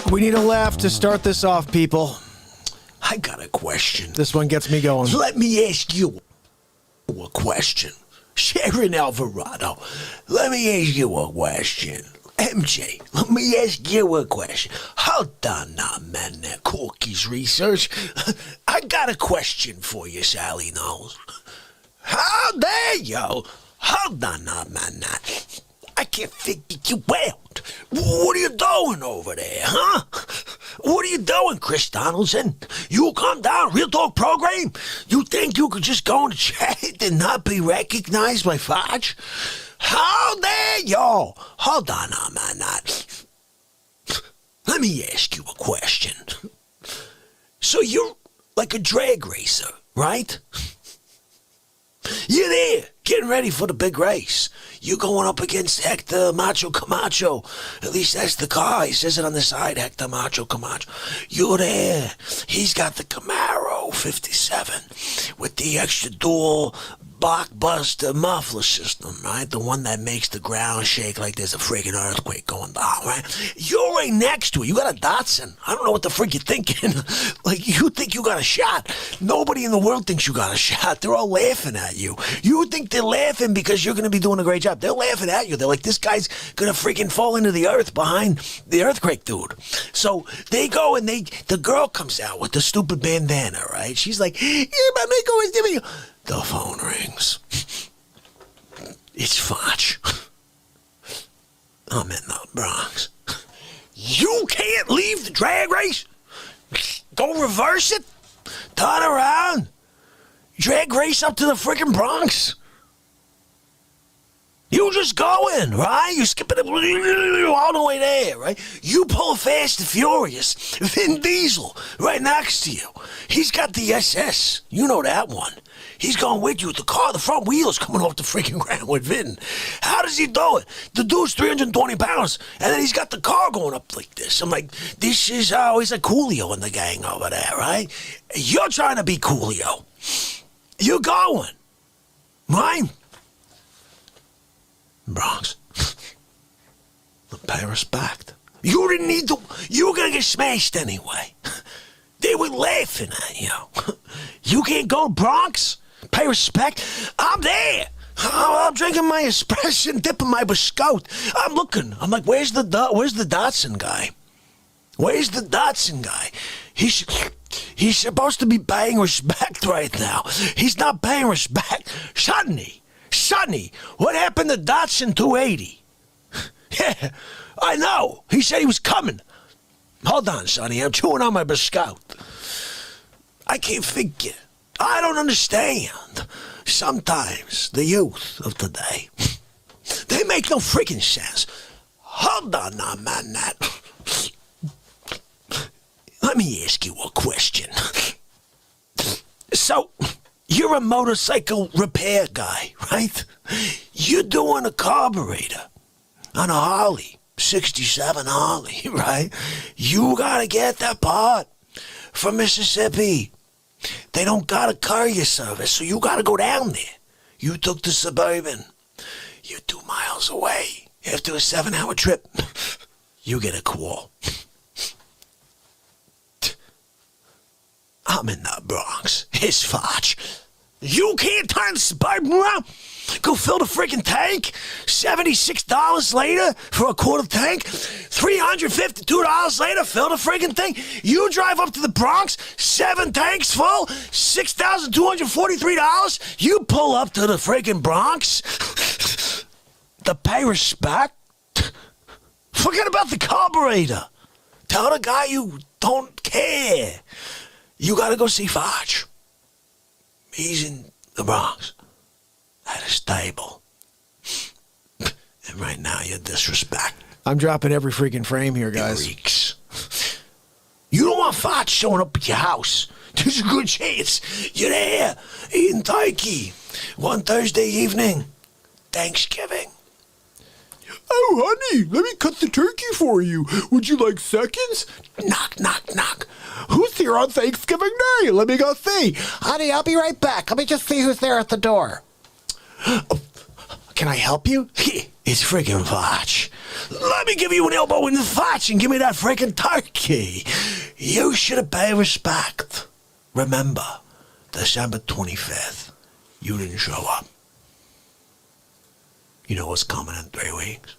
We need a laugh to start this off, people. I got a question. This one gets me going. Let me ask you a question. Sharon Alvarado, let me ask you a question. MJ, let me ask you a question. Hold on now, man, that cookies research. I got a question for you, Sally Knowles. How dare you? Hold on now, man. I can't figure you out. What are you doing over there, huh? What are you doing, Chris Donaldson? You come down, Real Talk program? You think you could just go in the chat and not be recognized by Facce? How dare you? Hold on now, man. Let me ask you a question. So you're like a drag racer, right? You're there, getting ready for the big race. You're going up against Hector Macho Camacho. At least that's the car. He says it on the side, Hector Macho Camacho. You're there. He's got the Camaro 57 with the extra dual blockbuster muffler system, right? The one that makes the ground shake like there's a freaking earthquake going down, right? You're right next to it. You got a Datsun. I don't know what the freak you're thinking. Like, you think you got a shot. Nobody in the world thinks you got a shot. They're all laughing at you. You think they're laughing because you're going to be doing a great job. They're laughing at you. They're like, this guy's going to freaking fall into the earth behind the earthquake dude. So they go and the girl comes out with the stupid bandana, right? She's like, the phone rings. It's Facce. I'm in the Bronx. You can't leave the drag race? Go reverse it? Turn around? Drag race up to the freaking Bronx? You just going, right? You skipping it all the way there, right? You pull Fast and Furious. Vin Diesel right next to you. He's got the SS. You know that one. He's going with you with the car. The front wheel's coming off the freaking ground with Vin. How does he do it? The dude's 320 pounds, and then he's got the car going up like this. I'm like, this is how he's like Coolio in the gang over there, right? You're trying to be Coolio. You're going, right? Bronx. The Pires backed. You didn't need to. You were going to get smashed anyway. They were laughing at you. You can't go Bronx? Pay respect? I'm there. I'm drinking my espresso and dipping my biscotti. I'm looking. I'm like, where's the Datsun guy? Where's the Datsun guy? He's supposed to be paying respect right now. He's not paying respect. Sonny, what happened to Datsun 280? Yeah, I know. He said he was coming. Hold on, Sonny. I'm chewing on my biscotti. I can't figure. I don't understand. Sometimes the youth of today, they make no freaking sense. Hold on now, man. Let me ask you a question. So, you're a motorcycle repair guy, right? You're doing a carburetor on a Harley, 67 Harley, right? You gotta get that part from Mississippi. They don't got a courier service, so you gotta go down there. You took the Suburban. You're 2 miles away. After a 7-hour trip, you get a call. I'm in the Bronx. It's Facce. You can't turn the Suburban around? Go fill the freaking tank? $76 later for a quarter tank? $352 later, fill the freaking thing? You drive up to the Bronx, 7 tanks full, $6,243? You pull up to the freaking Bronx? The pay respect? Forget about the carburetor. Tell the guy you don't care. You gotta go see Facce. He's in the Bronx at a stable. And right now you're disrespect. I'm dropping every freaking frame here, guys. Freaks. You don't want Facce showing up at your house. There's a good chance you're there eating turkey one Thursday evening. Thanksgiving. Oh, honey, let me cut the turkey for you. Would you like seconds? Knock, knock, knock. Who's here on Thanksgiving Day? Let me go see. Honey, I'll be right back. Let me just see who's there at the door. Can I help you? It's freaking Facce. Let me give you an elbow in the Facce and give me that freaking turkey. You should have paid respect. Remember, December 25th, you didn't show up. You know what's coming in 3 weeks?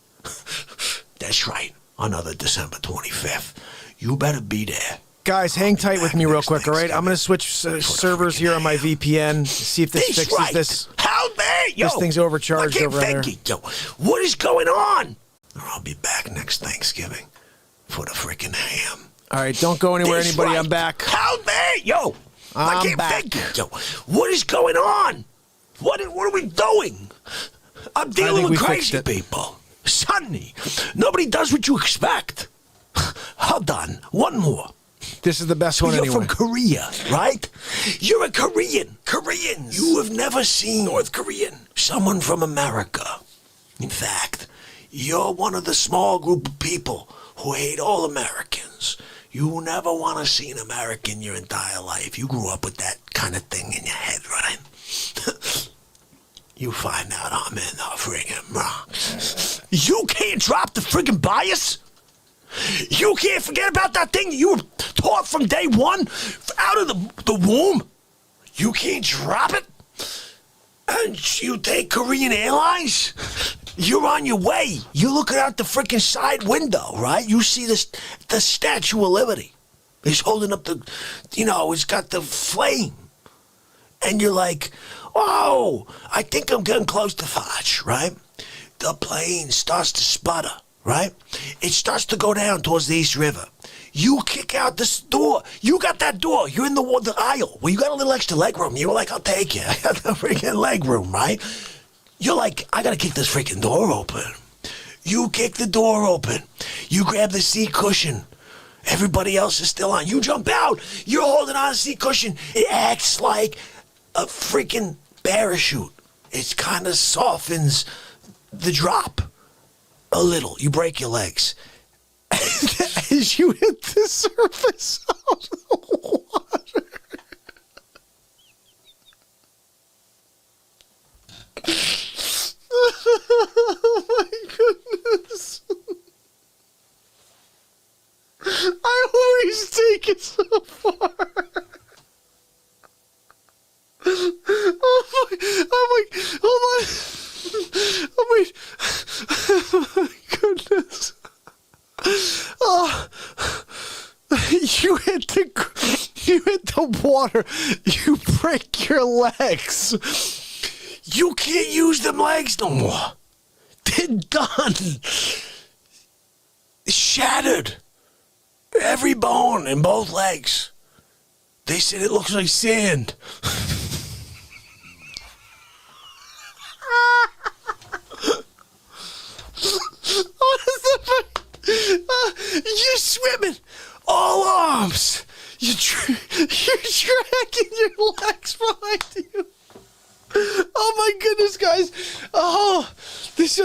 That's right, another December 25th. You better be there. Guys, hang tight with me real Next quick, all right? I'm going to switch servers here on my VPN, see if this He's fixes right. this. How dare you? This thing's overcharged I over there. can't think it, yo. What is going on? I'll be back next Thanksgiving for the freaking ham. All right, don't go anywhere, That's anybody. right. I'm back. How dare you? I I'm can't back. think it, yo. What is going on? What are we doing? I'm dealing think with we fixed crazy it. people. Sonny, nobody does what you expect. Hold on, one more. This is the best one You're anyway. from Korea, right? You're a Korean. Koreans. You have never seen North Korean. Someone from America. In fact, you're one of the small group of people who hate all Americans. You never want to see an American your entire life. You grew up with that kind of thing in your head, right? You find out I'm in the friggin' Bronx. You can't drop the friggin' bias? You can't forget about that thing you were taught from day one, out of the womb? You can't drop it? And you take Korean Airlines? You're on your way. You're looking out the freaking side window, right? You see the Statue of Liberty. It's holding up it's got the flame. And you're like, oh, I think I'm getting close to Facce, right? The plane starts to sputter, right? It starts to go down towards the East River. You kick out this door. You got that door. You're in the aisle. Well, you got a little extra leg room. You were like, I'll take it. I got the freaking leg room, right? You're like, I got to kick this freaking door open. You kick the door open. You grab the seat cushion. Everybody else is still on. You jump out. You're holding on to the seat cushion. It acts like a freaking parachute. It kind of softens the drop a little. You break your legs. As you hit the surface of the water. Oh my goodness. I always take it so far. Oh my, hold on. Oh wait. Oh my goodness. Oh, you hit the water. You break your legs. You can't use them legs no more. They're done. Shattered. Every bone in both legs. They said it looks like sand. What is that? You're swimming. All arms. You're dragging your legs behind you. Oh my goodness, guys! Oh, this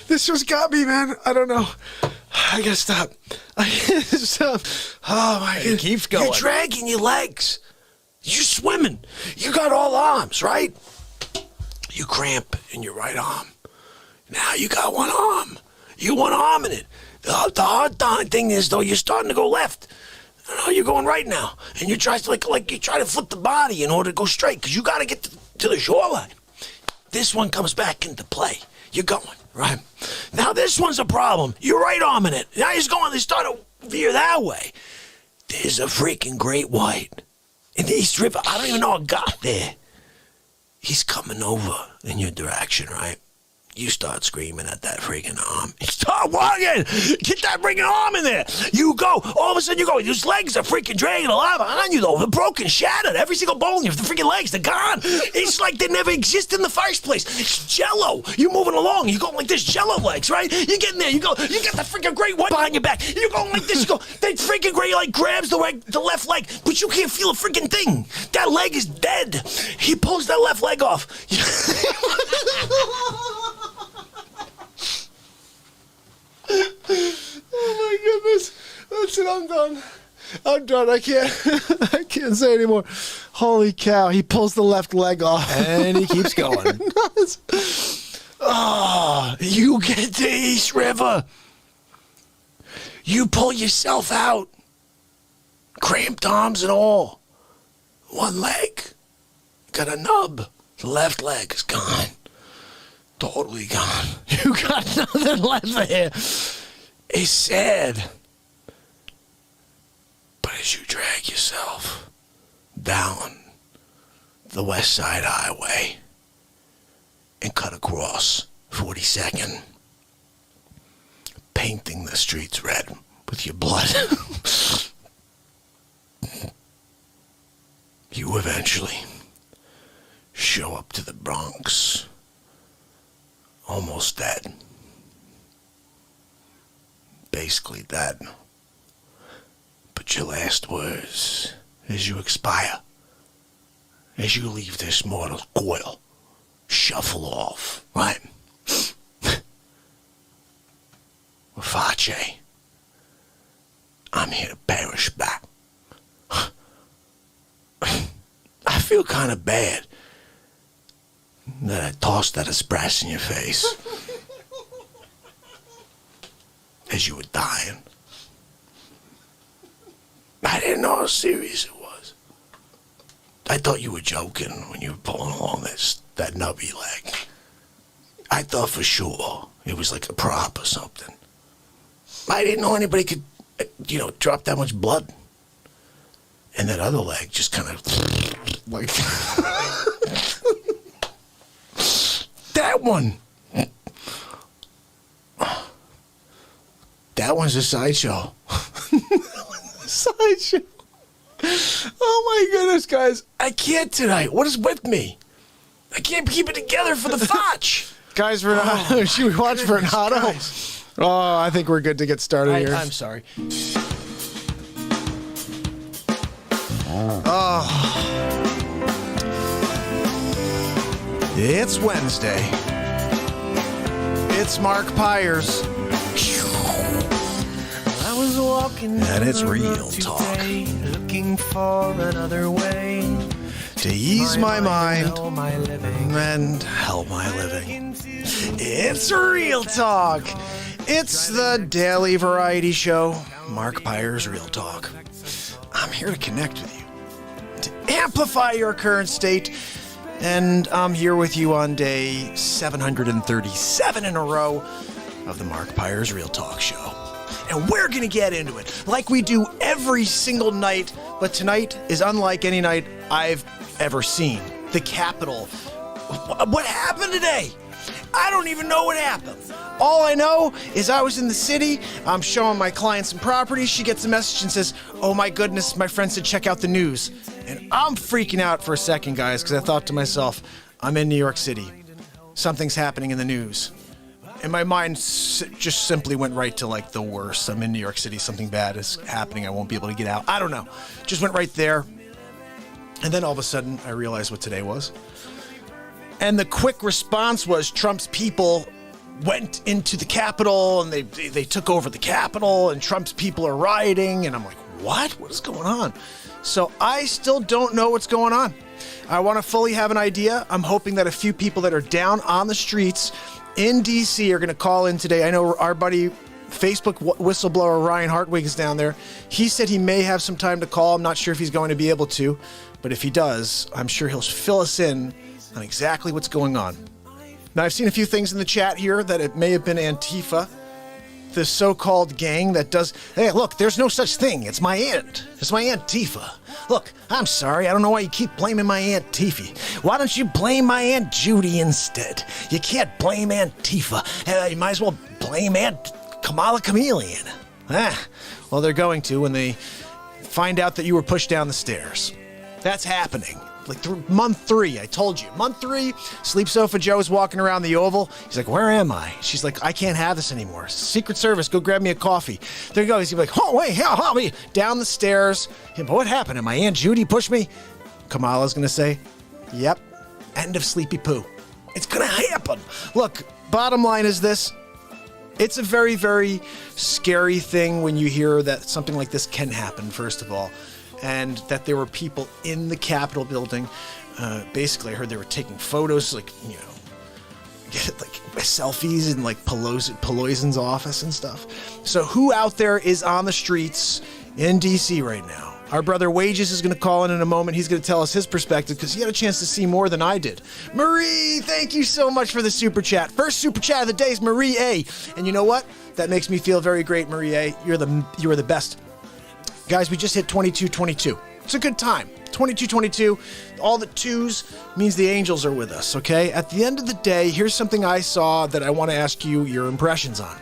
just got me, man. I don't know. I gotta stop. I gotta stop. Oh my goodness. It keeps going. You're dragging your legs. You're swimming. You got all arms, right? You cramp in your right arm. Now you got one arm. You one arm in it. The hard thing is, though, you're starting to go left. No, you're going right now, and you try to like you try to flip the body in order to go straight because you got to get to the shoreline. This one comes back into play. You're going right now. This one's a problem. You're right arm in it. Now he's going. They start to veer that way. There's a freaking great white in the East River. I don't even know how it got there. He's coming over in your direction, right? You start screaming at that freaking arm. Start walking! Get that freaking arm in there! You go! All of a sudden you go, his legs are freaking dragging a lot behind you though. They're broken, shattered. Every single bone, the freaking legs, they're gone. It's like they never exist in the first place. It's jello. You're moving along. You're going like this, jello legs, right? You get in there, you go, you got the freaking great white behind your back. You're going like this, you go, that freaking great like grabs the left leg, but you can't feel a freaking thing. That leg is dead. He pulls that left leg off. Oh my goodness. That's it, I'm done. I'm done. I can't say anymore. Holy cow. He pulls the left leg off. And he keeps going. Oh, you get to East River. You pull yourself out. Cramped arms and all. One leg. Got a nub. The left leg is gone. Totally gone. You got nothing left there. It's sad. But as you drag yourself down the West Side Highway and cut across 42nd, painting the streets red with your blood, you eventually show up to the Bronx, almost dead. Basically dead. But your last words, as you expire, as you leave this mortal coil, shuffle off, right? Facce, I'm here to perish back. I feel kind of bad that I tossed that espresso in your face as you were dying. I didn't know how serious it was. I thought you were joking when you were pulling along that nubby leg. I thought for sure it was like a prop or something. I didn't know anybody could, drop that much blood. And that other leg just kind of like that one. That one's a sideshow. Sideshow. Oh my goodness, guys. I can't tonight. What is with me? I can't keep it together for the Facce. Guys, Renato, should we watch Renato? Guys. Oh, I think we're good to get started here. I'm sorry. It's Wednesday. It's Mark Pires. I was walking And it's down the real road talk. today, looking for another way To ease my mind help my living. and Hell, my living. it's Real Talk. It's the daily variety show, Mark Pires Real Talk. I'm here to connect with you, to amplify your current state, and I'm here with you on day 737 in a row of the Mark Pires Real Talk show. And we're going to get into it like we do every single night, but tonight is unlike any night I've ever seen. The Capitol. What happened today? I don't even know what happened. All I know is I was in the city. I'm showing my client some property. She gets a message and says, "Oh my goodness, my friend said check out the news." And I'm freaking out for a second, guys, because I thought to myself, I'm in New York City. Something's happening in the news. And my mind just simply went right to like the worst. I'm in New York City. Something bad is happening. I won't be able to get out. I don't know. Just went right there. And then all of a sudden, I realized what today was. And the quick response was Trump's people went into the Capitol and they took over the Capitol and Trump's people are rioting. And I'm like, what? What is going on? So I still don't know what's going on. I want to fully have an idea. I'm hoping that a few people that are down on the streets in D.C. are going to call in today. I know our buddy, Facebook whistleblower Ryan Hartwig is down there. He said he may have some time to call. I'm not sure if he's going to be able to, but if he does, I'm sure he'll fill us in on exactly what's going on. Now, I've seen a few things in the chat here that it may have been Antifa, the so-called gang that does, hey, look, there's no such thing. It's my aunt. It's my Aunt Tifa. Look, I'm sorry. I don't know why you keep blaming my Aunt Tiffy. Why don't you blame my Aunt Judy instead? You can't blame Aunt Tifa. You might as well blame Aunt Kamala Chameleon. Well, they're going to when they find out that you were pushed down the stairs. That's happening. Like month 3, I told you. Month 3, Sleep Sofa Joe's walking around the Oval. He's like, where am I? She's like, I can't have this anymore. Secret Service, go grab me a coffee. There you go. He's like, oh, wait, help me. Down the stairs. But what happened? Did my Aunt Judy push me? Kamala's going to say, yep. End of Sleepy Poo. It's going to happen. Look, bottom line is this. It's a very, very scary thing when you hear that something like this can happen, first of all, and that there were people in the Capitol building. Basically, I heard they were taking photos, like, you know, like selfies in like Pelosi's office and stuff. So who out there is on the streets in D.C. right now? Our brother Wages is going to call in a moment. He's going to tell us his perspective because he had a chance to see more than I did. Marie, thank you so much for the super chat. First super chat of the day is Marie A. And you know what? That makes me feel very great, Marie A. You are the best. Guys, we just hit 2222. It's a good time. 2222. All the twos means the angels are with us, okay? At the end of the day, here's something I saw that I want to ask you your impressions on.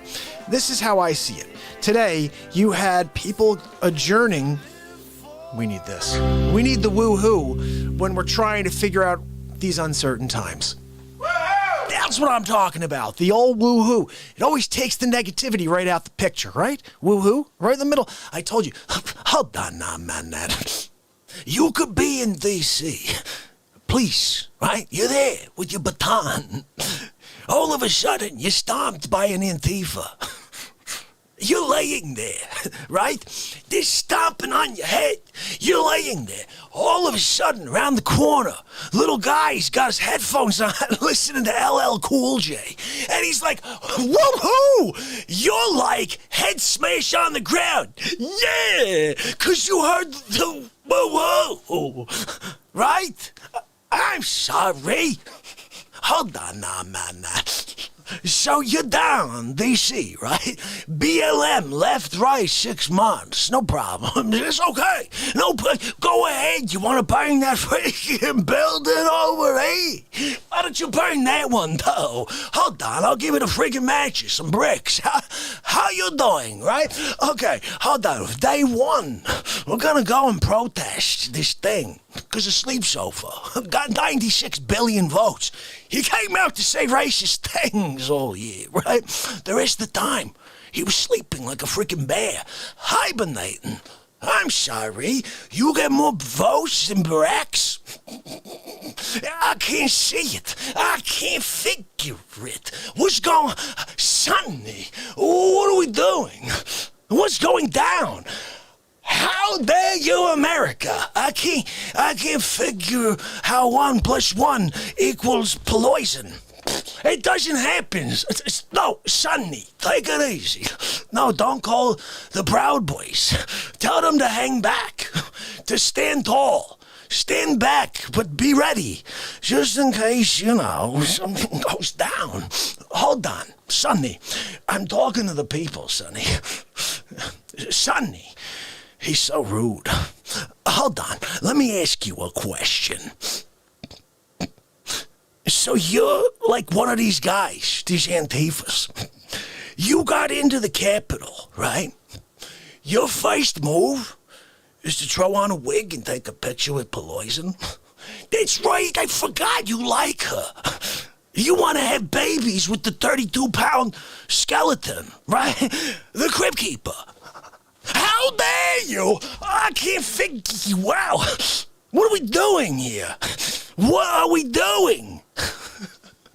This is how I see it. Today, you had people adjourning. We need this. We need the woo-hoo when we're trying to figure out these uncertain times. Woo-hoo! That's what I'm talking about. The old woo-hoo. It always takes the negativity right out the picture, right? Woo-hoo? Right in the middle. I told you. Hold on now, man. You could be in D.C. Police, right? You're there with your baton. All of a sudden, you're stomped by an Antifa. You're laying there, right? They're stomping on your head. You're laying there. All of a sudden, around the corner, little guy's got his headphones on listening to LL Cool J. And he's like, woo-hoo! You're like head smash on the ground. Yeah! Because you heard the woo-hoo. Right? I'm sorry. Hold on now, man. So you're down, D.C., right? BLM, left, right, 6 months. No problem. It's okay. No, go ahead. You want to burn that freaking building over, eh? Why don't you burn that one, though? Hold on. I'll give it a freaking matches, some bricks. How you doing, right? Okay, hold on. Day one, we're going to go and protest this thing. Because of Sleep Sofa. Got 96 billion votes. He came out to say racist things all year, right? The rest of the time, he was sleeping like a freaking bear, hibernating. I'm sorry, you get more votes than Barracks? I can't see it. I can't figure it. What's going on? Sonny, what are we doing? What's going down? How dare you, America? I can't figure how 1 + 1 equals poison. It doesn't happen. No, Sonny, take it easy. No, don't call the Proud Boys. Tell them to hang back, to stand tall. Stand back, but be ready, just in case, you know, something goes down. Hold on, Sonny. I'm talking to the people, Sonny. Sonny. He's so rude. Hold on. Let me ask you a question. So you're like one of these guys, these Antifas. You got into the Capitol, right? Your first move is to throw on a wig and take a picture with Pelosi. That's right. I forgot you like her. You want to have babies with the 32-pound skeleton, right? The Crypt Keeper. How dare you? I can't figure you out. What are we doing here? What are we doing?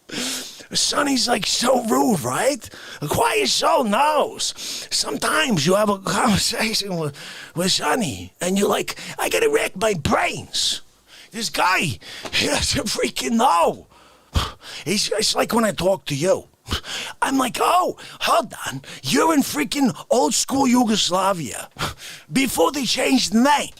Sonny's like so rude, right? A quiet soul knows. Sometimes you have a conversation with Sonny, and you're like, I gotta rack my brains. This guy, he doesn't freaking know. It's like when I talk to you. I'm like, oh, hold on. You're in freaking old school Yugoslavia. Before they changed the name.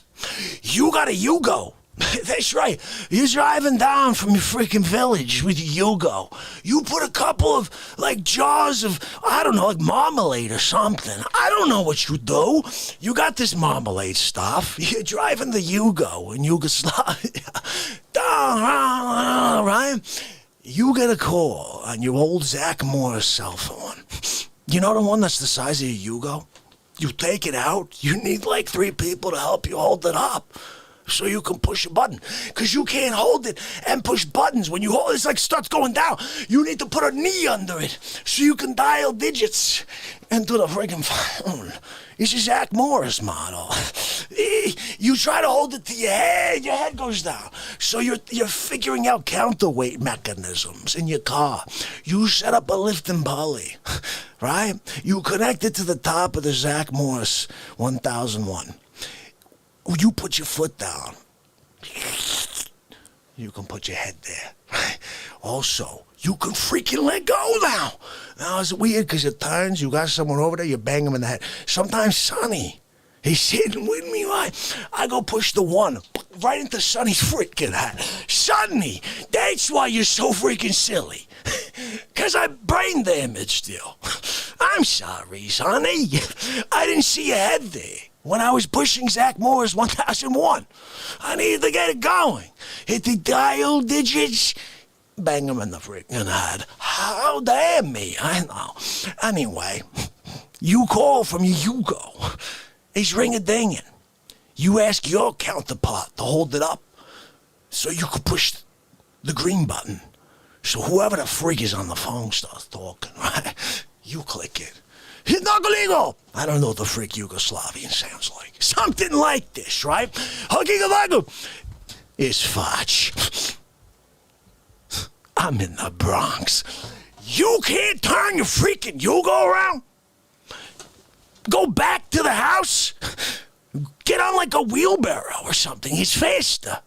You got a Yugo. That's right. You're driving down from your freaking village with your Yugo. You put a couple of, like, jars of, I don't know, like marmalade or something. I don't know what you do. You got this marmalade stuff. You're driving the Yugo in Yugoslavia. Right? You get a call on your old Zach Morris cell phone. You know the one that's the size of your Yugo? You take it out, you need like 3 people to help you hold it up. so you can push a button. Because you can't hold it and push buttons. When you hold it, it's like starts going down. You need to put a knee under it so you can dial digits into the friggin' phone. It's a Zach Morris model. You try to hold it to your head goes down. So you're figuring out counterweight mechanisms in your car. You set up a lift and pulley, right? You connect it to the top of the Zach Morris 1001. You put your foot down. You can put your head there. Also, you can freaking let go now. Now, it's weird because at times you got someone over there, you bang them in the head. Sometimes Sonny, he's sitting with me, right? I go push the one right into Sonny's freaking head. Sonny, that's why you're so freaking silly. Because I brain damaged you. I'm sorry, Sonny. I didn't see your head there when I was pushing Zach Moore's 1001. I needed to get it going. Hit the dial digits. Bang him in the freaking head. How dare me, I know. Anyway, you call from your Yugo. He's ring-a-dinging. You ask your counterpart to hold it up so you can push the green button. So whoever the freak is on the phone starts talking, right? You click it. Hidogoligo! I don't know what the freak Yugoslavian sounds like. Something like this, right? Huggy-galago! It's Facce. I'm in the Bronx. You can't turn your freaking Yugo around? Go back to the house? Get on like a wheelbarrow or something. It's faster.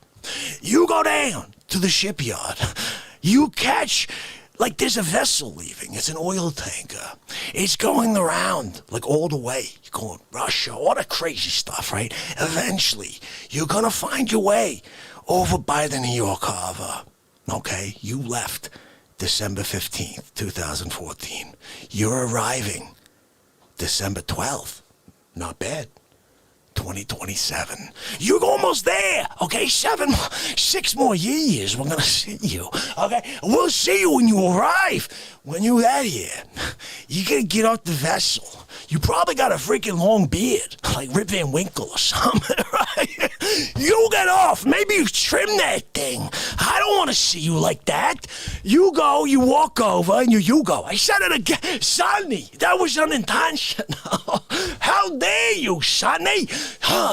You go down to the shipyard. You catch, like there's a vessel leaving. It's an oil tanker. It's going around, like all the way. You're going Russia, all that crazy stuff, right? Eventually, you're going to find your way over by the New York Harbor. Okay, you left December 15th, 2014. You're arriving December 12th. Not bad. 2027. You're almost there. Okay, 6 more years. We're gonna see you. Okay, we'll see you when you arrive. When you get here, you gotta get off the vessel. You probably got a freaking long beard, like Rip Van Winkle or something, right? You get off. Maybe you trim that thing. I don't want to see you like that. You go, you walk over, and you go. I said it again. Sonny, that was unintentional. How dare you, Sonny?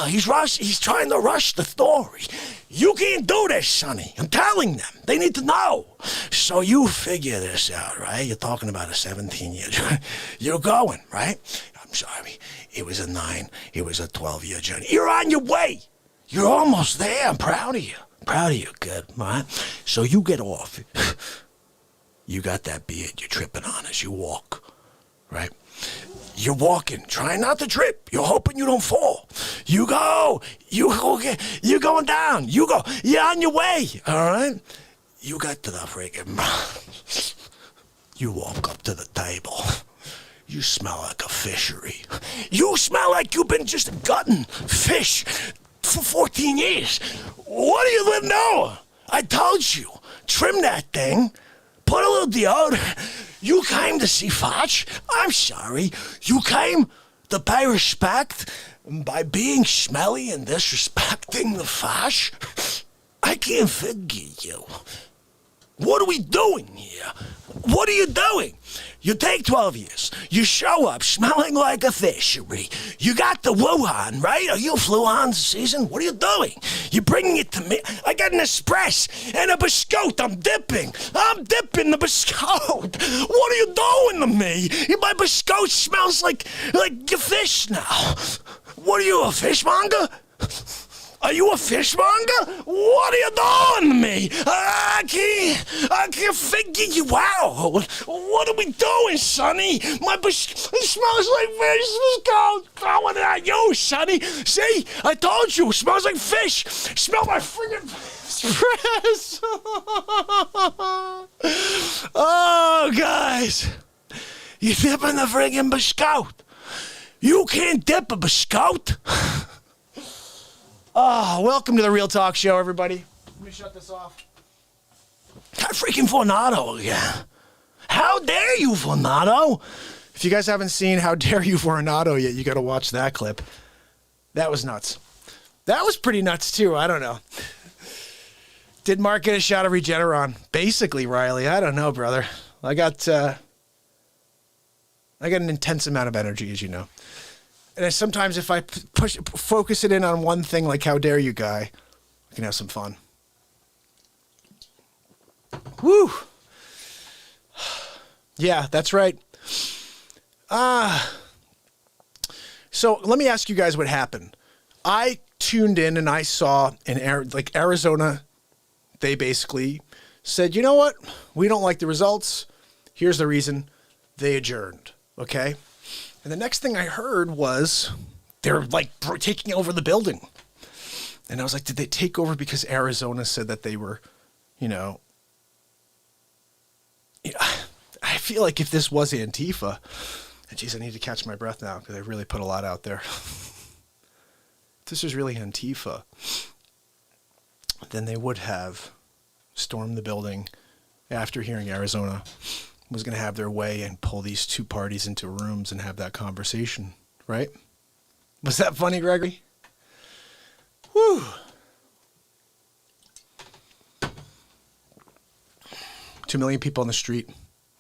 He's trying to rush the story. You can't do this, Sonny. I'm telling them. They need to know. So you figure this out, right? You're talking about a 17-year journey. You're going, right? I'm sorry. It was a 9. It was a 12-year journey. You're on your way. You're almost there. I'm proud of you. Proud of you, good, right? So you get off. You got that beard you're tripping on as you walk, right? You're walking, trying not to trip. You're hoping you don't fall. You're going down. You go, you're on your way, all right? You got to the friggin', you walk up to the table. You smell like a fishery. You smell like you've been just gutting fish for 14 years. What do you know? I told you, trim that thing, put a little deodorant. You came to see Facce. I'm sorry. You came to pay respect by being smelly and disrespecting the Facce. I can't figure you. What are we doing here? What are you doing? You take 12 years. You show up smelling like a fishery. You got the Wuhan, right? Are you Fluhan season? What are you doing? You're bringing it to me. I got an espresso and a biscotte. I'm dipping the biscotte. What are you doing to me? My biscotte smells like your fish now. What are you, a fishmonger? Are you a fishmonger? What are you doing to me? I can't figure you out. What are we doing, Sonny? It smells like fish. Let's throw it at you, Sonny. See, I told you, it smells like fish. Smell my friggin' espresso. Oh, guys. You dipping the friggin' biscotte. You can't dip a biscotte. Oh, welcome to the Real Talk Show, everybody. Let me shut this off. That freaking Fornato again. How dare you, Fornato? If you guys haven't seen How Dare You for Renato yet, you got to watch that clip. That was nuts. That was pretty nuts too. I don't know. Did Mark get a shot of Regeneron? Basically, Riley. I don't know, brother. I got an intense amount of energy, as you know. And sometimes if I focus it in on one thing, like how dare you, guy, I can have some fun. Woo! Yeah, that's right. So let me ask you guys what happened. I tuned in and I saw Arizona, they basically said, you know what? We don't like the results. Here's the reason. They adjourned. Okay. And the next thing I heard was they're like taking over the building. And I was like, did they take over because Arizona said that they were, I feel like if this was Antifa, and geez, I need to catch my breath now because I really put a lot out there. If this was really Antifa, then they would have stormed the building after hearing Arizona was going to have their way and pull these two parties into rooms and have that conversation, right? Was that funny, Gregory? Whew. $2 million people on the street.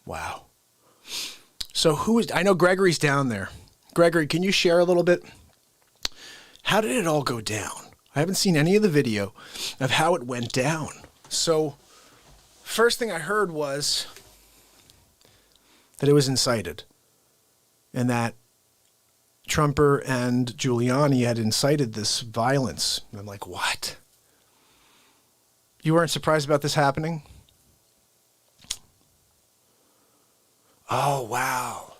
Wow. So I know Gregory's down there. Gregory, can you share a little bit? How did it all go down? I haven't seen any of the video of how it went down. So first thing I heard was that it was incited and that Trumper and Giuliani had incited this violence. And I'm like, what? You weren't surprised about this happening? Oh, wow.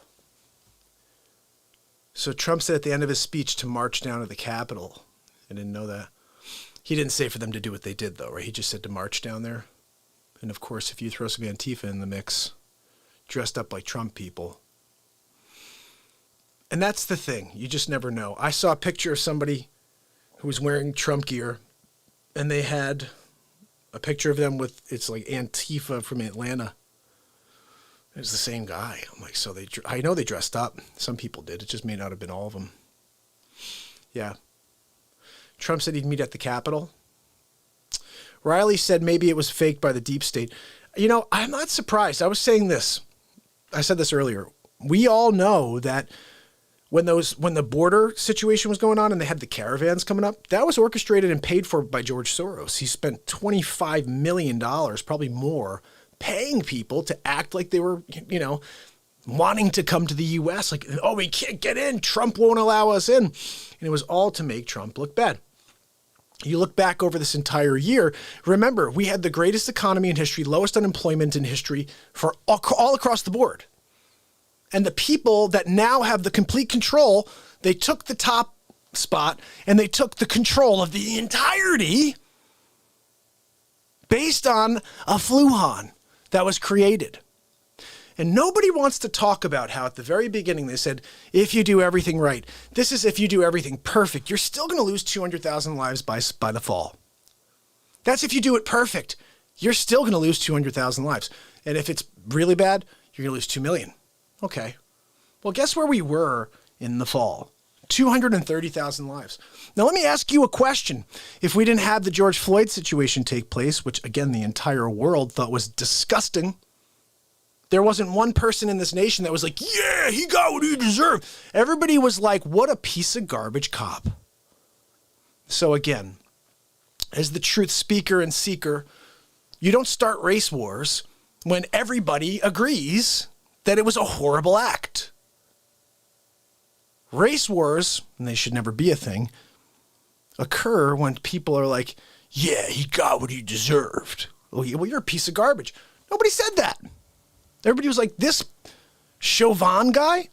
So Trump said at the end of his speech to march down to the Capitol. I didn't know that. He didn't say for them to do what they did, though, right? He just said to march down there. And, of course, if you throw some Antifa in the mix, dressed up like Trump people. And that's the thing. You just never know. I saw a picture of somebody who was wearing Trump gear, and they had a picture of them with, it's like Antifa from Atlanta. It was the same guy. I'm like, so I know they dressed up. Some people did. It just may not have been all of them. Yeah. Trump said he'd meet at the Capitol. Riley said maybe it was faked by the deep state. I'm not surprised. I was saying this. I said this earlier. We all know that when the border situation was going on and they had the caravans coming up, that was orchestrated and paid for by George Soros. He spent $25 million, probably more, paying people to act like they were, wanting to come to the U.S. Like, oh, we can't get in. Trump won't allow us in. And it was all to make Trump look bad. You look back over this entire year, remember, we had the greatest economy in history, lowest unemployment in history for all across the board. And the people that now have the complete control, they took the top spot and they took the control of the entirety based on a fluhan that was created. And nobody wants to talk about how at the very beginning they said, if you do everything right, this is if you do everything perfect, you're still going to lose 200,000 lives by the fall. That's if you do it perfect. You're still going to lose 200,000 lives. And if it's really bad, you're going to lose 2 million. Okay. Well, guess where we were in the fall? 230,000 lives. Now, let me ask you a question. If we didn't have the George Floyd situation take place, which, again, the entire world thought was disgusting, there wasn't one person in this nation that was like, yeah, he got what he deserved. Everybody was like, what a piece of garbage cop. So, again, as the truth speaker and seeker, you don't start race wars when everybody agrees that it was a horrible act. Race wars, and they should never be a thing, occur when people are like, yeah, he got what he deserved. Well, you're a piece of garbage. Nobody said that. Everybody was like, this Chauvin guy,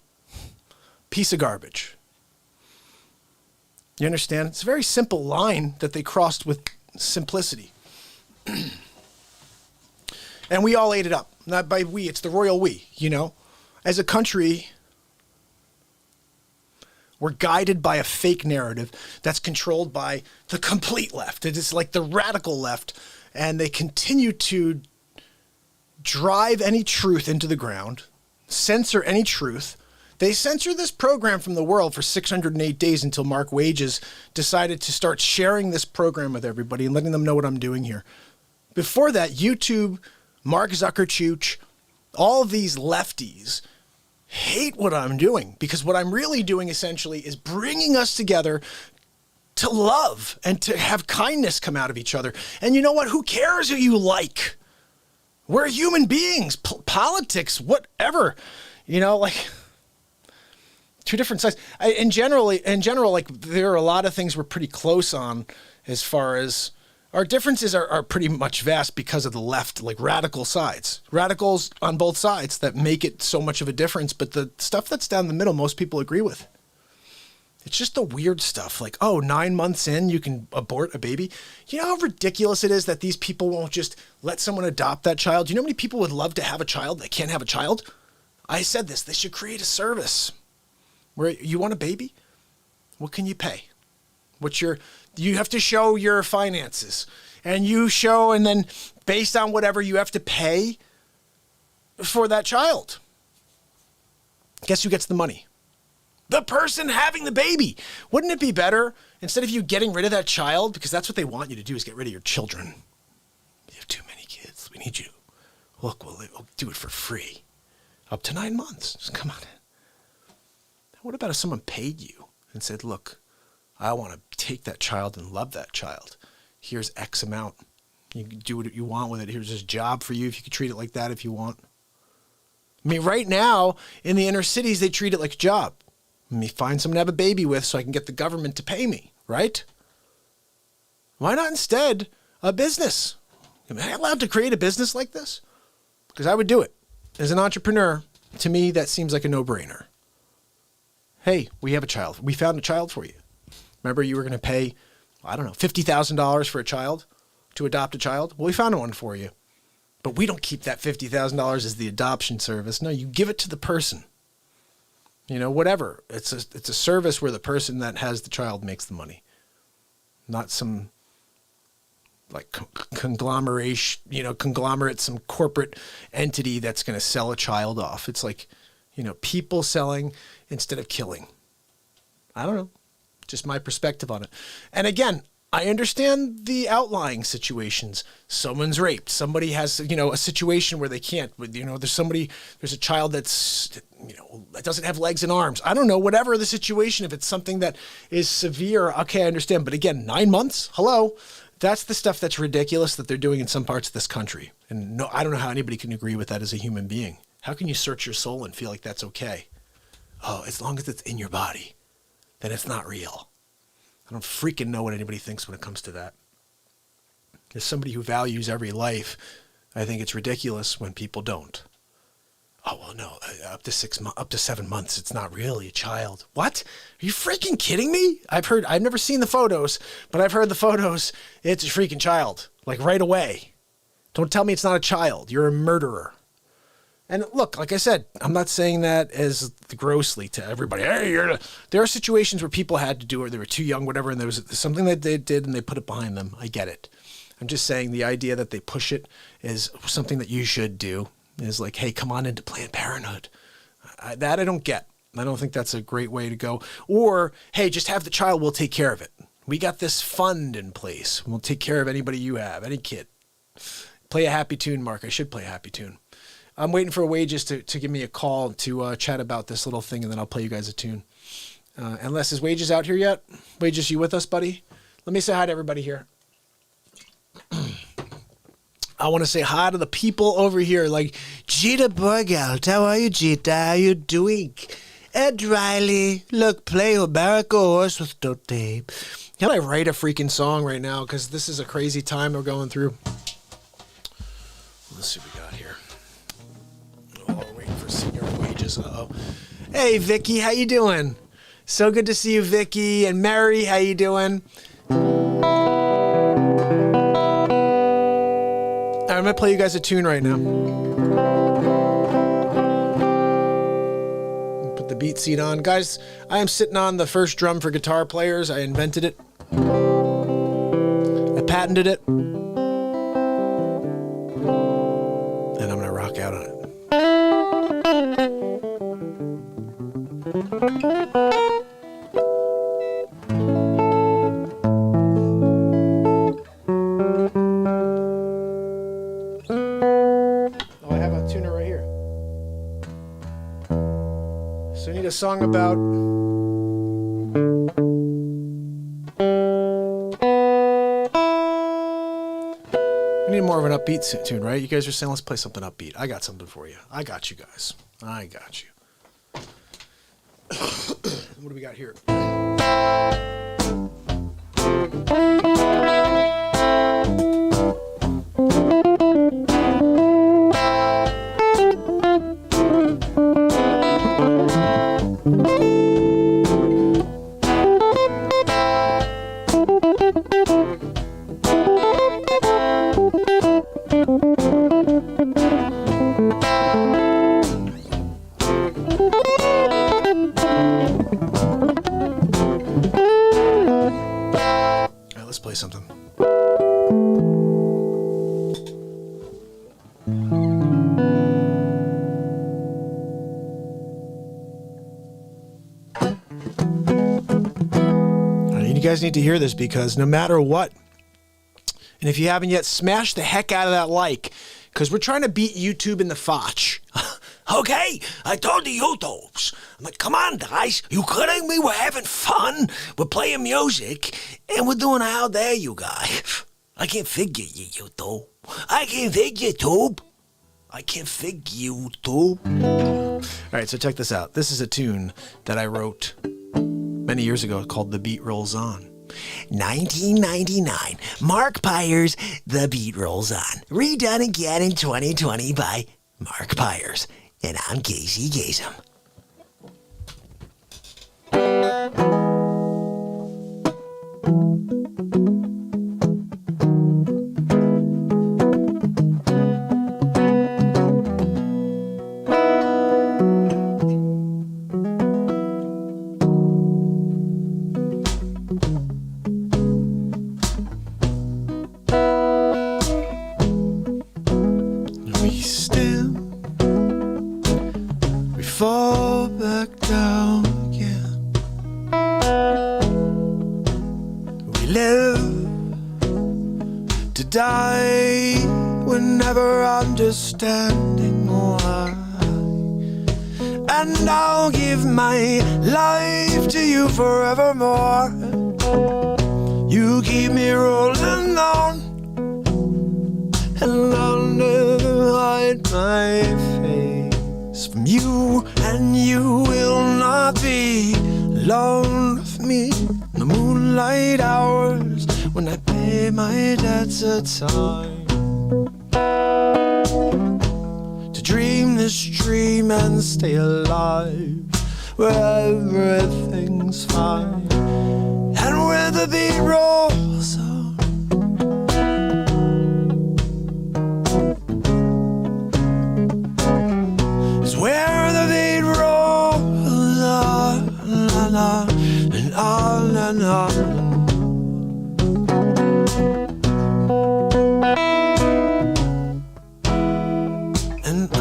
piece of garbage. You understand? It's a very simple line that they crossed with simplicity. And we all ate it up. Not by we, it's the royal we, As a country, we're guided by a fake narrative that's controlled by the complete left. It is like the radical left, and they continue to drive any truth into the ground, censor any truth, They censored this program from the world for 608 days until Mark Wages decided to start sharing this program with everybody and letting them know what I'm doing here. Before that, YouTube, Mark Zuckerberg, all of these lefties hate what I'm doing, because what I'm really doing essentially is bringing us together to love and to have kindness come out of each other. And you know what? Who cares who you like? We're human beings. Politics, whatever. You know, like... two different sides. In general, like there are a lot of things we're pretty close on, as far as our differences are pretty much vast because of the left, like radical sides, radicals on both sides that make it so much of a difference. But the stuff that's down the middle, most people agree with. It's just the weird stuff, like, oh, 9 months in, you can abort a baby. You know how ridiculous it is that these people won't just let someone adopt that child? You know how many people would love to have a child that can't have a child? I said this, they should create a service. Where you want a baby? What can you pay? You have to show your finances, and and then based on whatever you have to pay for that child. Guess who gets the money? The person having the baby. Wouldn't it be better, instead of you getting rid of that child, because that's what they want you to do, is get rid of your children. You have too many kids. We need you. Look, we'll do it for free. Up to 9 months. Just come on in. What about if someone paid you and said, look, I want to take that child and love that child. Here's X amount. You can do what you want with it. Here's this job for you if you could treat it like that if you want. I mean, right now, in the inner cities, they treat it like a job. Let me find someone to have a baby with so I can get the government to pay me, right? Why not instead a business? Am I allowed to create a business like this? Because I would do it. As an entrepreneur, to me, that seems like a no-brainer. Hey, we have a child. We found a child for you. Remember you were going to pay, I don't know, $50,000 for a child to adopt a child? Well, we found one for you. But we don't keep that $50,000 as the adoption service. No, you give it to the person. You know, whatever. It's a service where the person that has the child makes the money. Not some like conglomerate, some corporate entity that's going to sell a child off. It's like, people selling instead of killing. I don't know. Just my perspective on it. And again, I understand the outlying situations. Someone's raped. Somebody has, a situation where they can't, there's a child that doesn't have legs and arms. I don't know, whatever the situation, if it's something that is severe, okay, I understand. But again, 9 months, hello. That's the stuff that's ridiculous that they're doing in some parts of this country. And no, I don't know how anybody can agree with that as a human being. How can you search your soul and feel like that's okay? Oh, as long as it's in your body, then it's not real. I don't freaking know what anybody thinks when it comes to that. As somebody who values every life, I think it's ridiculous when people don't. Oh, well, no, up to 7 months, it's not really a child. What? Are you freaking kidding me? I've never seen the photos, but I've heard the photos. It's a freaking child, like right away. Don't tell me it's not a child. You're a murderer. And look, like I said, I'm not saying that as grossly to everybody. Hey, there are situations where people had to do it, they were too young, whatever, and there was something that they did and they put it behind them. I get it. I'm just saying the idea that they push it is something that you should do. Is like, hey, come on into Planned Parenthood. That I don't get. I don't think that's a great way to go. Or, hey, just have the child, we'll take care of it. We got this fund in place. We'll take care of anybody you have, any kid. Play a happy tune, Mark. I should play a happy tune. I'm waiting for Wages to give me a call to chat about this little thing, and then I'll play you guys a tune. Unless, is Wages out here yet? Wages, you with us, buddy? Let me say hi to everybody here. I want to say hi to the people over here, like Gita Borgelt. How are you, Gita? How you doing? Ed Riley. Look, play America Horse with no tape. Can I write a freaking song right now? Because this is a crazy time we're going through. Let's see what we got here. Oh, we're waiting for Senior Wages. Uh-oh. Hey, Vicky, how you doing? So good to see you, Vicky. And Mary, how you doing? I'm going to play you guys a tune right now. Put the beat seat on. Guys, I am sitting on the first drum for guitar players. I invented it. I patented it. And I'm going to rock out on it. Oh, I have a tuner right here. So I need a song about... I need more of an upbeat tune, right? You guys are saying let's play something upbeat. I got something for you. I got you guys. I got you. What do we got here? Let's play something. You guys need to hear this because no matter what, and if you haven't yet, smash the heck out of that like, because we're trying to beat YouTube in the Facce. Okay, I told the YouTubes. I'm like, come on, guys. You kidding me? We're having fun. We're playing music. And we're doing How Dare You guys. I can't figure you, YouTube. I can't figure YouTube. I can't figure YouTube. All right, so check this out. This is a tune that I wrote many years ago called The Beat Rolls On. 1999. Mark Pires, The Beat Rolls On. Redone again in 2020 by Mark Pires. And I'm Casey Kasem. We stand, we fall back down again. We live to die, we're never understanding why. And I'll give my life to you forevermore. You keep me rolling on, and I'll never hide my face from you, and you will not be alone with me in the moonlight hours when I pay my debts at time. To dream this dream and stay alive where everything's fine and where the beat rolls on. Where the beat rolls on and on and on and on. And I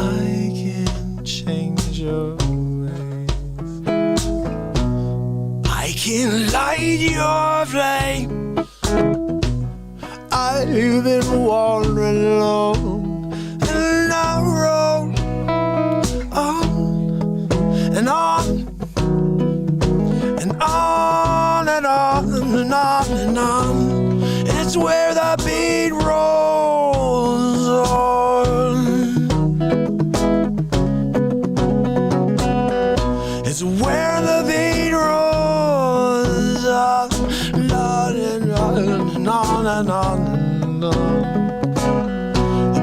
can change your ways. I can light your flame. I've been wandering alone and I roll on and on and on and on and on and on. It's where the beat rolls on. It's where the beat rolls on and on and on and on and on. The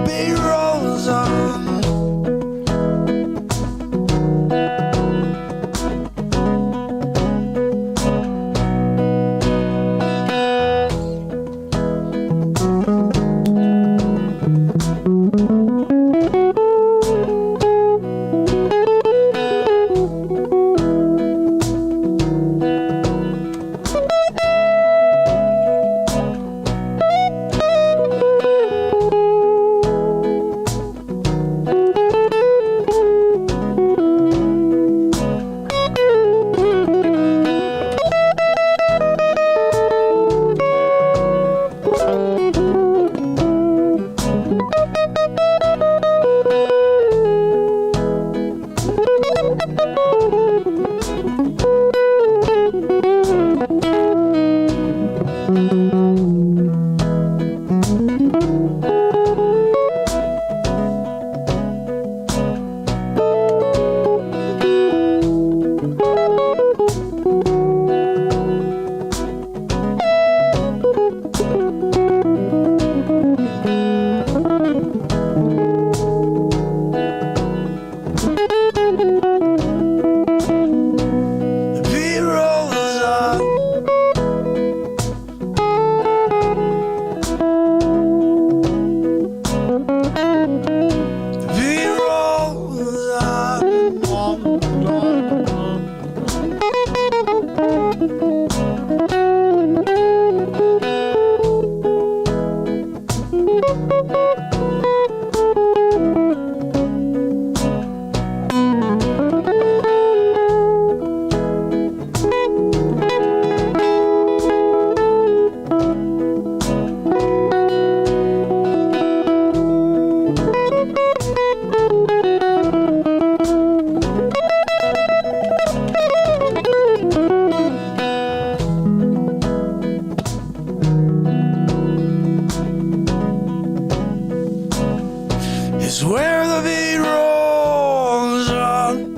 is where the beat rolls on.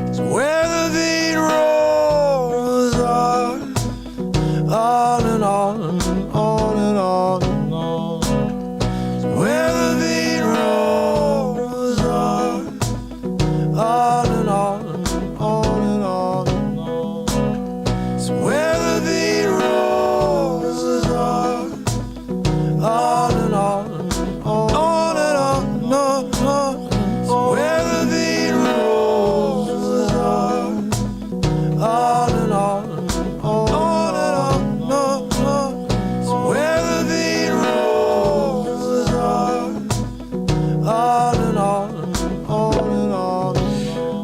It's where the beat rolls on and on and on and on and on. It's where the beat rolls on and on and on and on and on. It's where the beat rolls on and on and on and on and on. It's where the beat rolls on and on and on and on and on. It's where the beat rolls on and on and on and on.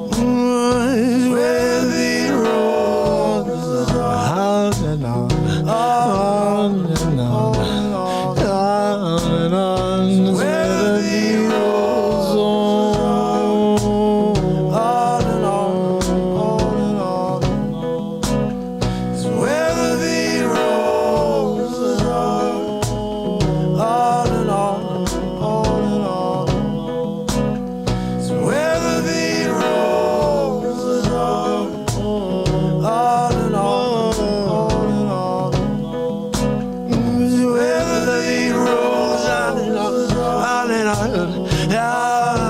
It's where the beat rolls on and on and on and on and on. It's where the beat rolls on and on and on and on. It's where the beat rolls on and on and on and on. It's where the beat rolls on and on and on and on. It's where the beat rolls on and on and on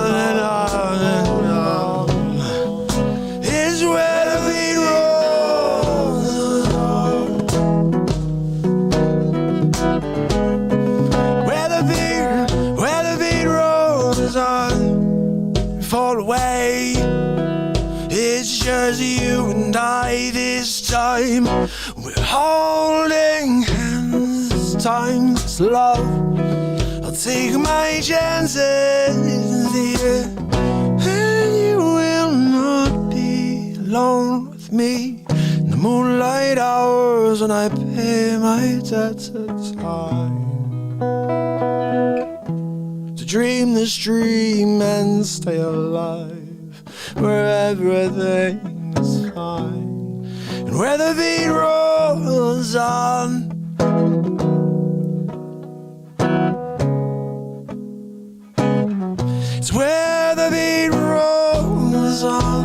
and on and on. It's where the beat rolls on. Where the beat rolls on. Fall away. It's just you and I this time. We're holding hands. This time it's love. I'll take my chances here, and you will not be alone with me in the moonlight hours when I pay my debts at time. To dream this dream and stay alive where everything is fine and where the beat rolls on. It's where the beat rolls on.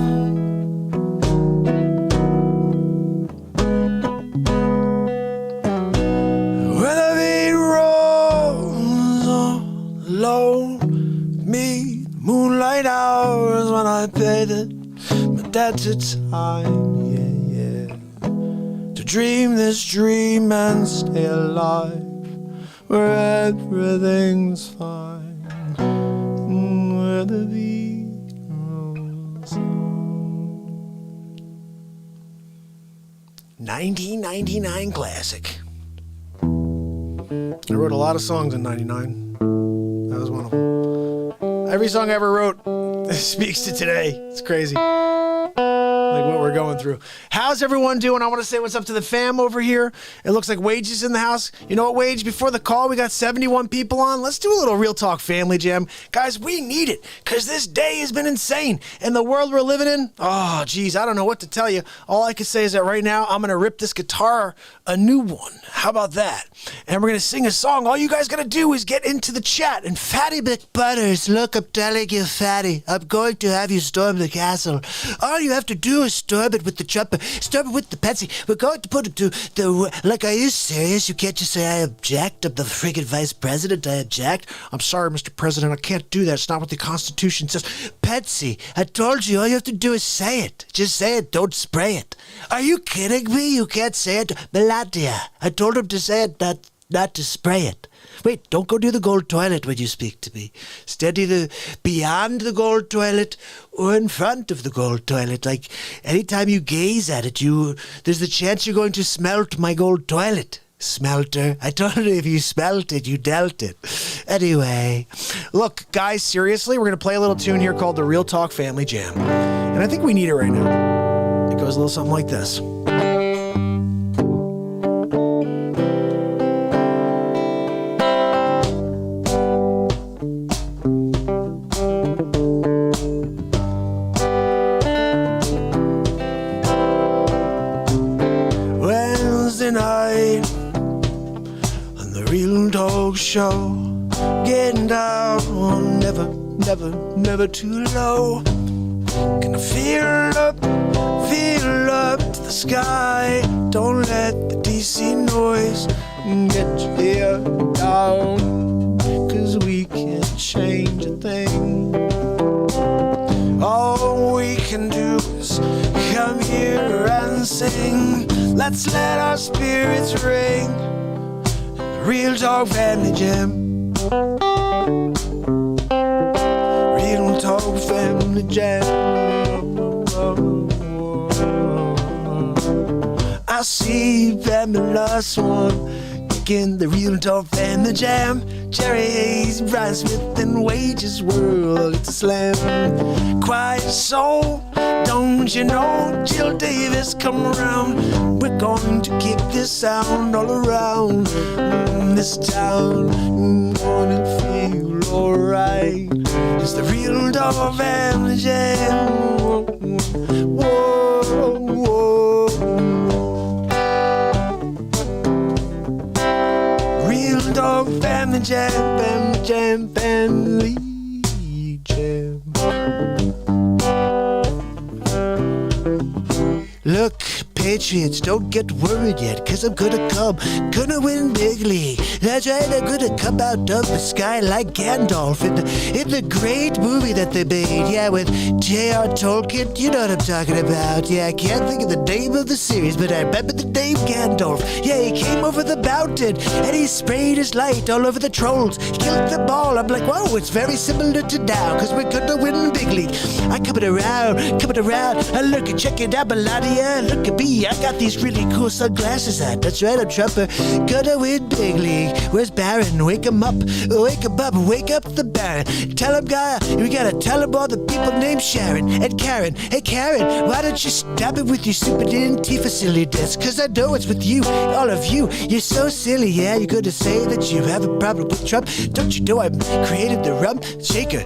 Where the beat rolls on. Alone with me, moonlight hours when I paid it, but that's a time, yeah. To dream this dream and stay alive where everything's fine. Where the beat rolls on. 1999 classic. I wrote a lot of songs in 99. That was one of them. Every song I ever wrote speaks to today. It's crazy. Like what we're going through. How's everyone doing? I want to say what's up to the fam over here. It looks like Wage is in the house. You know what, Wage? Before the call, we got 71 people on. Let's do a little Real Talk Family Jam. Guys, we need it because this day has been insane. And the world we're living in, oh, geez, I don't know what to tell you. All I can say is that right now, I'm going to rip this guitar a new one. How about that? And we're going to sing a song. All you guys got to do is get into the chat. And Fatty McButters, look, I'm telling you, Fatty, I'm going to have you storm the castle. All you have to do is storm it with the chopper, storm it with the Patsy. We're going to put it to the... Like, are you serious? You can't just say, I object. I'm the freaking vice president. I object. I'm sorry, Mr. President. I can't do that. It's not what the Constitution says. Patsy, I told you, all you have to do is say it. Just say it. Don't spray it. Are you kidding me? You can't say it. Melania, I told him to say it, not to spray it. Wait, don't go near the gold toilet when you speak to me. Steady the beyond the gold toilet or in front of the gold toilet. Like, anytime you gaze at it, there's the chance you're going to smelt my gold toilet. Smelter. I told you if you smelt it, you dealt it. Anyway, look, guys, seriously, we're going to play a little tune here called the Real Talk Family Jam. And I think we need it right now. It goes a little something like this. Real talk show. Getting down, never too low. Gonna feel up to the sky. Don't let the DC noise get you here down. 'Cause we can't change a thing. All we can do is come here and sing. Let's let our spirits ring. Real Talk Family Jam. Real Talk Family Jam. I see Pamela Swan in the Real Talk Family Jam. Jerry Hayes, Brian Smith, and Wages World. It's a slam. Quiet soul, don't you know? Jill Davis, come around. We're going to keep this sound all around this town. Gonna feel alright. It's the Real Talk Family Jam. Whoa, whoa. Real Talk Family Jam, Family Jam, Family Jam. Look, Patriots, don't get worried yet, 'cause I'm gonna win bigly. That's right, I'm gonna come out of the sky like Gandalf in the great movie that they made, yeah, with J.R. Tolkien. You know what I'm talking about. Yeah, I can't think of the name of the series, but I remember the name Gandalf. Yeah, he came over the mountain, and he sprayed his light all over the trolls. He killed them all. I'm like, whoa, it's very similar to now, 'cause we're gonna win bigly. I'm coming around, and look, check it out, Melania, look at me, I got these really cool sunglasses on. That's right, I'm Trumper, gonna win big league. Where's Baron? Wake him up, wake up the Baron. Tell him, guy, we gotta tell him all the people named Sharon and Karen. Hey Karen, why don't you stop it with your stupid Antifa silliness? 'Cause I know it's with you, all of you, you're so silly, yeah, you're gonna say that you have a problem with Trump. Don't you know I created the rum shaker?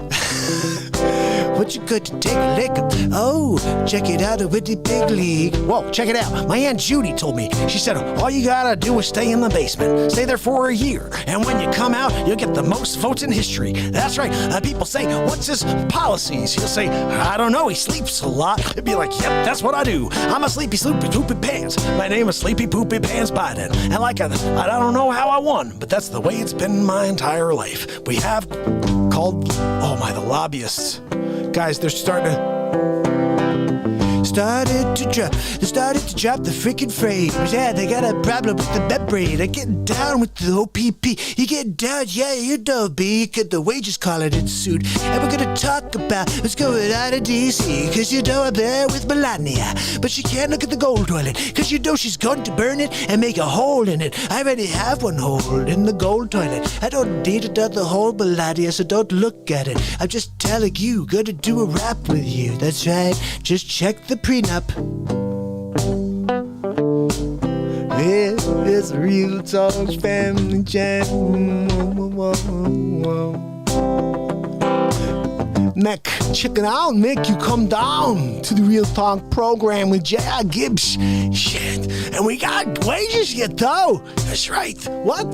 What you good to take a lick? Oh, check it out with the big league. Whoa, check it out. My Aunt Judy told me. She said, all you gotta do is stay in the basement. Stay there for a year. And when you come out, you'll get the most votes in history. That's right. People say, what's his policies? He'll say, I don't know. He sleeps a lot. It'd be like, yep, that's what I do. I'm a sleepy, poopy pants. My name is Sleepy Poopy Pants Biden. And like, I don't know how I won, but that's the way it's been my entire life. We have called, the lobbyists. Guys, they're started to drop the freaking frames. Yeah, they got a problem with the membrane. They're getting down with the OPP. You get down, yeah, you know me. Could the wages call it soon. And we're gonna talk about what's going on in DC. 'Cause you know I'm there with Melania. But she can't look at the gold toilet. 'Cause you know she's going to burn it and make a hole in it. I already have one hole in the gold toilet. I don't need another hole, Melania, so don't look at it. I'm just telling you, gonna do a rap with you. That's right, just check the prenup. It's a Real Talk Family Jam. Mac, check it out, make you come down to the Real Talk program with J.R. Gibbs. Shit, and we got wages yet, though. That's right. What?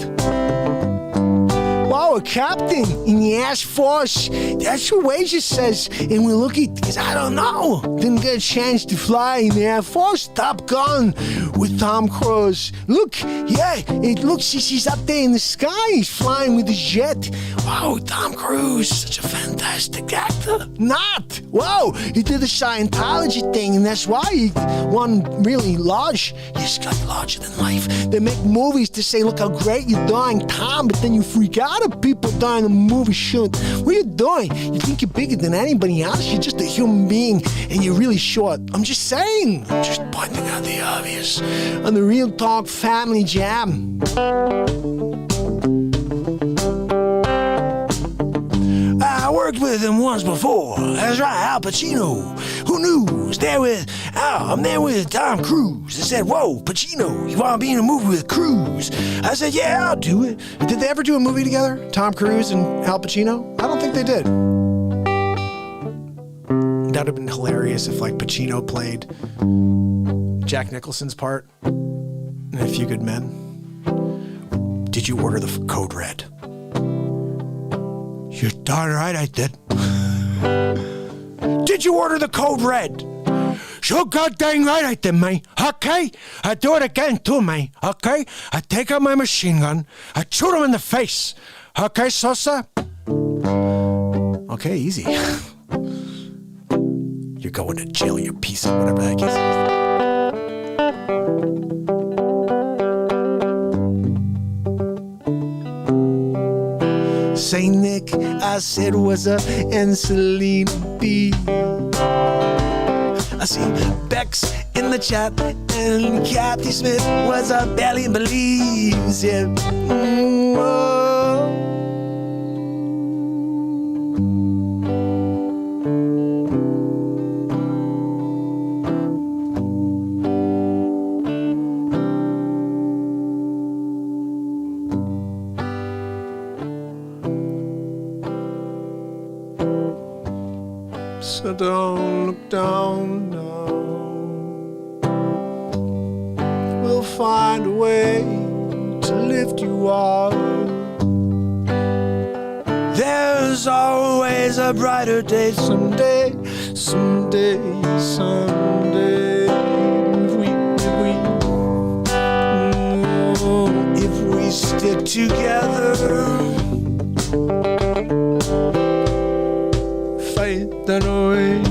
Wow, a captain in the Air Force. That's what Wages says. And we're looking, because I don't know. Didn't get a chance to fly in the Air Force. Top Gun with Tom Cruise. Look, yeah, it looks, she's up there in the sky. He's flying with a jet. Wow, Tom Cruise, such a fantastic actor. Not. Whoa, he did the Scientology thing, and that's why he won really large. He's got larger than life. They make movies to say, look how great you're doing, Tom, but then you freak out. Of people dying in a movie shoot. What are you doing? You think you're bigger than anybody else? You're just a human being and you're really short. I'm just saying. I'm just pointing out the obvious. On the Real Talk Family Jam. I worked with him once before. That's right, Al Pacino. Who knew? I'm there with Tom Cruise. I said, whoa, Pacino, you want to be in a movie with Cruise? I said, yeah, I'll do it. Did they ever do a movie together? Tom Cruise and Al Pacino? I don't think they did. That would have been hilarious if, like, Pacino played Jack Nicholson's part in A Few Good Men. Did you order the code red? You're darn right I did. Did you order the code red? So goddamn right I did, mate. Okay? I do it again too, mate. Okay? I take out my machine gun. I shoot him in the face. Okay, Sosa? Okay, easy. You're going to jail, you piece of whatever that is. Saint Nick, I said, was a Angelina B. I see Bex in the chat, and Kathy Smith was a barely believes, yeah. Whoa. So don't look down now. We'll find a way to lift you up. There's always a brighter day someday, someday, someday. If we stick together, fight the noise.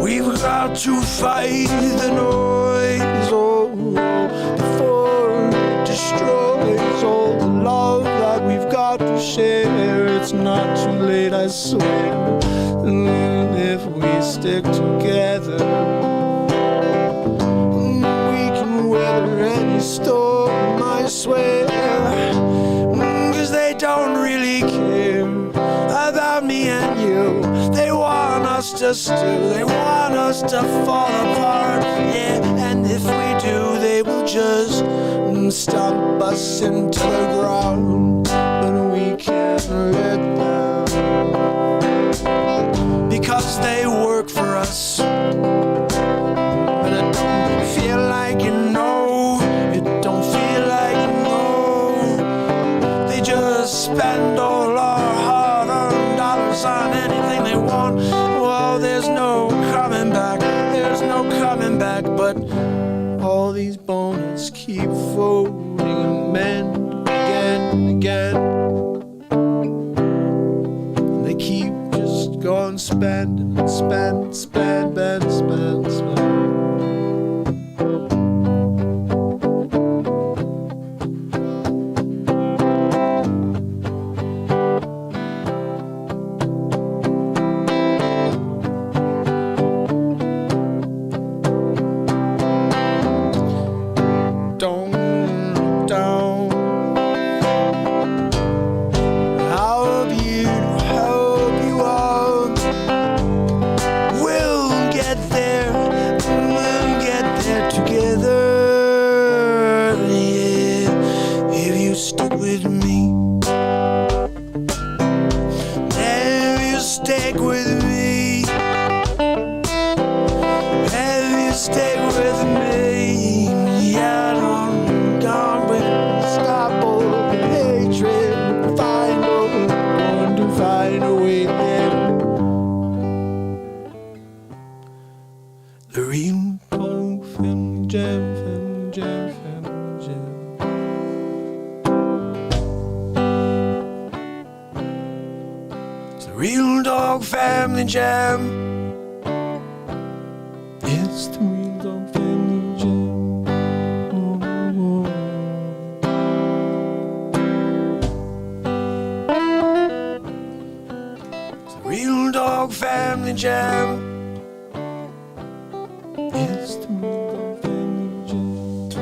We've got to fight the noise, oh, before it destroys all the love that we've got to share. It's not too late, I swear. And if we stick together, we can weather any storm, I swear. 'Cause they don't really care about me and you. They want us to steal, they want us to fall apart, yeah. And if we do, they will just stomp us into the ground. But we can't let them, because they work for us. But it don't feel like you know, it don't feel like you know. They just spend all our hard-earned dollars on anything they want. Well, there's no coming back, there's no coming back. But all these bonus keep folding and mend again and again. And they keep just going spend and spend, spend, spend, spend, spend. Jam. It's the real dog family jam. It's the real dog family jam. It's the real dog family jam.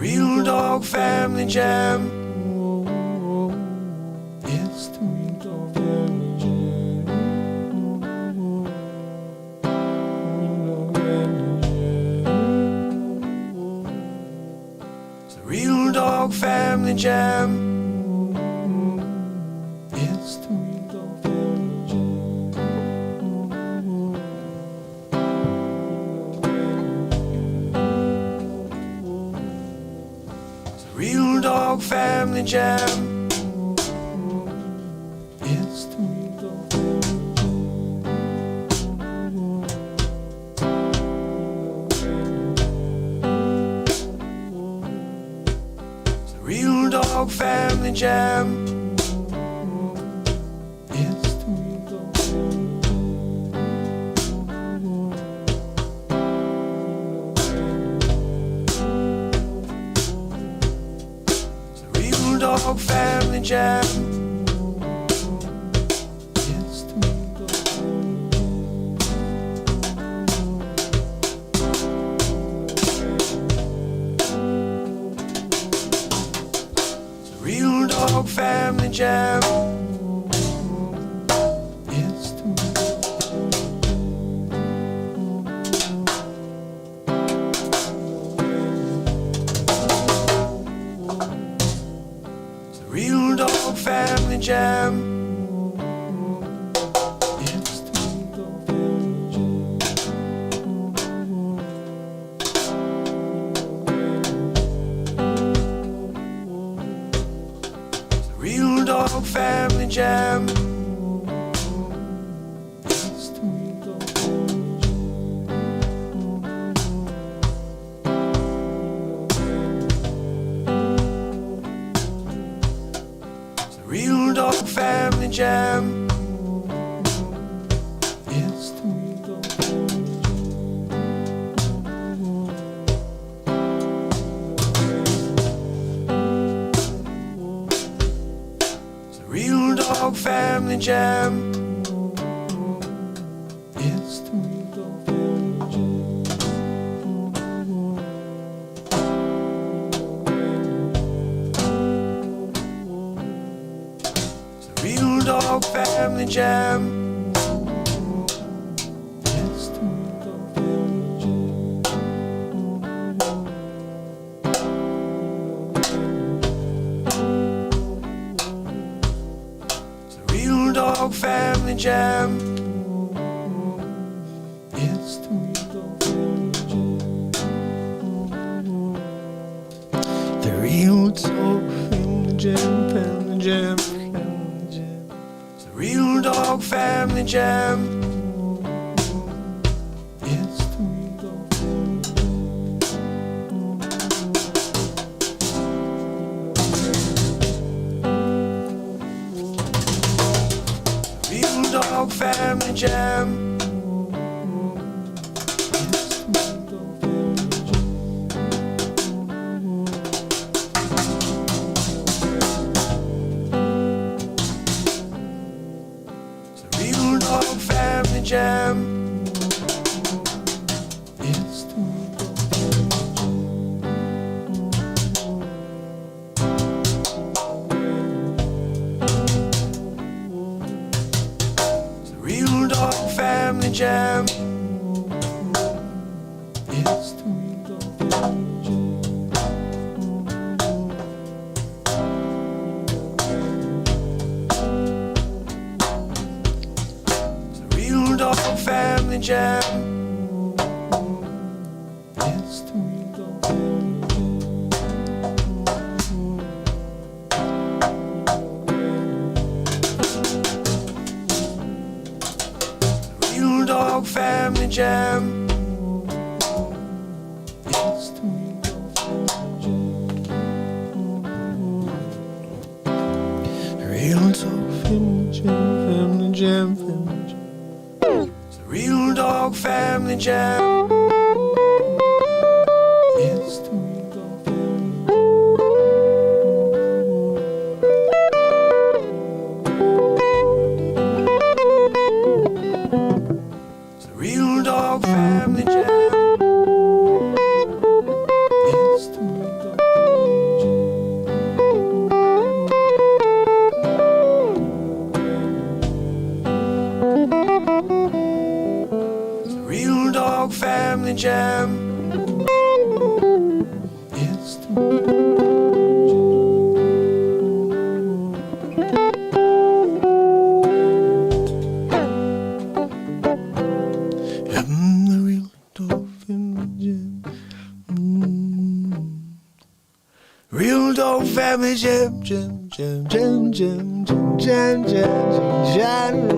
Real dog family jam. It's the real dog family jam. It's the real dog family jam. It's the real dog family jam. It's the real dog family jam. dog family jam. It's the real dog Real dog family jam. It's the real dog It's the real dog family jam. It's the real dog Real dog family jam. It's the real dog family jam. It's the real dog Real dog family jam. It's the real dog It's the real dog family jam. It's the real dog Real dog family jam. It's the real dog It's the real dog family jam. It's the real dog Real dog family jam. It's the real dog The real dog family jam, family jam, family jam. It's the real dog family jam. It's the real dog Real dog family jam. It's the real dog family jam. It's the real dog Real dog family jam. It's the real dog It's the real dog family jam. It's the real dog Real dog family jam. It's the real dog Real dog family jam, family jam. It's the real dog family jam. It's the real dog It's the real dog family jam. It's the real dog It's the real dog family jam. It's the real dog family jam. Real dog whole family jam, jam, jam, jam, jam, jam, jam, jam, jam,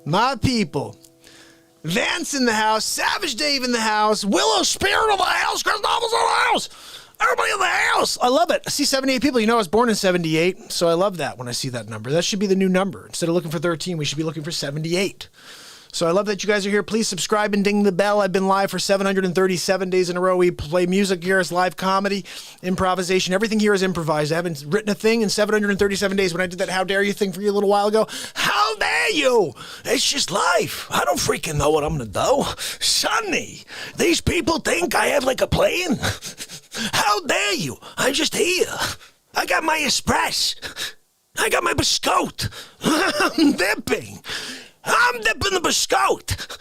My people. Vance in the house, Savage Dave in the house, Willow Spirit in the house, Chris Novel's in the house, everybody in the house. I love it. I see 78 people. You know, I was born in 78, so I love that when I see that number. That should be the new number. Instead of looking for 13, we should be looking for 78. So I love that you guys are here. Please subscribe and ding the bell. I've been live for 737 days in a row. We play music here. It's live comedy, improvisation. Everything here is improvised. I haven't written a thing in 737 days. When I did that How Dare You thing for you a little while ago, how dare you? It's just life. I don't freaking know what I'm going to do. Sonny, these people think I have like a plan. How dare you? I'm just here. I got my espresso. I got my biscotte. I'm dipping. I'm dipping the biscotte.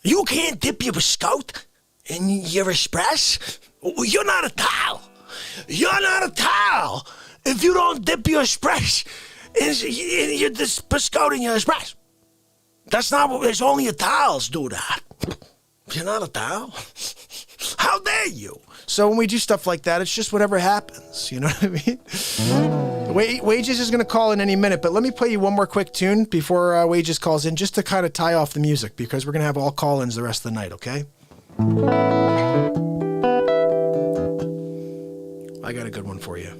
You can't dip your biscotte in your espresso. You're not a towel. You're not a towel if you don't dip your espresso in your biscotte in your espresso. That's not what, there's only a towels do that. You're not a towel. How dare you? So when we do stuff like that, it's just whatever happens. You know what I mean? Wages is going to call in any minute, but let me play you one more quick tune before Wages calls in, just to kind of tie off the music, because we're going to have all call-ins the rest of the night, okay? I got a good one for you.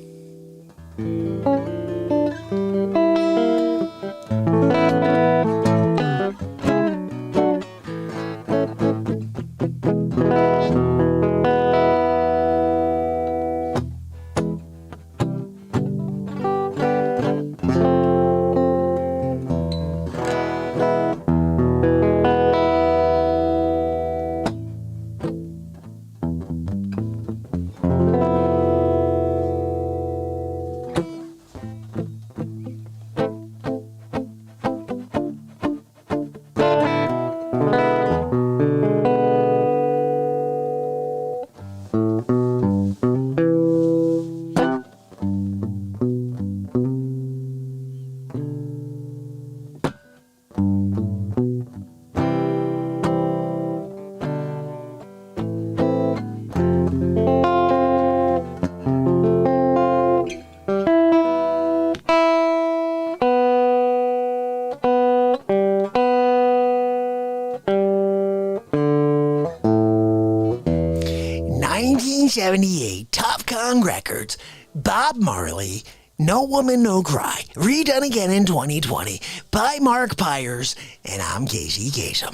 '78, Top Con Records, Bob Marley, No Woman, No Cry, redone again in 2020 by Mark Pires, and I'm Casey Kasem.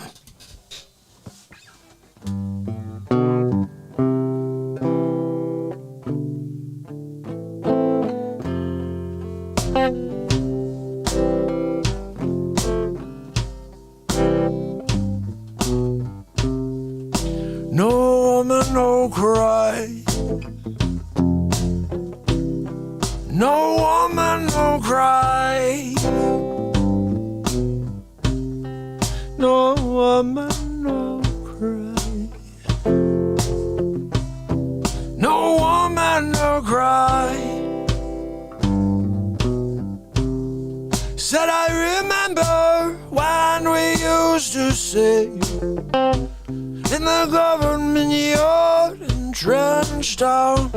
No woman, no cry. No woman, no cry. No woman, no cry. No woman, no cry. Said I remember when we used to say in the government yard in Trenchtown,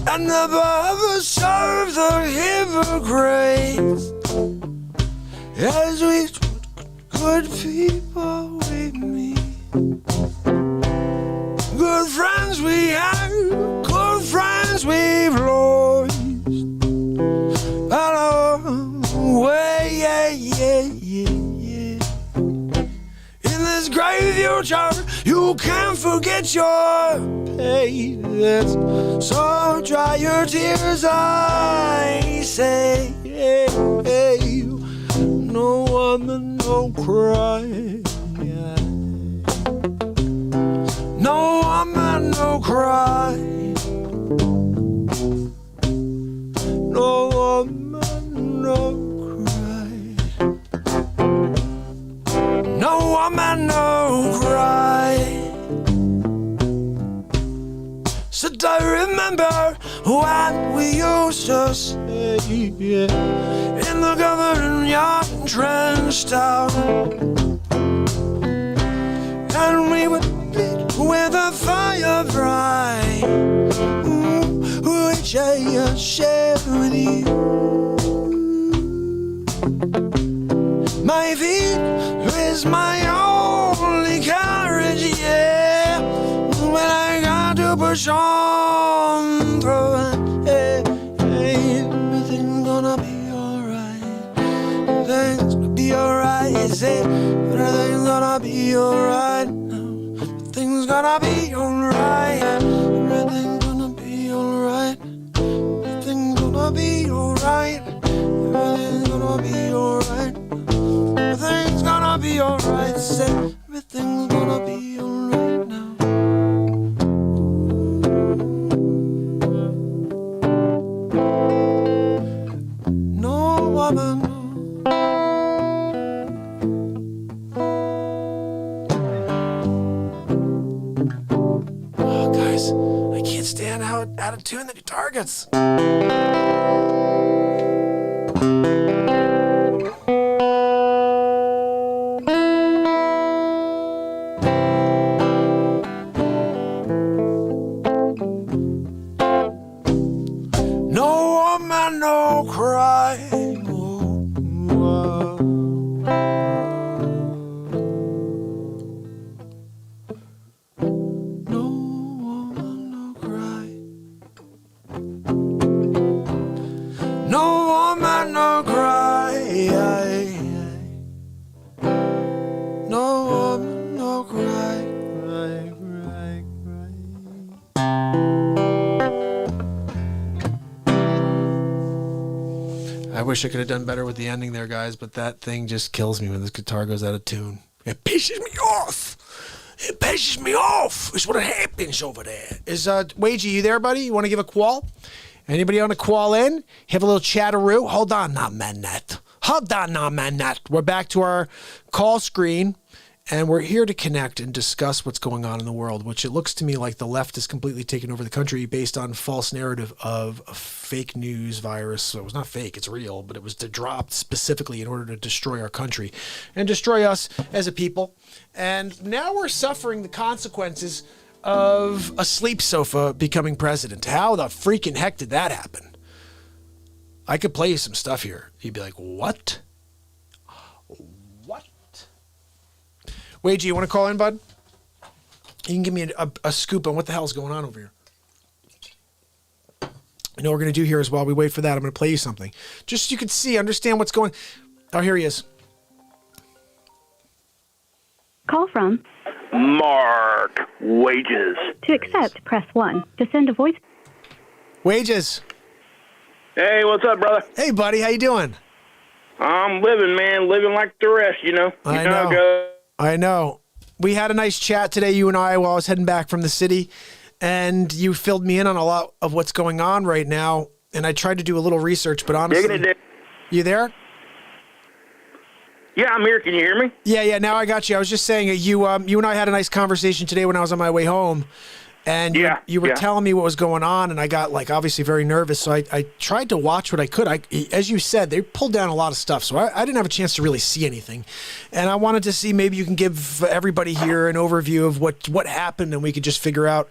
and the Bible served the hypocrites as we good people we meet. Good friends we have, good friends we've lost. Way, yeah, yeah, yeah, yeah. In this great future, you can't forget your past. So dry your tears, I say. Hey, hey. No woman, no cry. No woman, no cry. No woman, no cry. No woman, no cry. Said I remember what we used to say in the government yard in Trenchtown, and and we would lit with a fire bright, which I share with you. My feet is my only courage, yeah. When I got to push on through it, hey, hey, everything's gonna be alright. Everything's gonna be alright, you say. Everything's gonna be alright. Everything's gonna be alright. Everything's gonna be alright. Everything's gonna be alright. Everything's gonna be alright. Everything's gonna be alright. Say everything's gonna be alright now. No woman. Oh, guys, I can't stand how out of tune the guitar gets. No woman, no cry. No woman, no cry. No woman, no cry. No woman, no cry. Cry, cry, cry. I wish I could have done better with the ending there, guys, but that thing just kills me when this guitar goes out of tune. It pisses me off. It pisses me off. Is what happens over there. Is Wagey, you there, buddy? You want to give a call? Anybody want to call in? Have a little chatteroo? Hold on now, Manette. Hold on now, Manette. We're back to our call screen, and we're here to connect and discuss what's going on in the world, which it looks to me like the left has completely taken over the country based on false narrative of a fake news virus. So it was not fake, it's real, but it was dropped specifically in order to destroy our country and destroy us as a people. And now we're suffering the consequences of a sleep sofa becoming president. How the freaking heck did that happen? I could play you some stuff here. You'd be like, what? What? Wagey, you want to call in, bud? You can give me a scoop on what the hell's going on over here. You know what we're going to do here is while we wait for that, I'm going to play you something. Just so you can see, understand what's going on. Oh, here he is. Call from. Mark Wages. To accept, press 1. To send a voice. Wages. Hey, what's up, brother? Hey, buddy. How you doing? I'm living, man. Living like the rest, you know. I know. I know. We had a nice chat today, you and I, while I was heading back from the city, and you filled me in on a lot of what's going on right now, and I tried to do a little research, but honestly... You there? Yeah, I'm here. Can you hear me? Yeah, now I got you. I was just saying, you and I had a nice conversation today when I was on my way home, and you were telling me what was going on, and I got, obviously very nervous, so I tried to watch what I could. As you said, they pulled down a lot of stuff, so I didn't have a chance to really see anything, and I wanted to see maybe you can give everybody here an overview of what happened, and we could just figure out,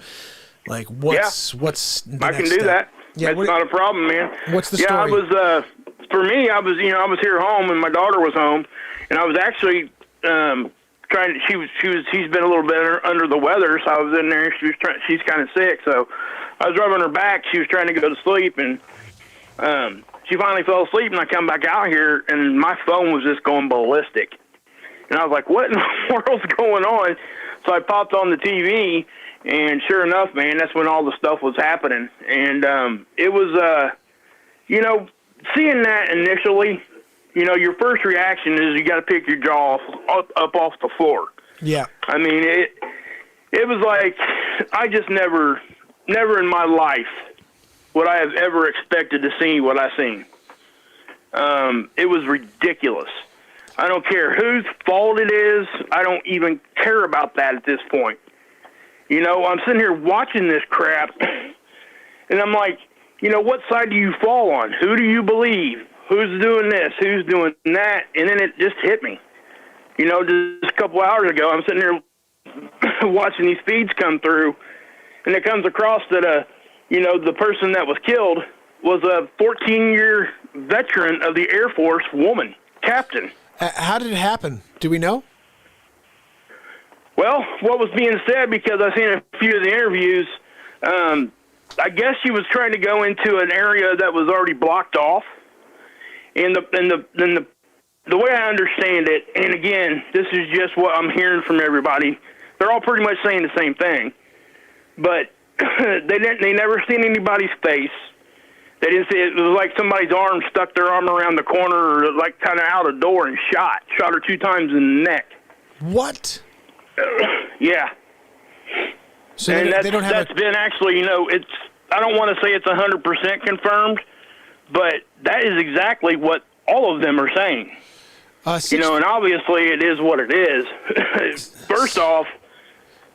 what's the I next can do step. that. Yeah, That's not a problem, man. What's the story? Yeah, for me, I was here home, and my daughter was home, and I was actually she's been a little bit under the weather, so I was in there. She's kind of sick, so I was rubbing her back. She was trying to go to sleep, and she finally fell asleep, and I come back out here, and my phone was just going ballistic. And I was like, what in the world's going on? So I popped on the TV, and sure enough, man, that's when all the stuff was happening. And it was, seeing that initially, your first reaction is you got to pick your jaw up off the floor. Yeah. I mean, it was like I just never in my life would I have ever expected to see what I seen. It was ridiculous. I don't care whose fault it is. I don't even care about that at this point. I'm sitting here watching this crap, and I'm like, what side do you fall on? Who do you believe? Who's doing this? Who's doing that? And then it just hit me. Just a couple hours ago, I'm sitting here watching these feeds come through, and it comes across that, the person that was killed was a 14-year veteran of the Air Force woman, captain. How did it happen? Do we know? Well, what was being said, because I've seen a few of the interviews, I guess she was trying to go into an area that was already blocked off. And the way I understand it, and again, this is just what I'm hearing from everybody, they're all pretty much saying the same thing. But they never seen anybody's face. They didn't see it. It was like somebody's arm stuck their arm around the corner, or like kind of out a door, and shot her 2 times in the neck. What? Yeah. So and they don't have that's been actually, it's, I don't want to say it's 100% confirmed, but that is exactly what all of them are saying. And obviously it is what it is. First off,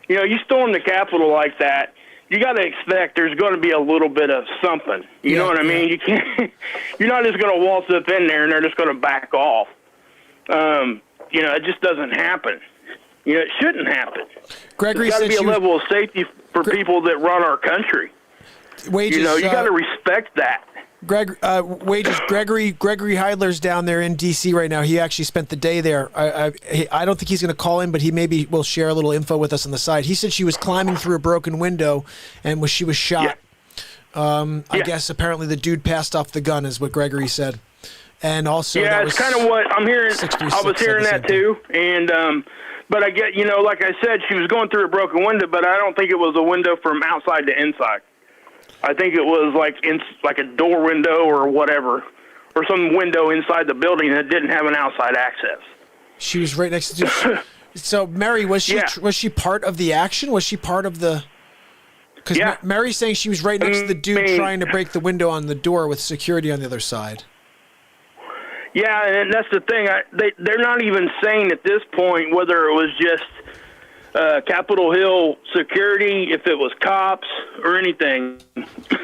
you storm the Capitol like that, you got to expect there's going to be a little bit of something. You know what I mean? You can't. You're not just going to waltz up in there and they're just going to back off. It just doesn't happen. It shouldn't happen. Gregory There's got to said be a level of safety for people that run our country. Wages, you got to respect that. Wages. Gregory Heidler's down there in D.C. right now. He actually spent the day there. I don't think he's going to call in, but he maybe will share a little info with us on the side. He said she was climbing through a broken window and she was shot. Yeah. I guess apparently the dude passed off the gun, is what Gregory said. And also, it's kind of what I'm hearing. I was hearing that too, and but I get, like I said, she was going through a broken window, but I don't think it was a window from outside to inside. I think it was like a door window or whatever, or some window inside the building that didn't have an outside access. She was right next to. So Mary, was she part of the action? Was she part of the? Because Mary's saying she was right next to the dude trying to break the window on the door with security on the other side. Yeah, and that's the thing. They're not even saying at this point whether it was just Capitol Hill security, if it was cops or anything.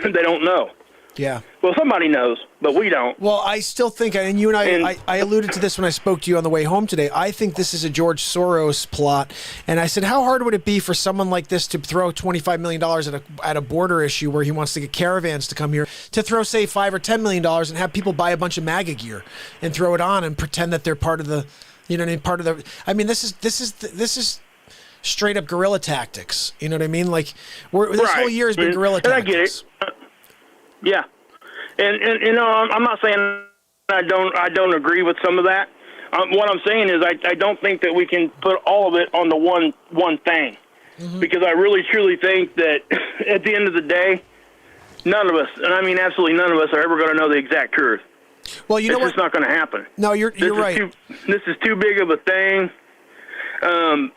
They don't know. Yeah. Well, somebody knows, but we don't. Well, I still think, and you and I alluded to this when I spoke to you on the way home today, I think this is a George Soros plot. And I said, how hard would it be for someone like this to throw $25 million at a border issue where he wants to get caravans to come here, to throw, say, $5 or $10 million and have people buy a bunch of MAGA gear and throw it on and pretend that they're part of the, this is straight up guerrilla tactics. You know what I mean? Like, this whole year has been guerrilla tactics. And I get it. Yeah, and I'm not saying I don't agree with some of that. What I'm saying is I don't think that we can put all of it on the one thing, because I really truly think that at the end of the day, none of us, and I mean absolutely none of us, are ever going to know the exact truth. Well, it's just not going to happen. No, you're right. This is too big of a thing.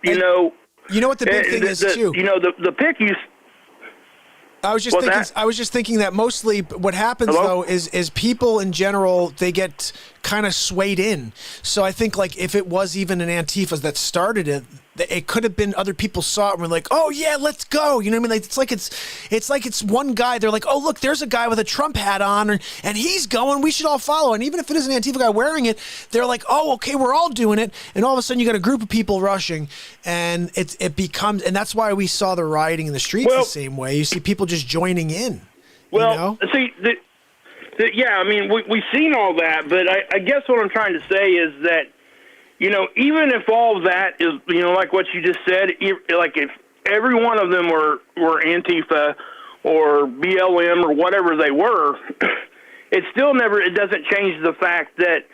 You know what the big thing is too. The pick you. I was just thinking that mostly what happens though is people in general, they get kind of swayed in. So I think like if it was even an Antifa that started it, it could have been other people saw it and were like, oh yeah, let's go. You know what I mean? Like it's like it's one guy. They're like, oh look, there's a guy with a Trump hat on, and he's going. We should all follow. And even if it is an Antifa guy wearing it, they're like, oh okay, we're all doing it. And all of a sudden you got a group of people rushing, and it becomes, and that's why we saw the rioting in the streets the same way. You see people just joining in. Well, see, yeah, I mean we've seen all that, but I guess what I'm trying to say is that, even if all of that is, like what you just said, like if every one of them were Antifa or BLM or whatever they were, it doesn't change the fact that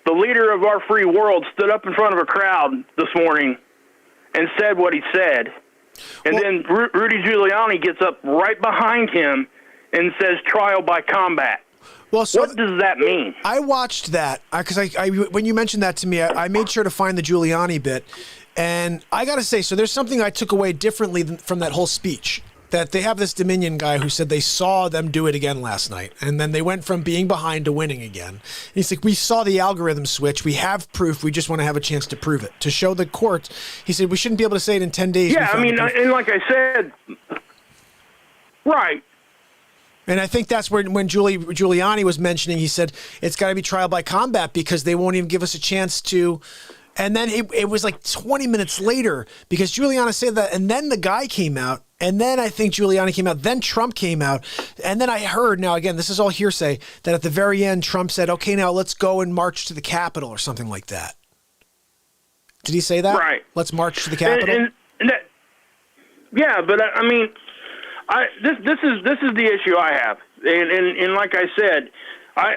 the leader of our free world stood up in front of a crowd this morning and said what he said. And then Rudy Giuliani gets up right behind him and says trial by combat. Well, so what does that mean? I watched that because I when you mentioned that to me, I made sure to find the Giuliani bit, and I got to say, so there's something I took away differently from that whole speech. That they have this Dominion guy who said they saw them do it again last night, and then they went from being behind to winning again. And he's like, we saw the algorithm switch. We have proof. We just want to have a chance to prove it, to show the court. He said we shouldn't be able to say it in 10 days. Yeah, I mean, and like I said, right. And I think that's when Giuliani was mentioning, he said it's got to be trial by combat because they won't even give us a chance to And then it was like 20 minutes later because Giuliani said that, and then the guy came out, and then I think Giuliani came out, then Trump came out, and then I heard, now again, this is all hearsay, that at the very end, Trump said, okay, now let's go and march to the Capitol or something like that. Did he say that? Right. Let's march to the Capitol? And that, yeah, but I mean, this is the issue I have, and like I said, I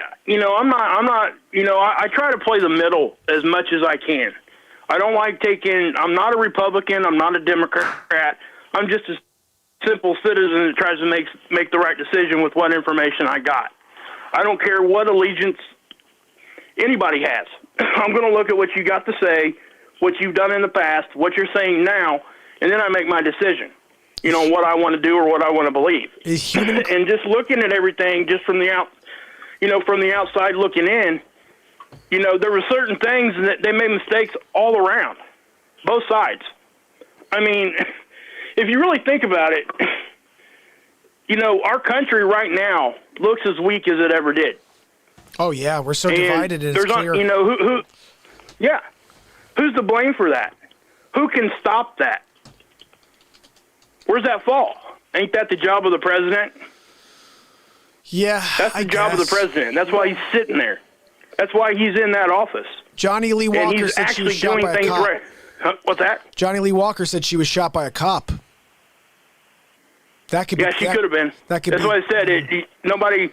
try to play the middle as much as I can. I don't like I'm not a Republican. I'm not a Democrat. I'm just a simple citizen that tries to make the right decision with what information I got. I don't care what allegiance anybody has. I'm going to look at what you got to say, what you've done in the past, what you're saying now, and then I make my decision. What I want to do or what I want to believe. And just looking at everything just from the outside looking in, there were certain things that they made mistakes all around, both sides. I mean, if you really think about it, our country right now looks as weak as it ever did. Oh yeah, we're so divided. And it's clear. Who's to blame for that? Who can stop that? Where's that fall? Ain't that the job of the president? Yeah, that's the job of the president. That's why he's sitting there. That's why he's in that office. Johnny Lee Walker said she was shot by a cop. Right. What's that? Johnny Lee Walker said she was shot by a cop. That could be. Yeah, she could have been. That's what I said. Nobody.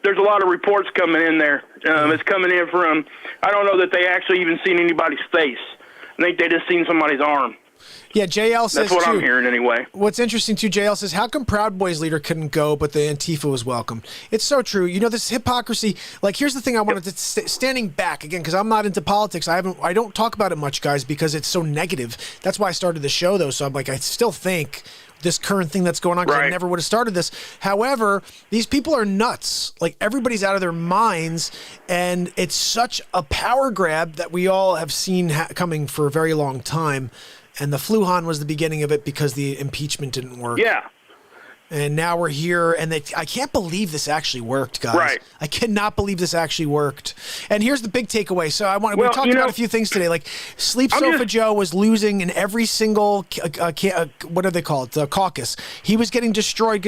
There's a lot of reports coming in there. It's coming in from. I don't know that they actually even seen anybody's face. I think they just seen somebody's arm. Yeah, JL says, that's what too. I'm hearing anyway. What's interesting, too, JL says, how come Proud Boys leader couldn't go, but the Antifa was welcome? It's so true. This hypocrisy, like, here's the thing I wanted to, standing back, again, because I'm not into politics. I don't talk about it much, guys, because it's so negative. That's why I started the show, though, so I'm like, I still think this current thing that's going on, because I never would have started this. However, these people are nuts. Like, everybody's out of their minds, and it's such a power grab that we all have seen coming for a very long time. And the Fluhan was the beginning of it because the impeachment didn't work. Yeah. And now we're here, and I can't believe this actually worked, guys. Right. I cannot believe this actually worked. And here's the big takeaway. So we talked about a few things today. Like Sleep Sofa Joe was losing in every single what are they called? The caucus. He was getting destroyed.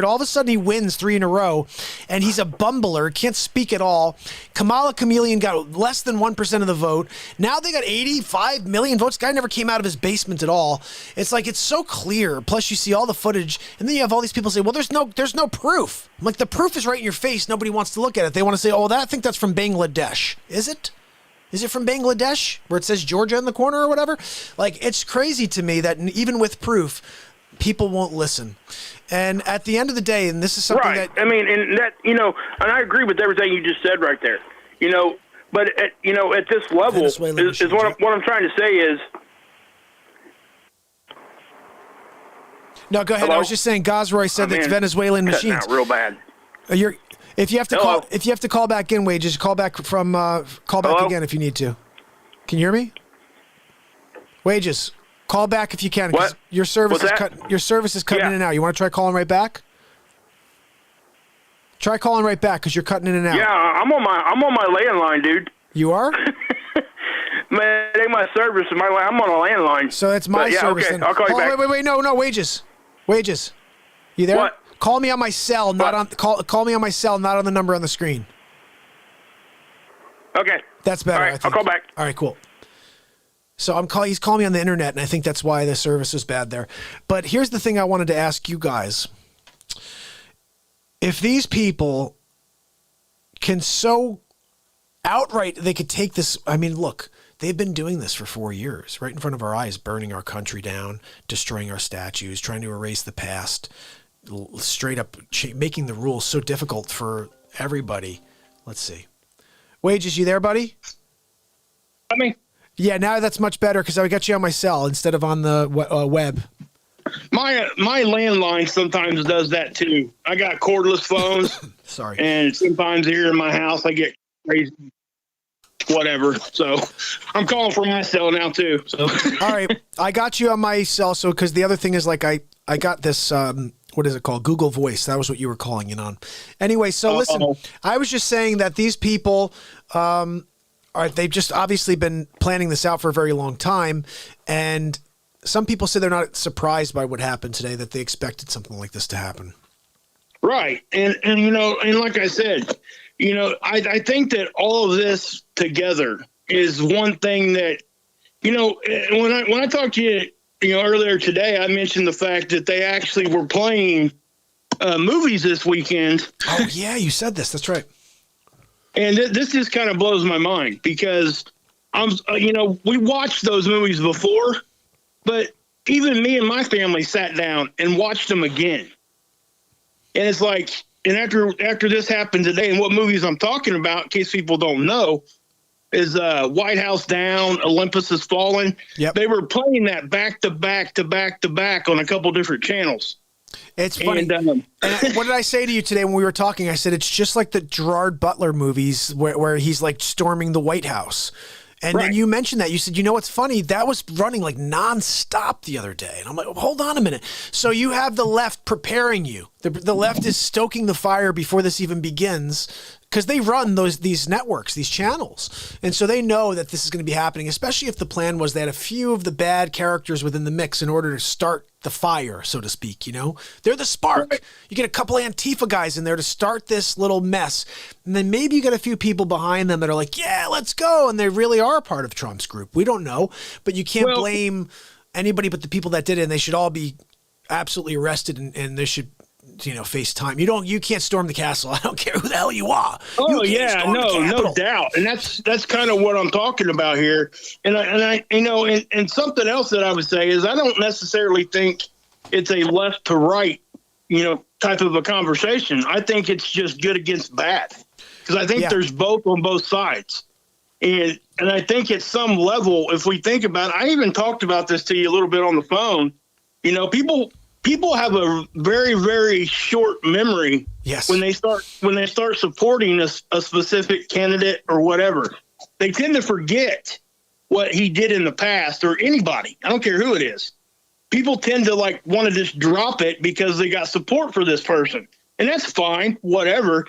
All of a sudden, he wins 3 in a row, and he's a bumbler. Can't speak at all. Kamala Chameleon got less than 1% of the vote. Now they got 85 million votes. Guy never came out of his basement at all. It's like it's so clear. Plus, you see all the footage, and then you have all these people say, well, there's no proof. I'm like, the proof is right in your face. Nobody wants to look at it. They want to say, oh, I think that's from Bangladesh. Is it? Is it from Bangladesh where it says Georgia in the corner or whatever? Like, it's crazy to me that even with proof, people won't listen. And at the end of the day, and this is something that... I mean, and that, and I agree with everything you just said right there. But at this level, is what I'm trying to say is... No, go ahead. Hello? I was just saying, Gosroy said that it's Venezuelan machines. Out real bad. If you have to call back in, Wages, call back again if you need to. Can you hear me? Wages, call back if you can. What? Your service is cutting in and out. You want to try calling right back? Try calling right back because you're cutting in and out. Yeah, I'm on my landline, dude. You are? Man, it ain't my service. I'm on a landline. So it's my service. Okay, then. I'll call you back. Wait, no, Wages. You there? What? Call me on my cell, call me on my cell, not on the number on the screen. Okay. That's better. All right, I'll call back. All right, cool. So he's calling me on the internet, and I think that's why the service is bad there. But here's the thing I wanted to ask you guys. If these people can so outright, they could take this, I mean, look, they've been doing this for 4 years, right in front of our eyes, burning our country down, destroying our statues, trying to erase the past, straight up making the rules so difficult for everybody. Let's see. Wages, you there, buddy? Yeah, now that's much better because I got you on my cell instead of on the web. My landline sometimes does that too. I got cordless phones. Sorry. And sometimes here in my house I get crazy. Whatever. So I'm calling for my cell now too. So all right, I got you on my cell. So because the other thing is like I got this. What is it called? Google Voice. That was what you were calling in on. Anyway, so listen, I was just saying that these people all right, they've just obviously been planning this out for a very long time, and some people say they're not surprised by what happened today, that they expected something like this to happen. Right. And and like I said, I think that all of this together is one thing that, when I talked to you, earlier today, I mentioned the fact that they actually were playing movies this weekend. Oh, yeah, you said this. That's right. And this just kind of blows my mind because we watched those movies before, but even me and my family sat down and watched them again. And it's like, and after this happened today, and what movies I'm talking about, in case people don't know, is White House Down, Olympus Has Fallen. Yep. They were playing that back to back to back to back on a couple different channels. It's funny. And what did I say to you today when we were talking? I said, it's just like the Gerard Butler movies where he's like storming the White House. And then you mentioned that. You said, what's funny? That was running like nonstop the other day. And I'm like, hold on a minute. So you have the left preparing you. The left is stoking the fire before this even begins, because they run these networks, these channels. And so they know that this is going to be happening, especially if the plan was they had a few of the bad characters within the mix in order to start the fire, so to speak. They're the spark. You get a couple Antifa guys in there to start this little mess. And then maybe you get a few people behind them that are like, yeah, let's go. And they really are part of Trump's group. We don't know. But you can't blame anybody but the people that did it. And they should all be absolutely arrested, and they should face time. You can't storm the castle. I don't care who the hell you are. Oh yeah, no doubt. And that's kind of what I'm talking about here. And and something else that I would say is I don't necessarily think it's a left to right, type of a conversation. I think it's just good against bad, because I think there's both on both sides. And I think at some level, if we think about it, I even talked about this to you a little bit on the phone. People have a very, very short memory when they start supporting a specific candidate or whatever. They tend to forget what he did in the past, or anybody. I don't care who it is. People tend to want to just drop it because they got support for this person. And that's fine, whatever.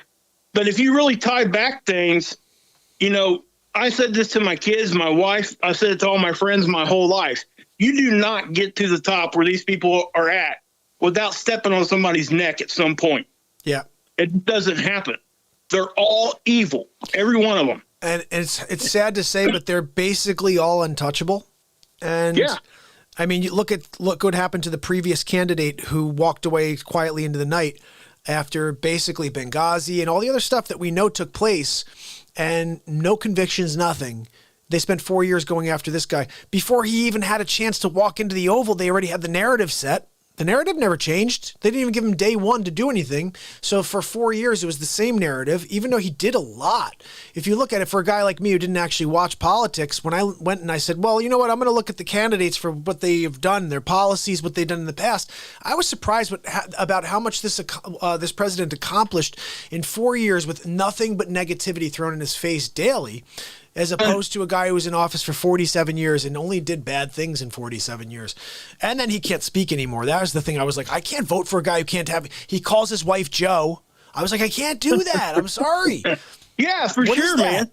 But if you really tie back things, I said this to my kids, my wife, I said it to all my friends my whole life. You do not get to the top where these people are at without stepping on somebody's neck at some point. Yeah. It doesn't happen. They're all evil, every one of them. And it's sad to say, but they're basically all untouchable. And I mean, look what happened to the previous candidate who walked away quietly into the night after basically Benghazi and all the other stuff that we know took place, and no convictions, nothing. They spent 4 years going after this guy. Before he even had a chance to walk into the Oval, they already had the narrative set. The narrative never changed. They didn't even give him day one to do anything. So for 4 years, it was the same narrative, even though he did a lot. If you look at it, for a guy like me who didn't actually watch politics, when I went and I said, well, you know what, I'm going to look at the candidates for what they have done, their policies, what they've done in the past, I was surprised about how much this president accomplished in 4 years with nothing but negativity thrown in his face daily, as opposed to a guy who was in office for 47 years and only did bad things in 47 years. And then he can't speak anymore. That was the thing. I was like, I can't vote for a guy who can't he calls his wife Joe. I was like, I can't do that. I'm sorry. Yeah, for sure, man.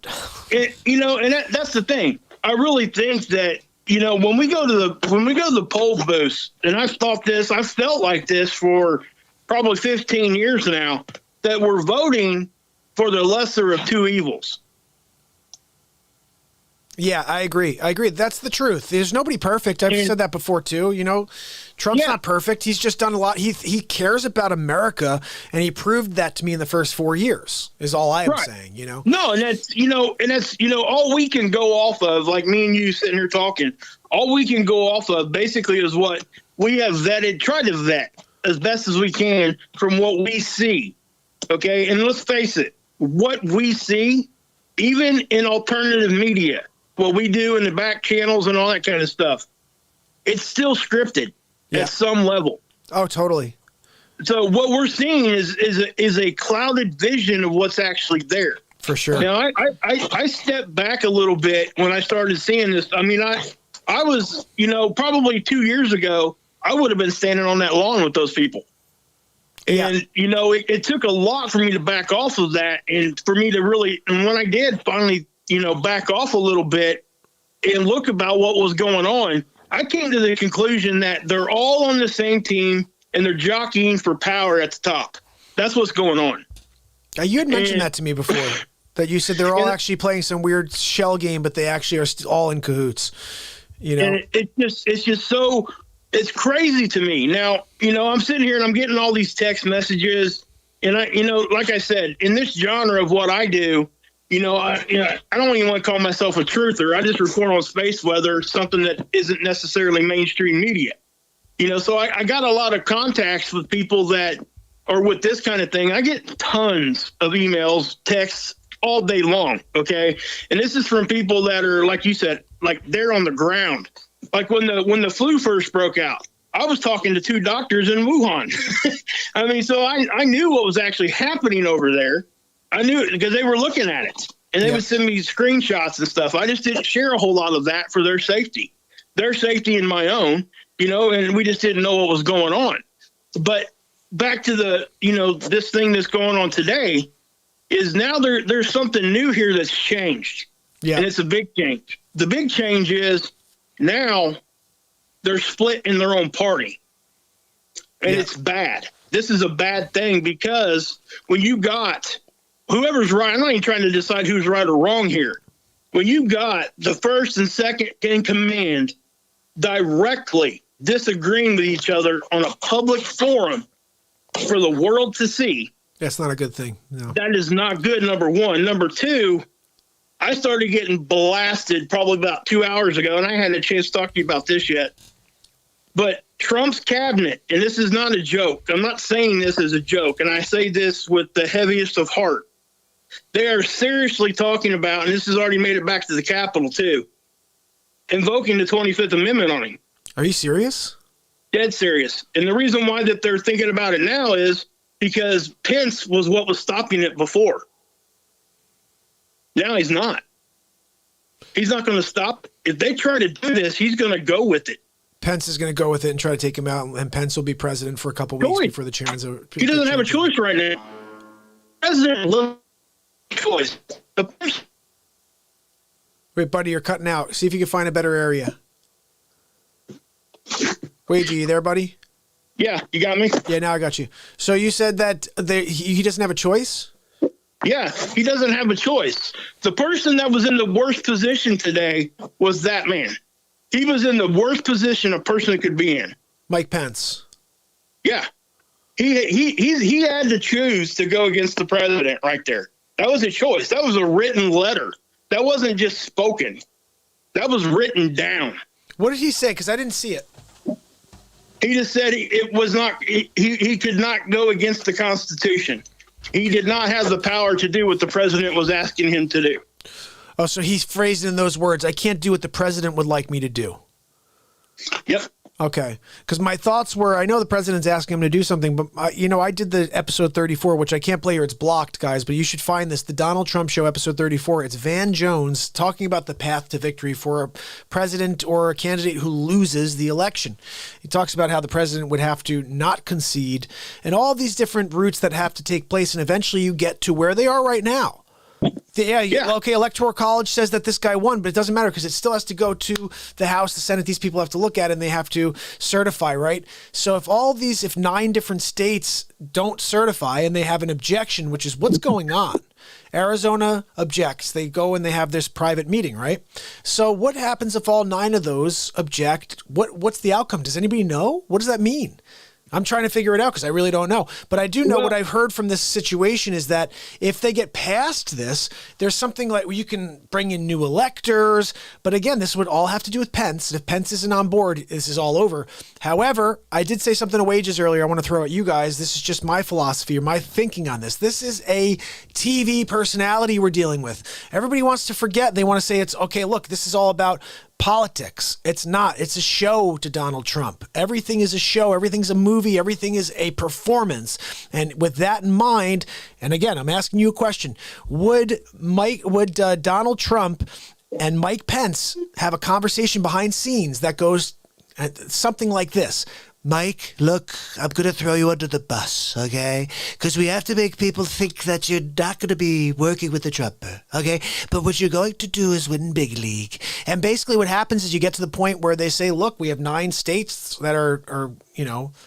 And that's the thing. I really think that, when we go to the poll booths, and I've felt like this for probably 15 years now, that we're voting for the lesser of two evils. Yeah, I agree. That's the truth. There's nobody perfect. I've said that before too. Trump's not perfect. He's just done a lot. He cares about America, and he proved that to me in the first 4 years. Is all I am saying. No, and that's all we can go off of. Like me and you sitting here talking, all we can go off of basically is what we have tried to vet as best as we can from what we see. Okay, and let's face it, what we see, even in alternative media, what we do in the back channels and all that kind of stuff, it's still scripted at some level. Oh, totally. So what we're seeing is a clouded vision of what's actually there. For sure. Now, I stepped back a little bit when I started seeing this. I mean, I was, probably 2 years ago, I would have been standing on that lawn with those people. And, it took a lot for me to back off of that, and for me to really, and when I did finally back off a little bit and look about what was going on, I came to the conclusion that they're all on the same team and they're jockeying for power at the top. That's what's going on. You had mentioned that to me before, that you said they're all actually playing some weird shell game, but they actually are all in cahoots. And it's just so, it's crazy to me. Now, I'm sitting here and I'm getting all these text messages, and like I said, in this genre of what I do, I don't even want to call myself a truther. I just report on space weather, something that isn't necessarily mainstream media. So I got a lot of contacts with people that are with this kind of thing. I get tons of emails, texts all day long. Okay. And this is from people that are, like you said, like they're on the ground. Like when the flu first broke out, I was talking to 2 doctors in Wuhan. I mean, so I knew what was actually happening over there. I knew it because they were looking at it, and they would send me screenshots and stuff. I just didn't share a whole lot of that for their safety and my own, and we just didn't know what was going on. But back to the, this thing that's going on today is now there's something new here that's changed. Yeah. And it's a big change. The big change is now they're split in their own party, and it's bad. This is a bad thing because when you got whoever's right, I'm not even trying to decide who's right or wrong here. When you got the first and second in command directly disagreeing with each other on a public forum for the world to see, that's not a good thing. No. That is not good, number one. Number two, I started getting blasted probably about 2 hours ago, and I hadn't a chance to talk to you about this yet. But Trump's cabinet, and this is not a joke. I'm not saying this as a joke, and I say this with the heaviest of heart. They are seriously talking about, and this has already made it back to the Capitol too, invoking the 25th Amendment on him. Are you serious? Dead serious. And the reason why that they're thinking about it now is because Pence was what was stopping it before. Now he's not. He's not going to stop. If they try to do this, he's going to go with it. Pence is going to go with it and try to take him out, and Pence will be president for a couple weeks before the chance. He doesn't have a choice right now. President choice. Wait, buddy, you're cutting out. See if you can find a better area. Wait, are you there, buddy? Yeah, you got me? Yeah, now I got you. So you said that he doesn't have a choice? Yeah, he doesn't have a choice. The person that was in the worst position today was that man. He was in the worst position a person could be in. Mike Pence. Yeah. He had to choose to go against the president right there. That was a choice. That was a written letter. That wasn't just spoken. That was written down. What did he say? Because I didn't see it. He just said it was not. He could not go against the Constitution. He did not have the power to do what the president was asking him to do. Oh, so he's phrased it in those words. I can't do what the president would like me to do. Yep. Okay. Because my thoughts were, I know the president's asking him to do something, but, I did the episode 34, which I can't play here. It's blocked, guys, but you should find this. The Donald Trump Show, episode 34. It's Van Jones talking about the path to victory for a president or a candidate who loses the election. He talks about how the president would have to not concede and all these different routes that have to take place, and eventually you get to where they are right now. Yeah. Okay, Electoral College says that this guy won, but it doesn't matter because it still has to go to the House, the Senate. These people have to look at it and they have to certify, right? So if 9 different states don't certify and they have an objection, which is what's going on. Arizona objects. They go and they have this private meeting, right? So what happens if all 9 of those object? What's the outcome? Does anybody know? What does that mean? I'm trying to figure it out because I really don't know. But I do know what I've heard from this situation is that if they get past this, there's something like where you can bring in new electors. But again, this would all have to do with Pence. If Pence isn't on board, this is all over. However, I did say something to Wages earlier. I want to throw at you guys. This is just my philosophy or my thinking on this. This is a TV personality we're dealing with. Everybody wants to forget. They want to say it's, okay, look, this is all about politics. It's not. It's a show to Donald Trump. Everything is a show. Everything's a movie. Everything is a performance. And with that in mind, and again, I'm asking you a question: Would Donald Trump and Mike Pence have a conversation behind scenes that goes something like this? Mike, look, I'm going to throw you under the bus, okay? Because we have to make people think that you're not going to be working with the Trumper, okay? But what you're going to do is win big league. And basically what happens is you get to the point where they say, look, we have 9 states that are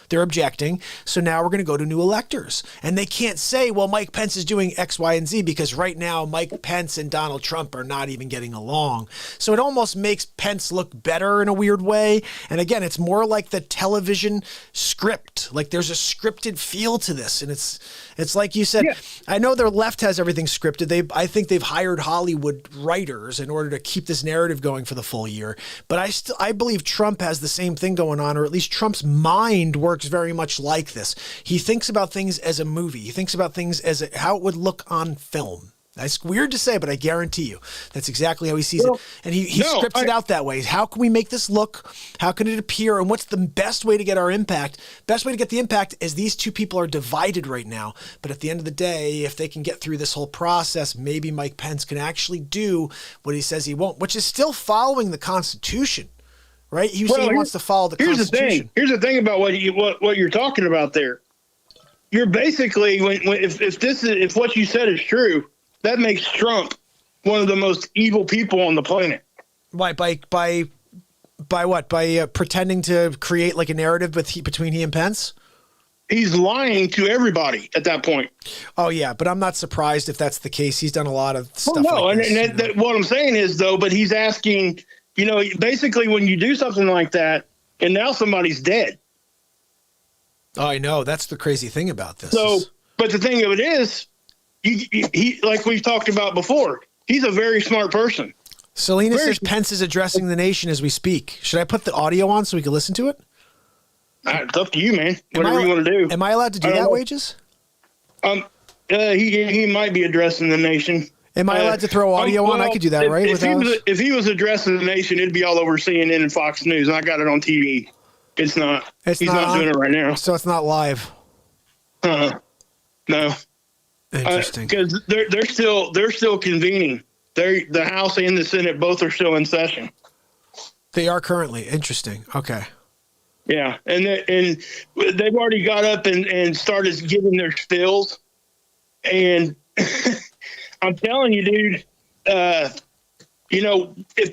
they're objecting. So now we're going to go to new electors. And they can't say, well, Mike Pence is doing X, Y, and Z, because right now Mike Pence and Donald Trump are not even getting along. So it almost makes Pence look better in a weird way. And again, it's more like the television script. Like there's a scripted feel to this. And it's like you said, I know their left has everything scripted. I think they've hired Hollywood writers in order to keep this narrative going for the full year. But I believe Trump has the same thing going on, or at least Trump's mind works very much like this. He thinks about things as a movie. He thinks about things as how it would look on film. That's weird to say, but I guarantee you that's exactly how he sees it. And he scripts it out that way. How can we make this look? How can it appear? And what's the best way to get our impact? Best way to get the impact is these two people are divided right now. But at the end of the day, if they can get through this whole process, maybe Mike Pence can actually do what he says he won't, which is still following the Constitution. Right? He wants to follow the Constitution. Here's the thing about what you're talking about there. You're basically if what you said is true, that makes Trump one of the most evil people on the planet. Why? By what? By pretending to create like a narrative between he and Pence? He's lying to everybody at that point. Oh yeah, but I'm not surprised if that's the case. He's done a lot of stuff. Well, no, like this, and what I'm saying is though, but he's asking. Basically when you do something like that and now somebody's dead. Oh, I know. That's the crazy thing about this. So, but the thing of it is, he like we've talked about before, he's a very smart person. Selena says Pence is addressing the nation as we speak. Should I put the audio on so we can listen to it? It's up to you, man. Whatever you want to do. Am I allowed to do that, Wages? He might be addressing the nation. Am I allowed to throw audio on? I could do that, right? If he was addressing the nation, it'd be all over CNN and Fox News. And I got it on TV. It's not. He's not doing it right now. So it's not live. No. Interesting. Because they're still convening. The House and the Senate both are still in session. They are currently. Interesting. Okay. Yeah, and they've already got up and started giving their spills, and I'm telling you, dude, if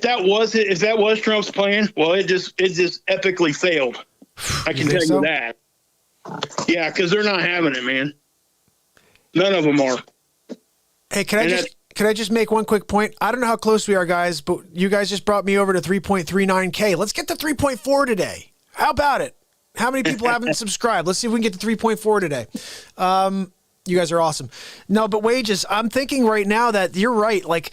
that was Trump's plan, well, it just epically failed. I can tell you that. Yeah, because they're not having it, man. None of them are. Hey, can I just make one quick point? I don't know how close we are, guys, but you guys just brought me over to 3.39K. Let's get to 3.4 today. How about it? How many people haven't subscribed? Let's see if we can get to 3.4 today. You guys are awesome. No, but Wages, I'm thinking right now that you're right. Like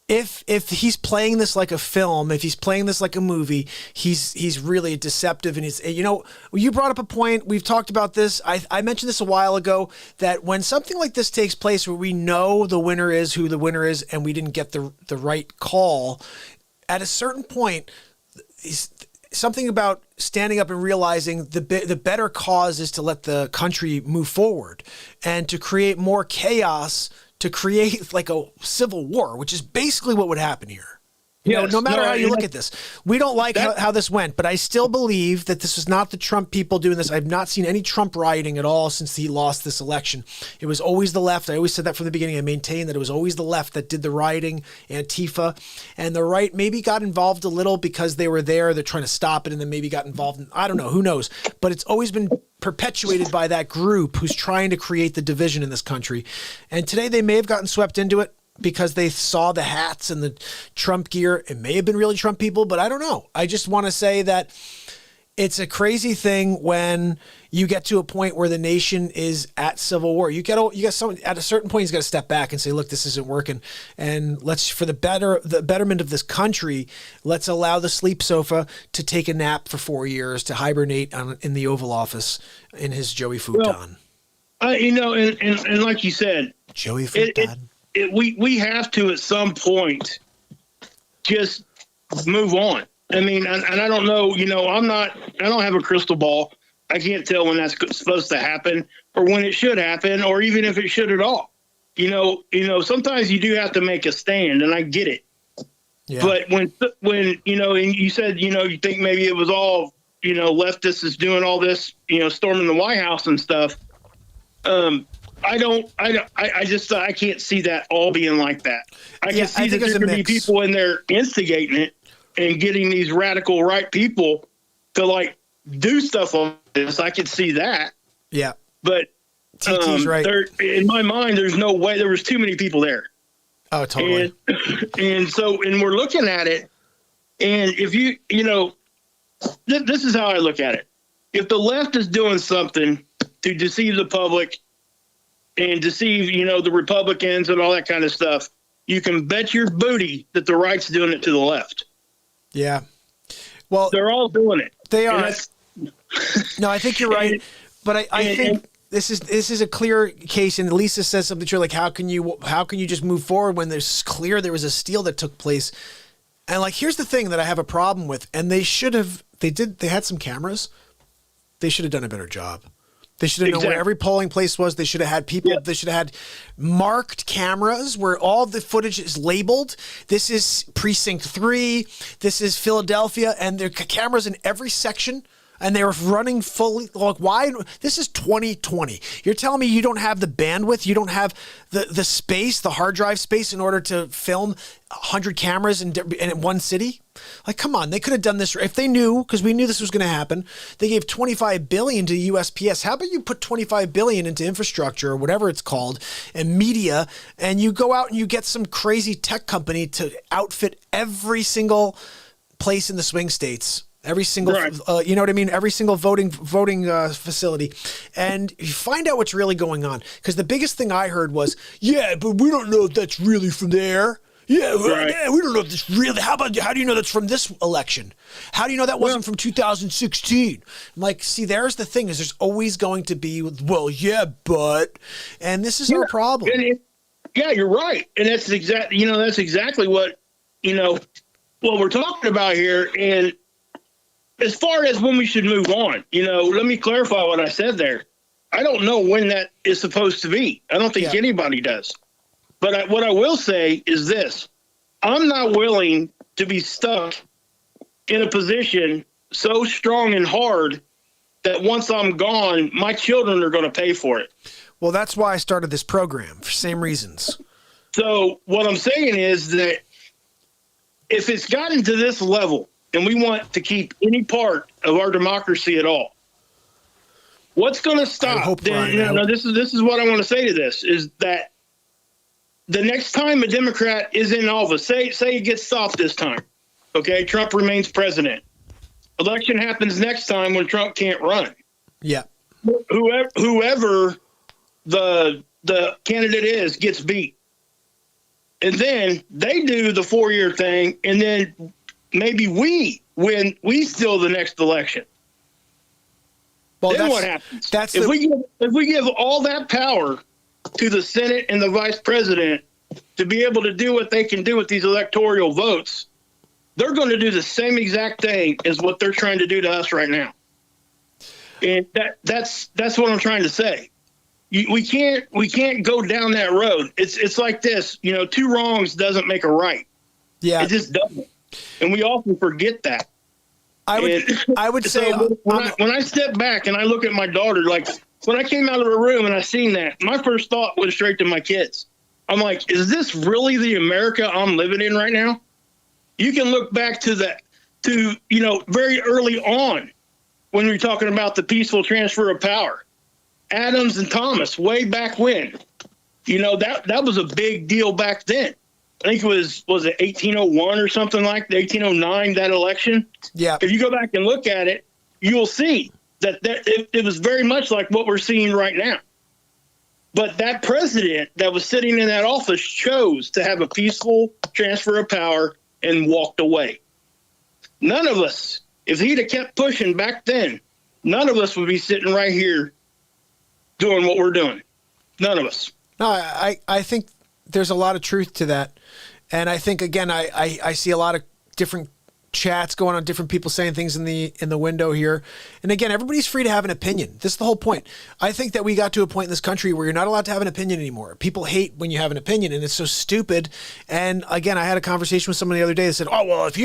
if he's playing this like a film, if he's playing this like a movie, he's really deceptive. And you brought up a point. We've talked about this. I mentioned this a while ago, that when something like this takes place where we know the winner is who the winner is and we didn't get the right call, at a certain point, something about standing up and realizing the better cause is to let the country move forward and to create more chaos, to create like a civil war, which is basically what would happen here. No matter how you look at this, we don't like how this went, but I still believe that this is not the Trump people doing this. I've not seen any Trump rioting at all since he lost this election. It was always the left. I always said that from the beginning. I maintain that it was always the left that did the rioting, Antifa, and the right maybe got involved a little because they were there. They're trying to stop it, and then maybe got involved in, I don't know, who knows, but it's always been perpetuated by that group who's trying to create the division in this country. And today they may have gotten swept into it because they saw the hats and the Trump gear. It may have been really Trump people, but I don't know. I just want to say that it's a crazy thing when you get to a point where the nation is at civil war. You got someone at a certain point, he's got to step back and say, look, this isn't working. And let's, for the betterment of this country, let's allow the sleep sofa to take a nap for 4 years, to hibernate in the Oval Office in his Joey futon. And like you said, Joey futon. We have to at some point just move on. I mean, and I don't know, I don't have a crystal ball. I can't tell when that's supposed to happen or when it should happen, or even if it should at all. Sometimes you do have to make a stand, and I get it. Yeah. But when and you said, you think maybe it was all, leftists is doing all this, storming the White House and stuff. I can't see that all being like that. I can see that there's going to be people in there instigating it and getting these radical right people to like do stuff on this. I could see that. Yeah. But TT's right. In my mind, there's no way. There was too many people there. Oh, totally. And we're looking at it. And if this is how I look at it. If the left is doing something to deceive the public and deceive, the Republicans and all that kind of stuff, you can bet your booty that the right's doing it to the left. Yeah. Well, they're all doing it. They are. No, I think you're right. But I think this is a clear case, and Lisa says something true. Like, how can you just move forward when there's clear there was a steal that took place? And like, here's the thing that I have a problem with, and they had some cameras. They should have done a better job. They should have known where every polling place was. They should have had people. Yeah. They should have had marked cameras where all the footage is labeled. This is precinct 3. This is Philadelphia, and there are cameras in every section. And they were running fully. Like, why? This is 2020. You're telling me you don't have the bandwidth, you don't have the space, the hard drive space in order to film 100 cameras in one city? Like, come on. They could have done this if they knew, because we knew this was going to happen. They gave $25 billion to USPS. How about you put $25 billion into infrastructure or whatever it's called and media, and you go out and you get some crazy tech company to outfit every single place in the swing states. Every single, you know what I mean? Every single voting facility. And you find out what's really going on. Because the biggest thing I heard was, yeah, but we don't know if that's really from there. Yeah, we don't know if this really, how do you know that's from this election? How do you know that wasn't from 2016? I'm like, see, there's the thing is there's always going to be, and this is our problem. Yeah, you're right. And that's exactly what we're talking about here. And as far as when we should move on, let me clarify what I said there. I don't know when that is supposed to be. I don't think anybody does. But what I will say is this. I'm not willing to be stuck in a position so strong and hard that once I'm gone, my children are going to pay for it. Well, that's why I started this program, for same reasons. So what I'm saying is that if it's gotten to this level, and we want to keep any part of our democracy at all, what's going to stop? This is what I want to say to this, is that the next time a Democrat is in office, say it gets stopped this time, okay, Trump remains president. Election happens next time when Trump can't run. Yeah. Whoever the candidate is gets beat. And then they do the 4-year thing, and then maybe we steal the next election. Well, then what happens? If we give all that power to the Senate and the vice president to be able to do what they can do with these electoral votes, they're going to do the same exact thing as what they're trying to do to us right now. And that's what I'm trying to say. We can't go down that road. It's like this, 2 wrongs doesn't make a right. Yeah, it just doesn't. And we often forget that. I would say when I step back and I look at my daughter, like when I came out of her room and I seen that, my first thought went straight to my kids. I'm like, is this really the America I'm living in right now? You can look back to very early on when we're talking about the peaceful transfer of power. Adams and Thomas, way back when, that was a big deal back then. I think it was it 1801 or something like that, 1809, that election? Yeah. If you go back and look at it, you'll see that it was very much like what we're seeing right now. But that president that was sitting in that office chose to have a peaceful transfer of power and walked away. None of us, if he'd have kept pushing back then, none of us would be sitting right here doing what we're doing. None of us. No, I think there's a lot of truth to that. And I think, again, I see a lot of different chats going on, different people saying things in the window here. And again, everybody's free to have an opinion. This is the whole point. I think that we got to a point in this country where you're not allowed to have an opinion anymore. People hate when you have an opinion, and it's so stupid. And again, I had a conversation with someone the other day that said, "Oh, well, if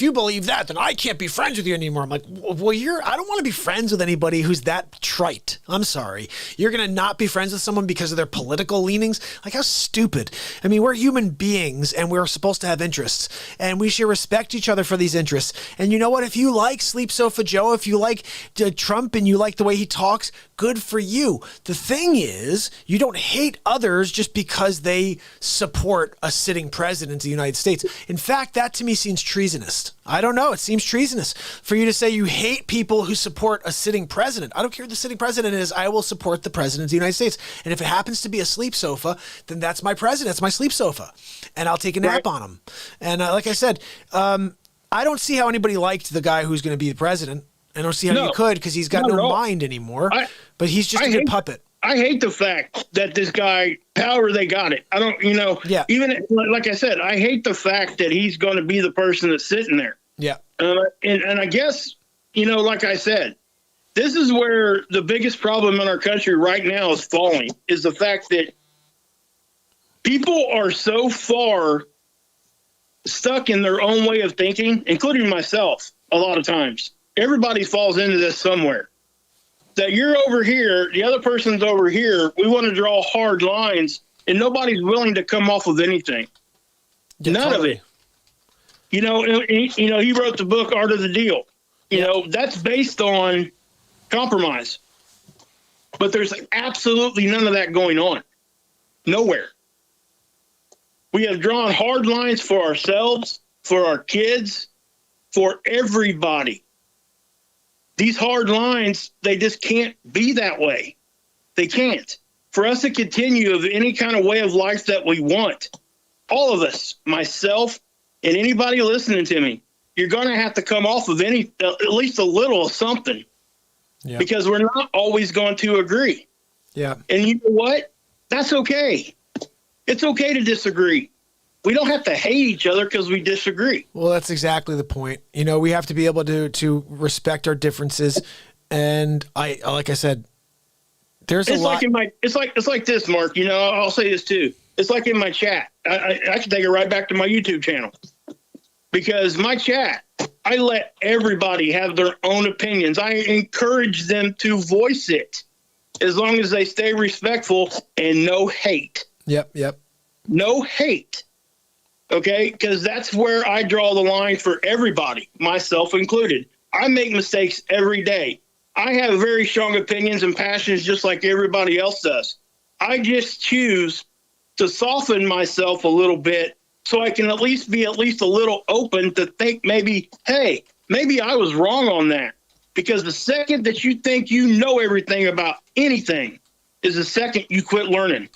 you believe that, then I can't be friends with you anymore." I'm like, "Well, I don't want to be friends with anybody who's that trite. I'm sorry. You're going to not be friends with someone because of their political leanings? Like, how stupid." I mean, we're human beings, and we're supposed to have interests, and we should respect each other for these interests. And you know what? If you like Sleep Sofa Joe, if you like Trump and you like the way he talks, good for you. The thing is, you don't hate others just because they support a sitting president of the United States. In fact, that to me seems treasonous. I don't know. It seems treasonous for you to say you hate people who support a sitting president. I don't care who the sitting president is. I will support the president of the United States. And if it happens to be a sleep sofa, then that's my president. That's my sleep sofa. And I'll take a nap on him. And like I said, I don't see how anybody liked the guy who's going to be the president. I don't see how you could, because he's got no mind anymore. But he's just a good puppet. I hate the fact that this guy, however they got it, I don't, even like I said, I hate the fact that he's going to be the person that's sitting there. Yeah. And I guess, like I said, this is where the biggest problem in our country right now is falling, is the fact that people are so far stuck in their own way of thinking, including myself a lot of times. Everybody falls into this somewhere. That you're over here, the other person's over here, we want to draw hard lines, and nobody's willing to come off with anything. Yeah, None of it. He wrote the book Art of the Deal. That's based on compromise. But there's absolutely none of that going on. Nowhere. We have drawn hard lines for ourselves, for our kids, for everybody. These hard lines, they just can't be that way. They can't. For us to continue of any kind of way of life that we want, all of us, myself, and anybody listening to me, you're going to have to come off of at least a little of something. Yeah. Because we're not always going to agree. Yeah. And you know what? That's okay. It's okay to disagree. We don't have to hate each other because we disagree. Well, that's exactly the point. We have to be able to respect our differences. And like I said, there's a lot. It's like this, Mark. I'll say this too. It's like in my chat. I can take it right back to my YouTube channel, because my chat, I let everybody have their own opinions. I encourage them to voice it, as long as they stay respectful and no hate. Yep. No hate. Okay, because that's where I draw the line for everybody, myself included. I make mistakes every day. I have very strong opinions and passions just like everybody else does. I just choose to soften myself a little bit so I can at least be a little open to think maybe I was wrong on that. Because the second that you think you know everything about anything is the second you quit learning.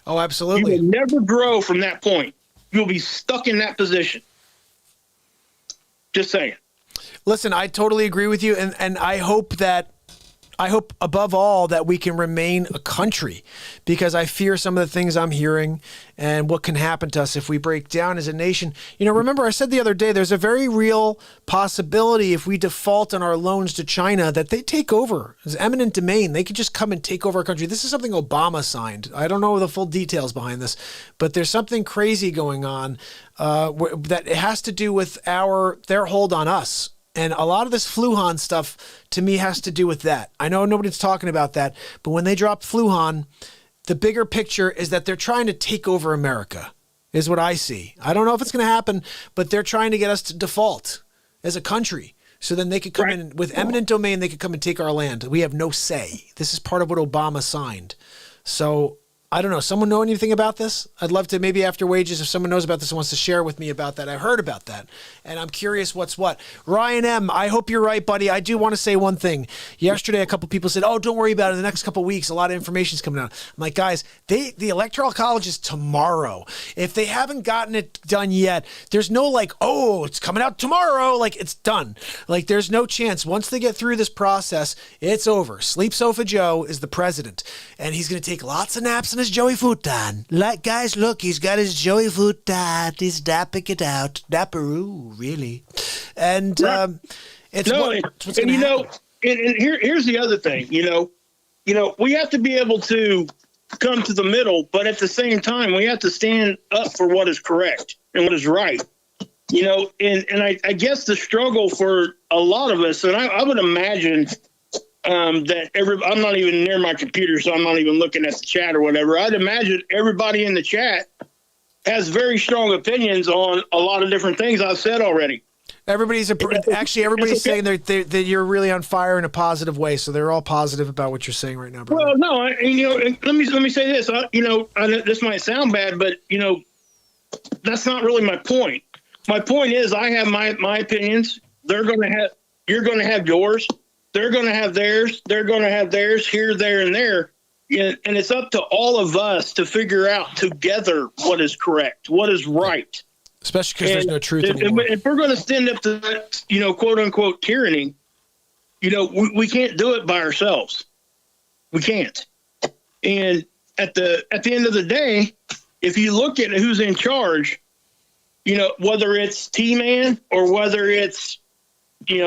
Oh, absolutely. You will never grow from that point. You'll be stuck in that position. Just saying. Listen, I totally agree with you. And I hope above all that we can remain a country, because I fear some of the things I'm hearing and what can happen to us if we break down as a nation. Remember I said the other day, there's a very real possibility if we default on our loans to China that they take over. It's eminent domain. They could just come and take over our country. This is something Obama signed. I don't know the full details behind this, but there's something crazy going on that it has to do with their hold on us. And a lot of this Fluhan stuff, to me, has to do with that. I know nobody's talking about that, but when they drop Fluhan, the bigger picture is that they're trying to take over America, is what I see. I don't know if it's going to happen, but they're trying to get us to default as a country. So then they could come in with eminent domain, they could come and take our land. We have no say. This is part of what Obama signed. So I don't know. Someone know anything about this? I'd love to, maybe after wages, if someone knows about this and wants to share with me about that. I heard about that, and I'm curious what's what. Ryan M., I hope you're right, buddy. I do want to say one thing. Yesterday, a couple people said, "Oh, don't worry about it. In the next couple of weeks, a lot of information is coming out." I'm like, guys, the Electoral College is tomorrow. If they haven't gotten it done yet, there's no oh, it's coming out tomorrow. It's done. There's no chance. Once they get through this process, it's over. Sleep Sofa Joe is the president, and he's going to take lots of naps and his Joey foot on. Like, guys, look, he's got his Joey foot on. He's dapping it out. Dapperoo, really. And it's what's and gonna you know, happen. and here's the other thing. You know, we have to be able to come to the middle, but at the same time, we have to stand up for what is correct and what is right. You know, and I guess the struggle for a lot of us, and I would imagine that I'm not even near my computer, so I'm not even looking at the chat or whatever. I'd imagine everybody in the chat has very strong opinions on a lot of different things I've said already. Everybody's saying that you're really on fire in a positive way, so they're all positive about what you're saying right now, brother. Well, no, let me say this. I know this might sound bad, but that's not really my point. My point is, I have my opinions. You're going to have yours. They're going to have theirs. They're going to have theirs here, there, and there. And it's up to all of us to figure out together what is correct, what is right. Especially because there's no truth anymore. If we're going to stand up to that, quote unquote tyranny, we can't do it by ourselves. We can't. And at the end of the day, if you look at who's in charge, whether it's T-Man or whether it's,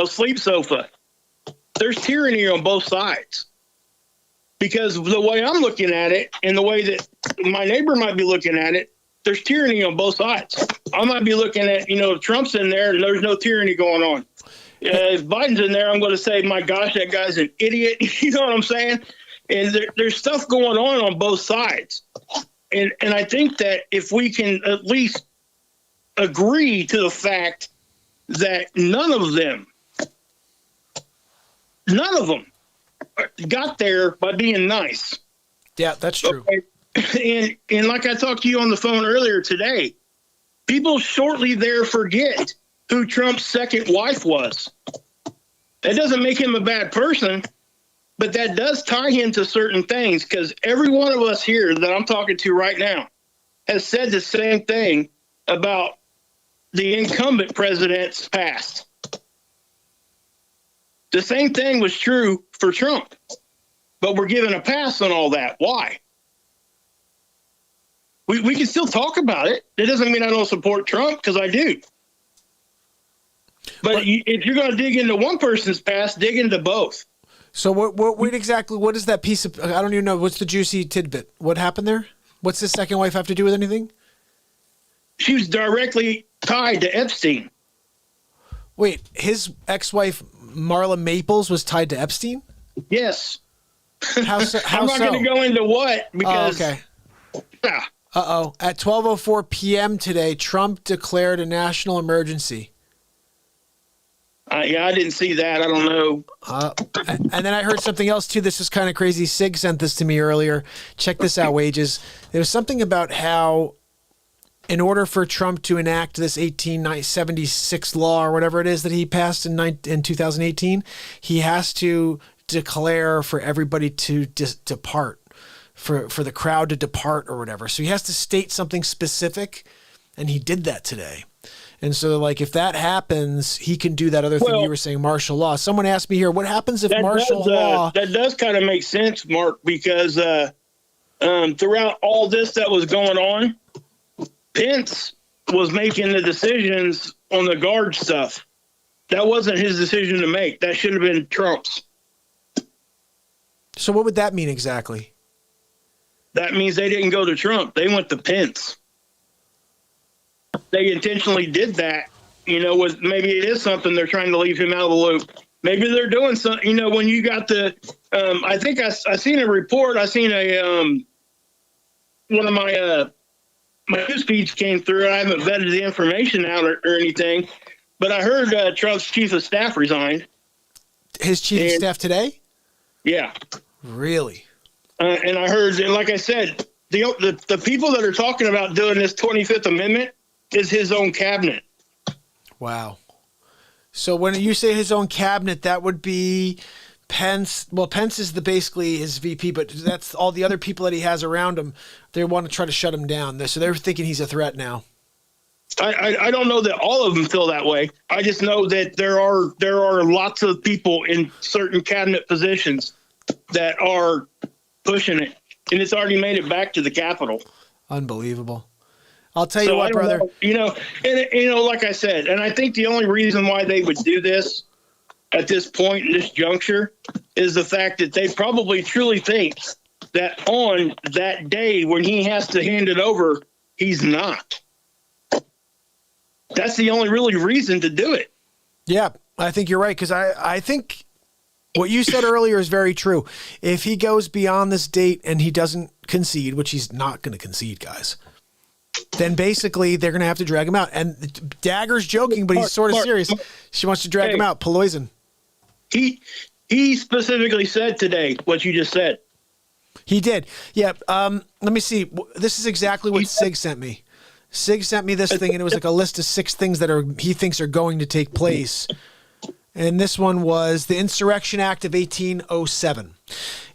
Sleep Sofa, there's tyranny on both sides. Because the way I'm looking at it and the way that my neighbor might be looking at it, there's tyranny on both sides. I might be looking at, if Trump's in there and there's no tyranny going on. If Biden's in there, I'm going to say, my gosh, that guy's an idiot. You know what I'm saying? And there's stuff going on both sides. And I think that if we can at least agree to the fact that none of them got there by being nice. Yeah, that's true. Okay? And like I talked to you on the phone earlier today, people shortly there forget who Trump's second wife was. That doesn't make him a bad person, but that does tie him to certain things, because every one of us here that I'm talking to right now has said the same thing about the incumbent president's past. The same thing was true for Trump, but we're given a pass on all that. Why? We can still talk about it. It doesn't mean I don't support Trump, because I do. But if you're going to dig into one person's past, dig into both. So what exactly, what is that piece of, I don't even know, what's the juicy tidbit? What happened there? What's his second wife have to do with anything? She was directly tied to Epstein. Wait, his ex-wife, Marla Maples, was tied to Epstein? Yes. How I'm not going to go into what, because... Oh, okay. Yeah. Uh-oh. At 12:04 p.m. today, Trump declared a national emergency. I didn't see that. I don't know. And then I heard something else, too. This is kind of crazy. Sig sent this to me earlier. Check this out, Wages. There was something about how in order for Trump to enact this 1876 law or whatever it is that he passed in 2018, he has to declare for everybody to depart, for the crowd to depart or whatever. So he has to state something specific, and he did that today. And so, like, if that happens, he can do that other thing you were saying, martial law. Someone asked me here, what happens if martial law... That does kind of make sense, Mark, because throughout all this that was going on, Pence was making the decisions on the guard stuff. That wasn't his decision to make. That should have been Trump's. So what would that mean exactly? That means they didn't go to Trump. They went to Pence. They intentionally did that, with maybe it is something they're trying to leave him out of the loop. Maybe they're doing something, when you got the, I think I seen a report. I seen one of my news feeds came through. I haven't vetted the information out or anything, but I heard Trump's chief of staff resigned. His chief of staff today? Yeah. Really? And I heard, and like I said, the people that are talking about doing this 25th Amendment is his own cabinet. Wow. So when you say his own cabinet, that would be Pence. Well, Pence is basically his VP, but that's all the other people that he has around him. They want to try to shut him down. So they're thinking he's a threat now. I don't know that all of them feel that way. I just know that there are lots of people in certain cabinet positions that are pushing it. and it's already made it back to the Capitol. Unbelievable. I'll tell you So I what, don't brother. know, and like I said, and I think the only reason why they would do this at this point in this juncture is the fact that they probably truly think that on that day when he has to hand it over, he's not. That's the only really reason to do it. Yeah, I think you're right, because I think what you said earlier is very true. If he goes beyond this date and he doesn't concede, which he's not going to concede, guys, then basically they're going to have to drag him out. And Dagger's joking, but he's sort of serious. She wants to drag him out. Poison. He specifically said today what you just said. He did. Yeah. Let me see. This is exactly what Sig sent me. Sig sent me this thing, and it was like a list of 6 things that he thinks are going to take place. And this one was the Insurrection Act of 1807.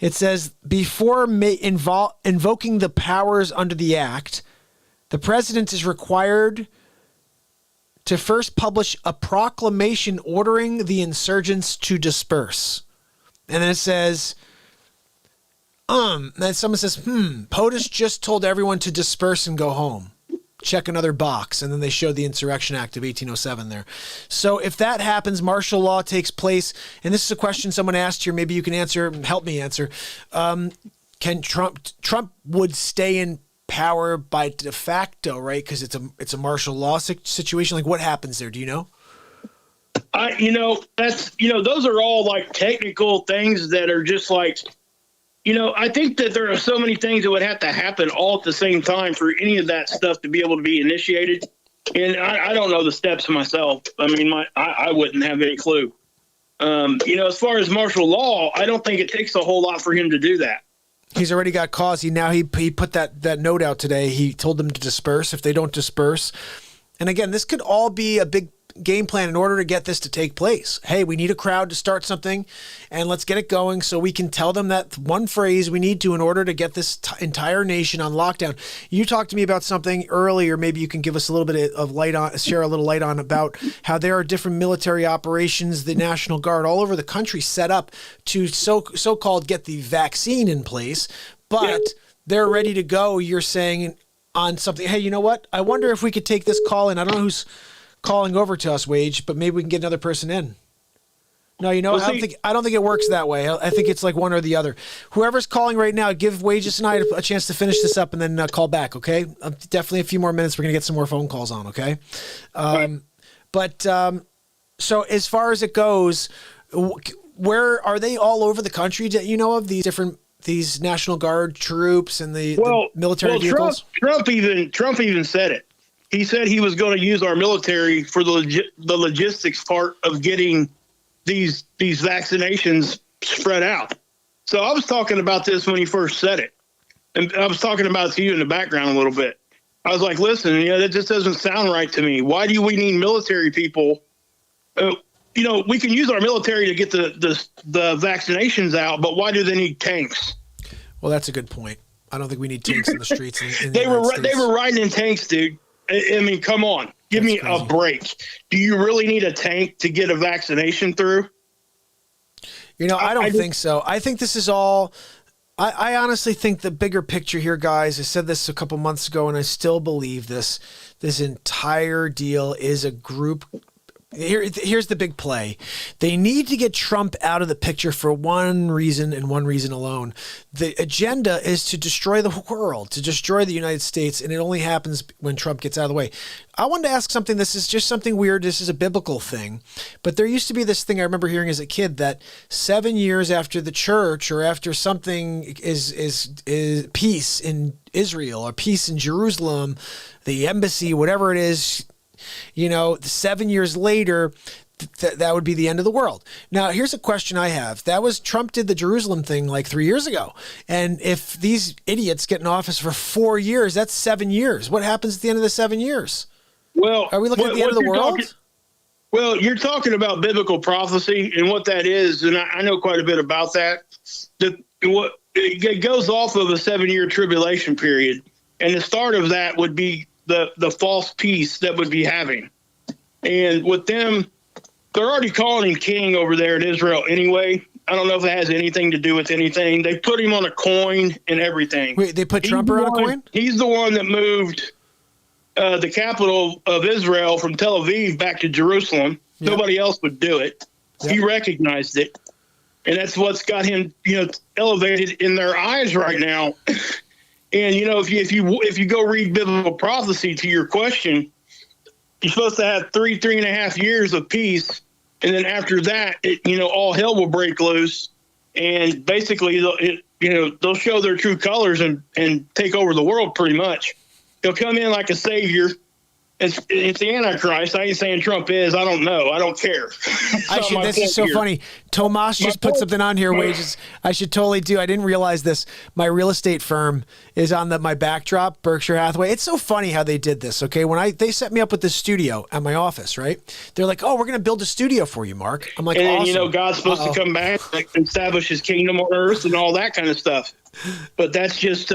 It says, before invoking the powers under the act, the president is required to first publish a proclamation ordering the insurgents to disperse. And then it says, then someone says, POTUS just told everyone to disperse and go home. Check another box. And then they showed the Insurrection Act of 1807 there. So if that happens, martial law takes place. And this is a question someone asked here. Maybe you can answer, help me answer. Can Trump would stay in power by de facto, right? Because it's a martial law situation. Like, what happens there? Do you know? Those are all like technical things that are just like, I think that there are so many things that would have to happen all at the same time for any of that stuff to be able to be initiated. And I don't know the steps myself. I mean, I wouldn't have any clue. As far as martial law, I don't think it takes a whole lot for him to do that. He's already got cause. He put that note out today. He told them to disperse if they don't disperse. And again, this could all be a big game plan in order to get this to take place. Hey, we need a crowd to start something, and let's get it going so we can tell them that one phrase we need to in order to get this entire nation on lockdown. You talked to me about something earlier. Maybe you can give us a little bit of light on, share a little light on about how there are different military operations, the National Guard all over the country set up to so-called get the vaccine in place, but they're ready to go. You're saying on something, hey, you know what? I wonder if we could take this call in. I don't know who's calling over to us, Wage, but maybe we can get another person in. No, I don't think it works that way. I think it's like one or the other. Whoever's calling right now, give Wages and I a chance to finish this up and then call back, okay? Definitely a few more minutes. We're going to get some more phone calls on, okay? So as far as it goes, where are they all over the country that you know of, these National Guard troops and the military vehicles? Trump even said it. He said he was going to use our military for the logistics part of getting these vaccinations spread out. So I was talking about this when he first said it. And I was talking about it to you in the background a little bit. I was like, listen, that just doesn't sound right to me. Why do we need military people? We can use our military to get the vaccinations out, but why do they need tanks? Well, that's a good point. I don't think we need tanks in the streets. They were riding in tanks, dude. I mean, come on. Give me a break. Do you really need a tank to get a vaccination through? I don't think so. I think this is all – I honestly think the bigger picture here, guys, I said this a couple months ago, and I still believe this entire deal is a group – here's the big play. They need to get Trump out of the picture for one reason and one reason alone. The agenda is to destroy the world, to destroy the United States, and it only happens when Trump gets out of the way. I wanted to ask something. This is just something weird. This is a biblical thing. But there used to be this thing I remember hearing as a kid that 7 years after the church or after something is peace in Israel or peace in Jerusalem, the embassy, whatever it is, 7 years later, that would be the end of the world. Now, here's a question I have. Trump did the Jerusalem thing like 3 years ago. And if these idiots get in office for 4 years, that's 7 years. What happens at the end of the 7 years? Well, are we looking at the end of the world? You're talking about biblical prophecy and what that is. And I know quite a bit about that. It goes off of a 7-year tribulation period. And the start of that would be the false peace that would be having. And with them, they're already calling him king over there in Israel anyway. I don't know if it has anything to do with anything. They put him on a coin and everything. Wait, they put Trump on a coin? He's the one that moved the capital of Israel from Tel Aviv back to Jerusalem. Yep. Nobody else would do it. Yep. He recognized it. And that's what's got him, elevated in their eyes right now. And, if you go read biblical prophecy to your question, you're supposed to have 3.5 years of peace. And then after that, all hell will break loose. And basically, they'll show their true colors and take over the world pretty much. He'll come in like a savior. It's the Antichrist. I ain't saying Trump is. I don't know. I don't care. Actually, this is so funny. Tomas just put something on here. Wages. I should totally do. I didn't realize this. My real estate firm is on my backdrop, Berkshire Hathaway. It's so funny how they did this. Okay, when they set me up with this studio at my office, right? They're like, "Oh, we're going to build a studio for you, Mark." I'm like, and awesome. God's supposed to come back, and establish His kingdom on earth, and all that kind of stuff. But that's just.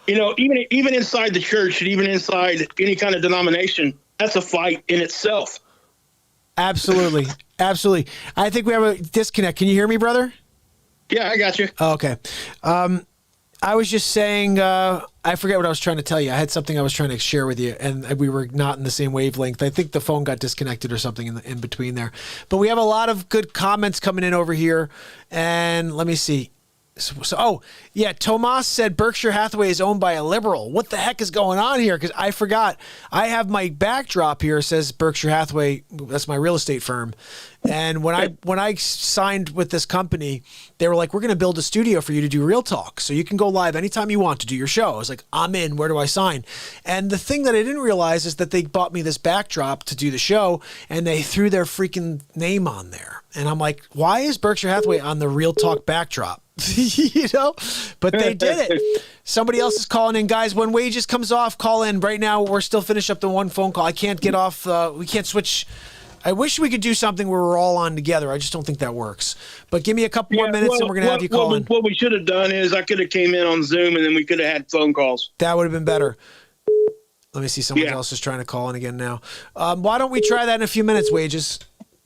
Even inside the church and even inside any kind of denomination, that's a fight in itself. Absolutely. Absolutely. I think we have a disconnect. Can you hear me, brother? Yeah, I got you. Oh, okay. I was just saying, I forget what I was trying to tell you. I had something I was trying to share with you, and we were not in the same wavelength. I think the phone got disconnected or something in between there. But we have a lot of good comments coming in over here, and let me see. Tomas said Berkshire Hathaway is owned by a liberal. What the heck is going on here? Because I forgot. I have my backdrop here. It says Berkshire Hathaway. That's my real estate firm. And when I signed with this company, they were like, "We're going to build a studio for you to do Real Talk, so you can go live anytime you want to do your show." I was like, "I'm in. Where do I sign?" And the thing that I didn't realize is that they bought me this backdrop to do the show, and they threw their freaking name on there. And I'm like, "Why is Berkshire Hathaway on the Real Talk backdrop?" But they did it. Somebody else is calling in. Guys, when Wages comes off, call in. Right now, we're still finishing up the one phone call. I can't get off. We can't switch. I wish we could do something where we're all on together. I just don't think that works. But give me a couple more minutes and we're going to have you call in. What we should have done is I could have came in on Zoom and then we could have had phone calls. That would have been better. Let me see. Someone else is trying to call in again now. Why don't we try that in a few minutes, Wages?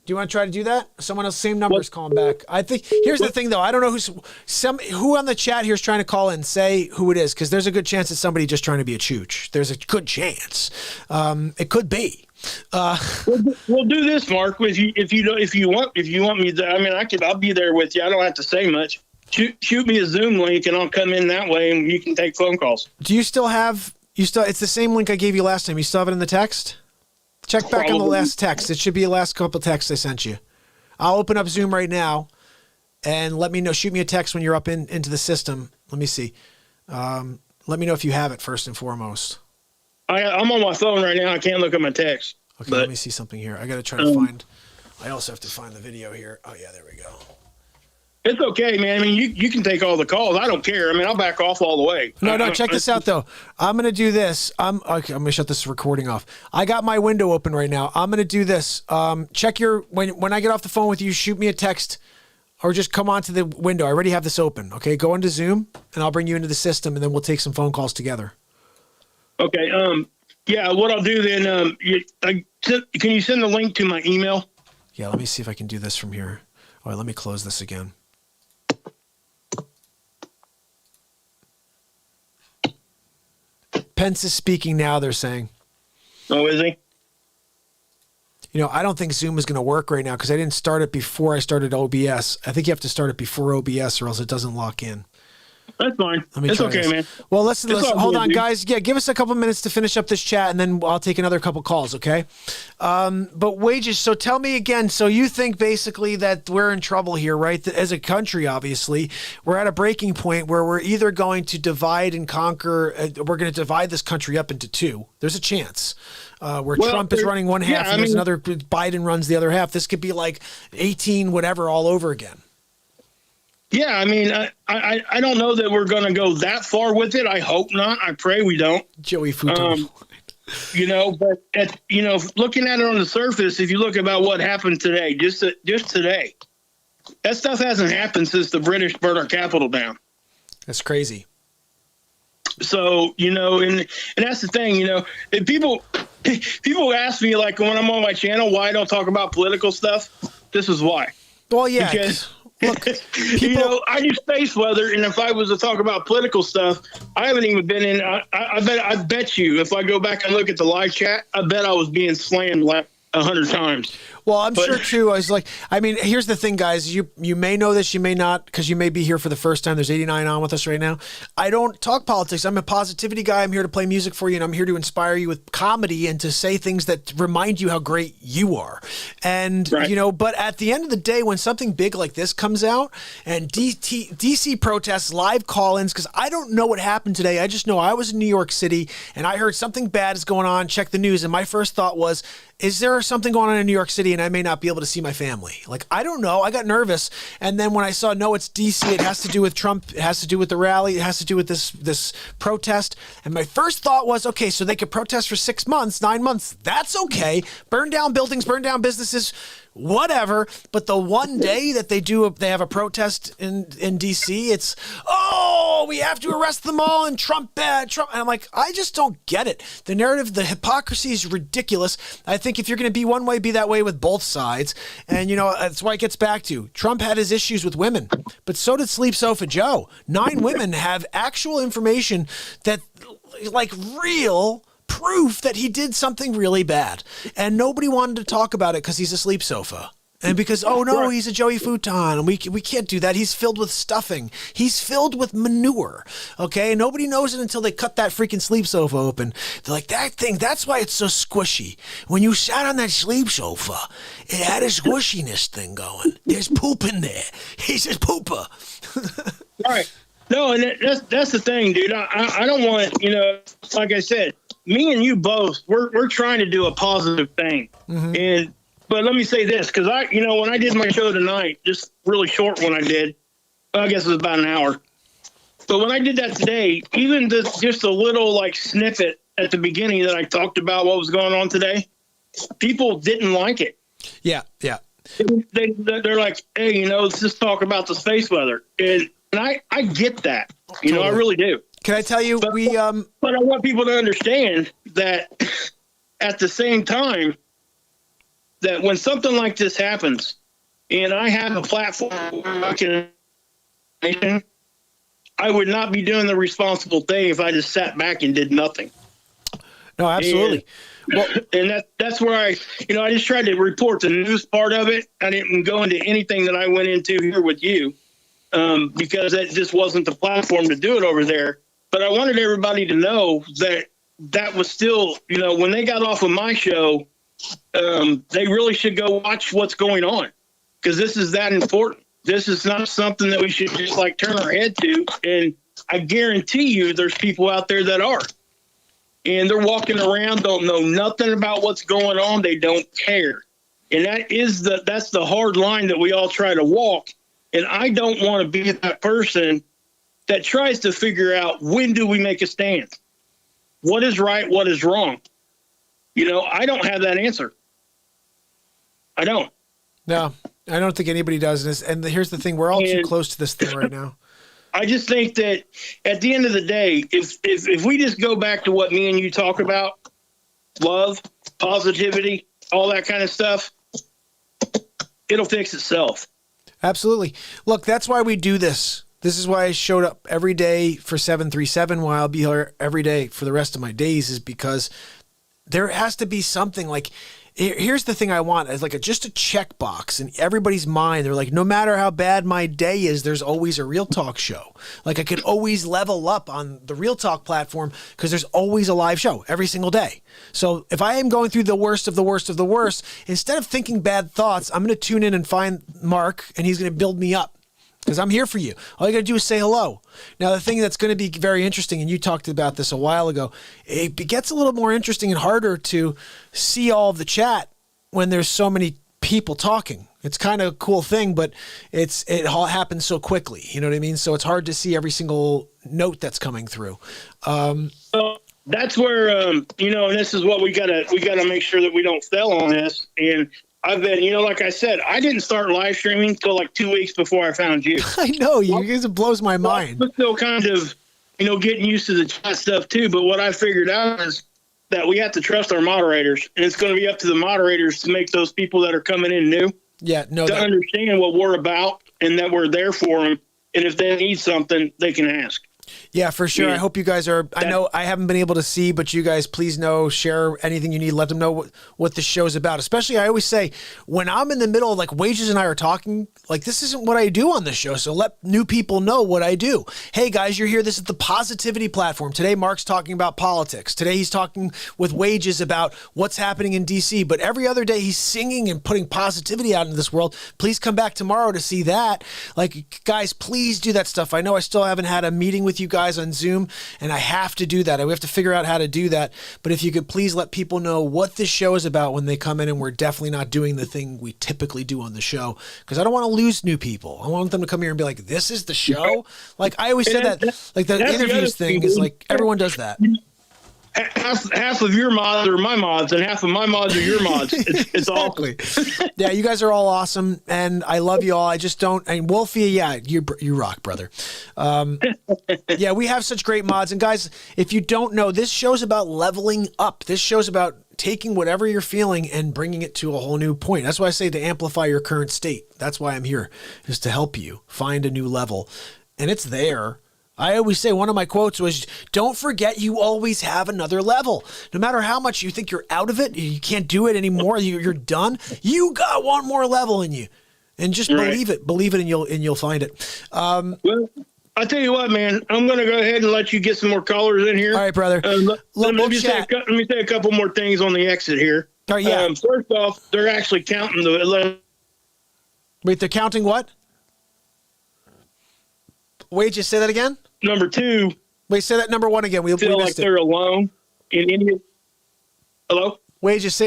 Do you want to try to do that? Someone else, same number is calling back. I think here's the thing, though. I don't know who on the chat here is trying to call in. Say who it is, because there's a good chance it's somebody just trying to be a chooch. There's a good chance. It could be. We'll do this, Mark. If you want me to, I'll be there with you. I don't have to say much. Shoot me a Zoom link, and I'll come in that way, and you can take phone calls. Do you still have? It's the same link I gave you last time. You still have it in the text? Check back on the last text. It should be the last couple texts I sent you. I'll open up Zoom right now and let me know. Shoot me a text when you're up into the system. Let me see. Let me know if you have it first and foremost. I'm on my phone right now. I can't look at my text. Okay, let me see something here. I got to try to find. I also have to find the video here. Oh, yeah, there we go. It's okay, man. I mean, you can take all the calls. I don't care. I mean, I'll back off all the way. No, check this out, though. I'm going to do this. I'm going to shut this recording off. I got my window open right now. I'm going to do this. Check when I get off the phone with you, shoot me a text or just come onto the window. I already have this open. Okay, go into Zoom, and I'll bring you into the system, and then we'll take some phone calls together. Okay. Yeah, what I'll do then, can you send the link to my email? Yeah, let me see if I can do this from here. All right, let me close this again. Pence is speaking now, they're saying. Oh, is he? I don't think Zoom is going to work right now because I didn't start it before I started OBS. I think you have to start it before OBS or else it doesn't lock in. That's fine. It's okay, this. Man. Well, let's hold on, dude. guys. Yeah, give us a couple minutes to finish up this chat, and then I'll take another couple calls, okay? But Wages, so tell me again, so you think basically that we're in trouble here, right? As a country, obviously, we're at a breaking point where we're either going to divide and conquer, we're going to divide this country up into two. There's a chance. Where Trump is running one half and there's another, Biden runs the other half. This could be like 18 whatever all over again. Yeah, I mean, I don't know that we're going to go that far with it. I hope not. I pray we don't. Joey Futon. But looking at it on the surface, if you look about what happened today, just today, that stuff hasn't happened since the British burned our capital down. That's crazy. So, and that's the thing, if people ask me, like, when I'm on my channel, why I don't talk about political stuff. This is why. Well, yeah. Look, You know, I do space weather, and if I was to talk about political stuff, I haven't even been in. I bet you, if I go back and look at the live chat, I bet I was being slammed like 100 times. Well, I'm sure too. I was like, I mean, here's the thing, guys. You may know this, you may not, because you may be here for the first time. There's 89 on with us right now. I don't talk politics. I'm a positivity guy. I'm here to play music for you, and I'm here to inspire you with comedy and to say things that remind you how great you are. And you know, but at the end of the day, when something big like this comes out, and DC protests, live call-ins, because I don't know what happened today. I just know I was in New York City and I heard something bad is going on. Check the news, and my first thought was, is there something going on in New York City and I may not be able to see my family? Like, I don't know. I got nervous. And then when I saw, no, it's DC, it has to do with Trump, it has to do with the rally, it has to do with this protest. And my first thought was, okay, so they could protest for 6 months, 9 months. That's okay. Burn down buildings, burn down businesses, whatever. But the one day that they have a protest in DC, it's, oh, we have to arrest them all and Trump bad, Trump. And I'm like, I just don't get it. The narrative, the hypocrisy is ridiculous. I think if you're going to be one way, be that way with both sides. And, you know, that's why it gets back to Trump had his issues with women, but so did Sleep Sofa Joe. 9 women have actual information that, like, real proof that he did something really bad, and nobody wanted to talk about it because he's a sleep sofa, and because, oh no, he's a Joey Futon, and we can't do that. He's filled with stuffing. He's filled with manure. Okay, and nobody knows it until they cut that freaking sleep sofa open. They're like, that thing. That's why it's so squishy. When you sat on that sleep sofa, it had a squishiness thing going. There's poop in there. He's a pooper. Right. No, and that's the thing, dude. I don't want, you know, like I said, me and you both, we're trying to do a positive thing. Mm-hmm. But let me say this, because when I did my show tonight, just really short one I did, I guess it was about an hour. But when I did that today, even just a little like snippet at the beginning that I talked about what was going on today, people didn't like it. Yeah, yeah. They're like, hey, you know, let's just talk about the space weather. And I get that. You know, I really do. Can I tell you, but I want people to understand that at the same time, that when something like this happens, and I have a platform where I would not be doing the responsible thing if I just sat back and did nothing. No, absolutely. And that's where I just tried to report the news part of it. I didn't go into anything that I went into here with you because that just wasn't the platform to do it over there. But I wanted everybody to know that was still, you know, when they got off of my show, they really should go watch what's going on, because this is that important. This is not something that we should just like turn our head to. And I guarantee you there's people out there that are. And they're walking around, don't know nothing about what's going on. They don't care. And that's the hard line that we all try to walk. And I don't want to be that person that tries to figure out, when do we make a stand? What is right? What is wrong? You know, I don't have that answer. I don't. No, I don't think anybody does. And here's the thing. We're all too close to this thing right now. I just think that at the end of the day, if we just go back to what me and you talk about, love, positivity, all that kind of stuff, it'll fix itself. Absolutely. Look, that's why we do this. This is why I showed up every day for 737, why I'll be here every day for the rest of my days, is because there has to be something like, here's the thing I want, is like just a checkbox in everybody's mind. They're like, no matter how bad my day is, there's always a Real Talk show. Like I could always level up on the Real Talk platform because there's always a live show every single day. So if I am going through the worst of the worst of the worst, instead of thinking bad thoughts, I'm going to tune in and find Mark, and he's going to build me up. Because I'm here for you. All you got to do is say hello. Now, the thing that's going to be very interesting, and you talked about this a while ago, it gets a little more interesting and harder to see all of the chat when there's so many people talking. It's kind of a cool thing, but it all happens so quickly. You know what I mean? So it's hard to see every single note that's coming through. So that's where, and this is what we gotta make sure that we don't fail on this. And I've been, like I said, I didn't start live streaming until like 2 weeks before I found you. I know, you guys, it blows my mind. I'm still kind of, getting used to the chat stuff too. But what I figured out is that we have to trust our moderators, and it's going to be up to the moderators to make those people that are coming in new to understand what we're about and that we're there for them. And if they need something, they can ask. Yeah, for sure. Yeah. I hope you guys are. I know I haven't been able to see, but you guys, please know, share anything you need. Let them know what the show's about. Especially, I always say, when I'm in the middle of, like, Wages and I are talking, like, this isn't what I do on this show. So let new people know what I do. Hey, guys, you're here. This is the Positivity Platform. Today, Mark's talking about politics. Today, he's talking with Wages about what's happening in D.C. But every other day, he's singing and putting positivity out into this world. Please come back tomorrow to see that. Like, guys, please do that stuff. I know I still haven't had a meeting with you guys on Zoom, and I have to do that. We have to figure out how to do that. But if you could please let people know what this show is about when they come in, and we're definitely not doing the thing we typically do on the show, because I don't want to lose new people. I want them to come here and be like, this is the show? Like, I always said that, like, the interviews thing is like, everyone does that. Half of your mods are my mods, and half of my mods are your mods. It's Exactly. Yeah, you guys are all awesome, and I love you all. I just don't. And Wolfie, yeah, you rock, brother. Yeah, we have such great mods, and guys, if you don't know, this show's about leveling up. This show's about taking whatever you're feeling and bringing it to a whole new point. That's why I say to amplify your current state. That's why I'm here, is to help you find a new level, and it's there. I always say, one of my quotes was, don't forget you always have another level. No matter how much you think you're out of it, you can't do it anymore, you're done, you got one more level in you. And just believe it, and you'll find it. well, I tell you what, man, I'm going to go ahead and let you get some more callers in here. All right, brother. Let me say a couple more things on the exit here. All right, yeah. First off, they're actually counting the... Wait, they're counting what? Wait, just say that again? Number two. Wait, say that number one again. We feel like they're alone in India. Hello? Wait, just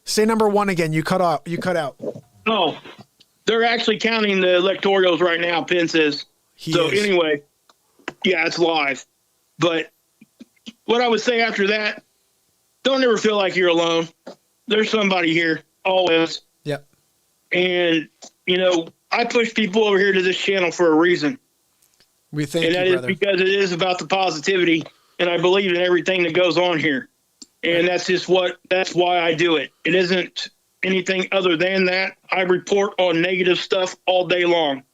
say number one again. You cut out. Oh, they're actually counting the electorals right now, Penn says. Anyway, yeah, it's live. But what I would say after that, don't ever feel like you're alone. There's somebody here, always. Yep. And, I push people over here to this channel for a reason. We thank you, brother. And that is because it is about the positivity, and I believe in everything that goes on here. And that's why I do it. It isn't anything other than that. I report on negative stuff all day long.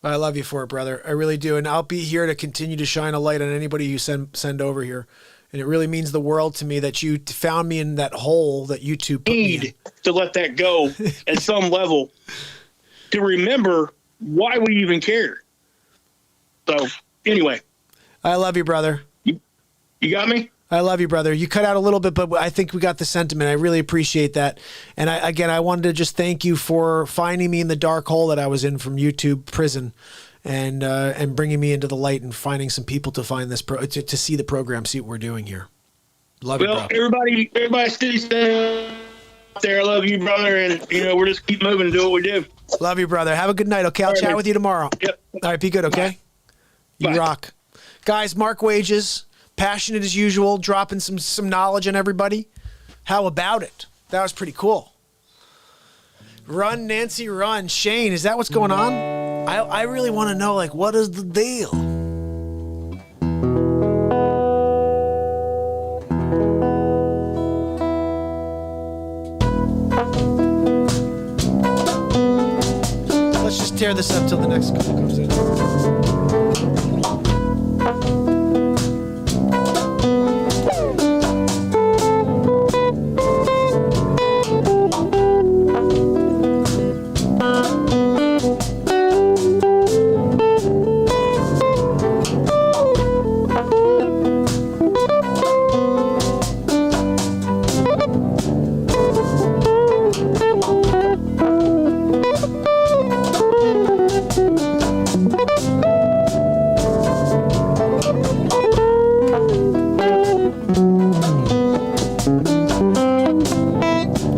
I love you for it, brother. I really do. And I'll be here to continue to shine a light on anybody you send over here. And it really means the world to me that you found me in that hole that YouTube put me in. To let that go at some level, to remember why we even care. So, anyway. I love you, brother. You got me? I love you, brother. You cut out a little bit, but I think we got the sentiment. I really appreciate that. And I wanted to just thank you for finding me in the dark hole that I was in from YouTube prison, and bringing me into the light and finding some people to find this to see the program, see what we're doing here. Love you, bro. Everybody stays there. I love you, brother, and we'll just keep moving and do what we do. Love you, brother. Have a good night. Okay, I'll chat with you tomorrow. Yep. All right, be good. Okay. Bye. You Bye. rock, guys. Mark Wages, passionate as usual, dropping some knowledge on everybody. How about it? That was pretty cool. Run, Nancy, run. Shane, is that what's going on? I really want to know, like, what is the deal? Let's just tear this up till the next couple comes in.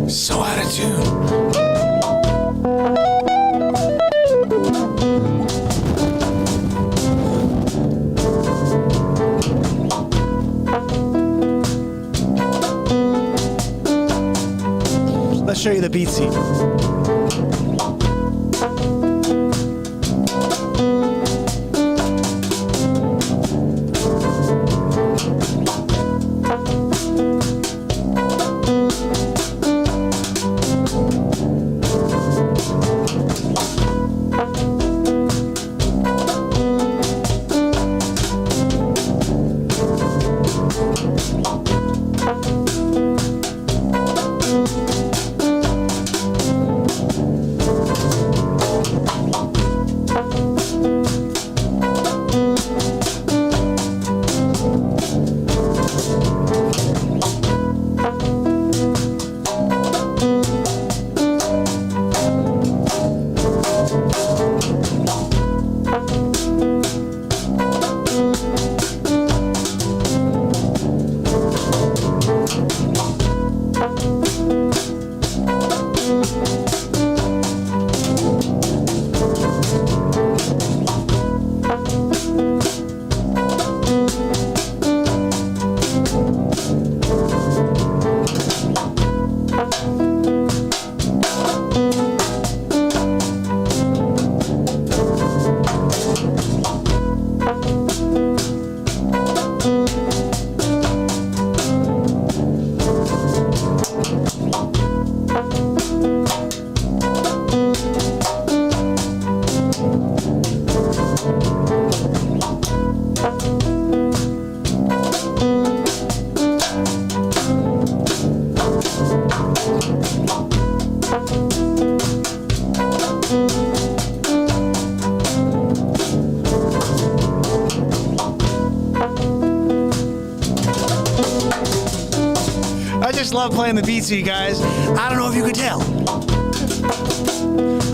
So out of tune. Let's show you the beat seat. love playing the beats, you guys. I don't know if you could tell.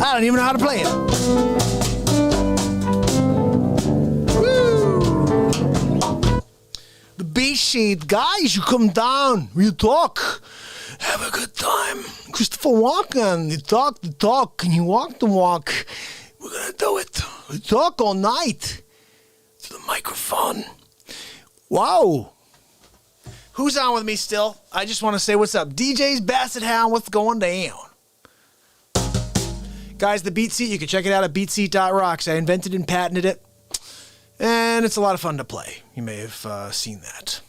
I don't even know how to play it. Woo! The beat sheet, guys, you come down. We talk. Have a good time. Christopher Walken, you talk the talk and you walk the walk. We're gonna do it. We talk all night. To the microphone. Wow. Who's on with me still? I just want to say what's up. DJ's Basset Hound, what's going down? Guys, the Beat Seat, you can check it out at beatseat.rocks. I invented and patented it. And it's a lot of fun to play. You may have seen that.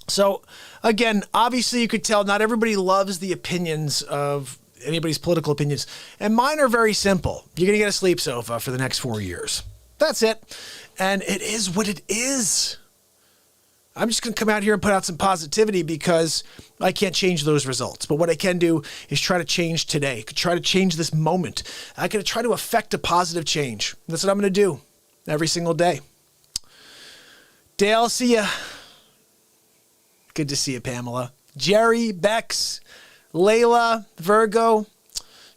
So, again, obviously you could tell not everybody loves the opinions of anybody's political opinions. And mine are very simple. You're going to get a sleep sofa for the next 4 years. That's it. And it is what it is. I'm just going to come out here and put out some positivity because I can't change those results. But what I can do is try to change today. I could try to change this moment. I could try to affect a positive change. That's what I'm going to do every single day. Dale, see ya. Good to see you, Pamela. Jerry, Bex, Layla, Virgo,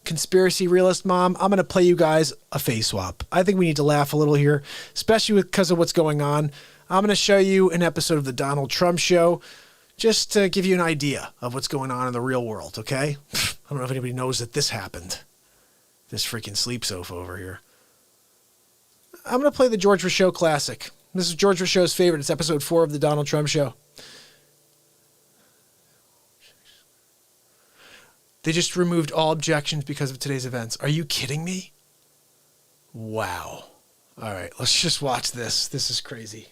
Conspiracy Realist Mom. I'm going to play you guys a face swap. I think we need to laugh a little here, especially because of what's going on. I'm going to show you an episode of the Donald Trump Show just to give you an idea of what's going on in the real world, okay? I don't know if anybody knows that this happened. This freaking sleep sofa over here. I'm going to play the George Rochot classic. This is George Rochot's favorite. It's episode 4 of the Donald Trump Show. They just removed all objections because of today's events. Are you kidding me? Wow. All right, let's just watch this. This is crazy.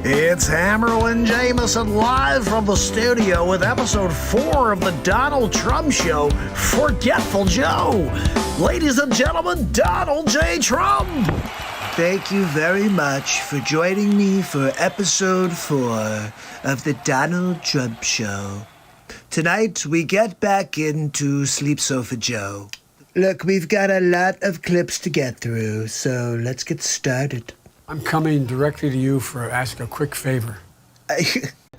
It's Hammerlin Jamison live from the studio with episode 4 of the Donald Trump Show, Forgetful Joe. Ladies and gentlemen, Donald J. Trump. Thank you very much for joining me for episode 4 of the Donald Trump Show. Tonight, we get back into Sleep Sofa Joe. Look, we've got a lot of clips to get through, so let's get started. I'm coming directly to you for ask a quick favor.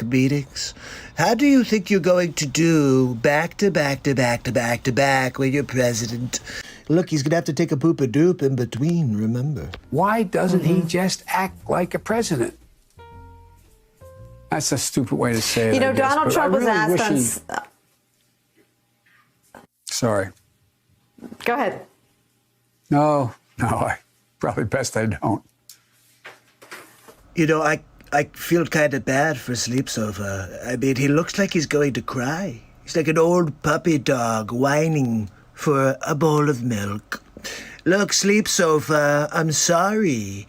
Meetings. How do you think you're going to do back to back to back to back to back when you're president? Look, he's going to have to take a poop-a-doop in between, remember? Why doesn't he just act like a president? That's a stupid way to say it. You know, I guess, Donald Trump was asked on. Sorry. Go ahead. No, probably best I don't. You know, I feel kind of bad for Sleep Sofa. I mean, he looks like he's going to cry. He's like an old puppy dog whining for a bowl of milk. Look, Sleep Sofa, I'm sorry.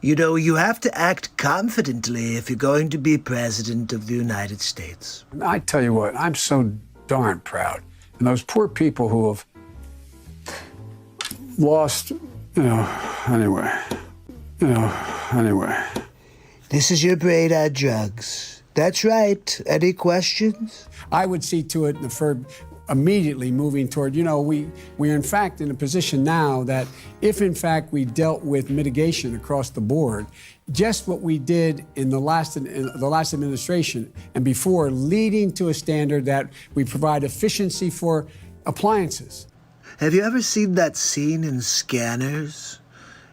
You know, you have to act confidently if you're going to be president of the United States. I tell you what, I'm so darn proud. And those poor people who have lost, anyway. This is your brain on drugs. That's right. Any questions? I would see to it immediately moving toward, we're in fact in a position now that if in fact we dealt with mitigation across the board, just what we did in the last administration and before, leading to a standard that we provide efficiency for appliances. Have you ever seen that scene in Scanners?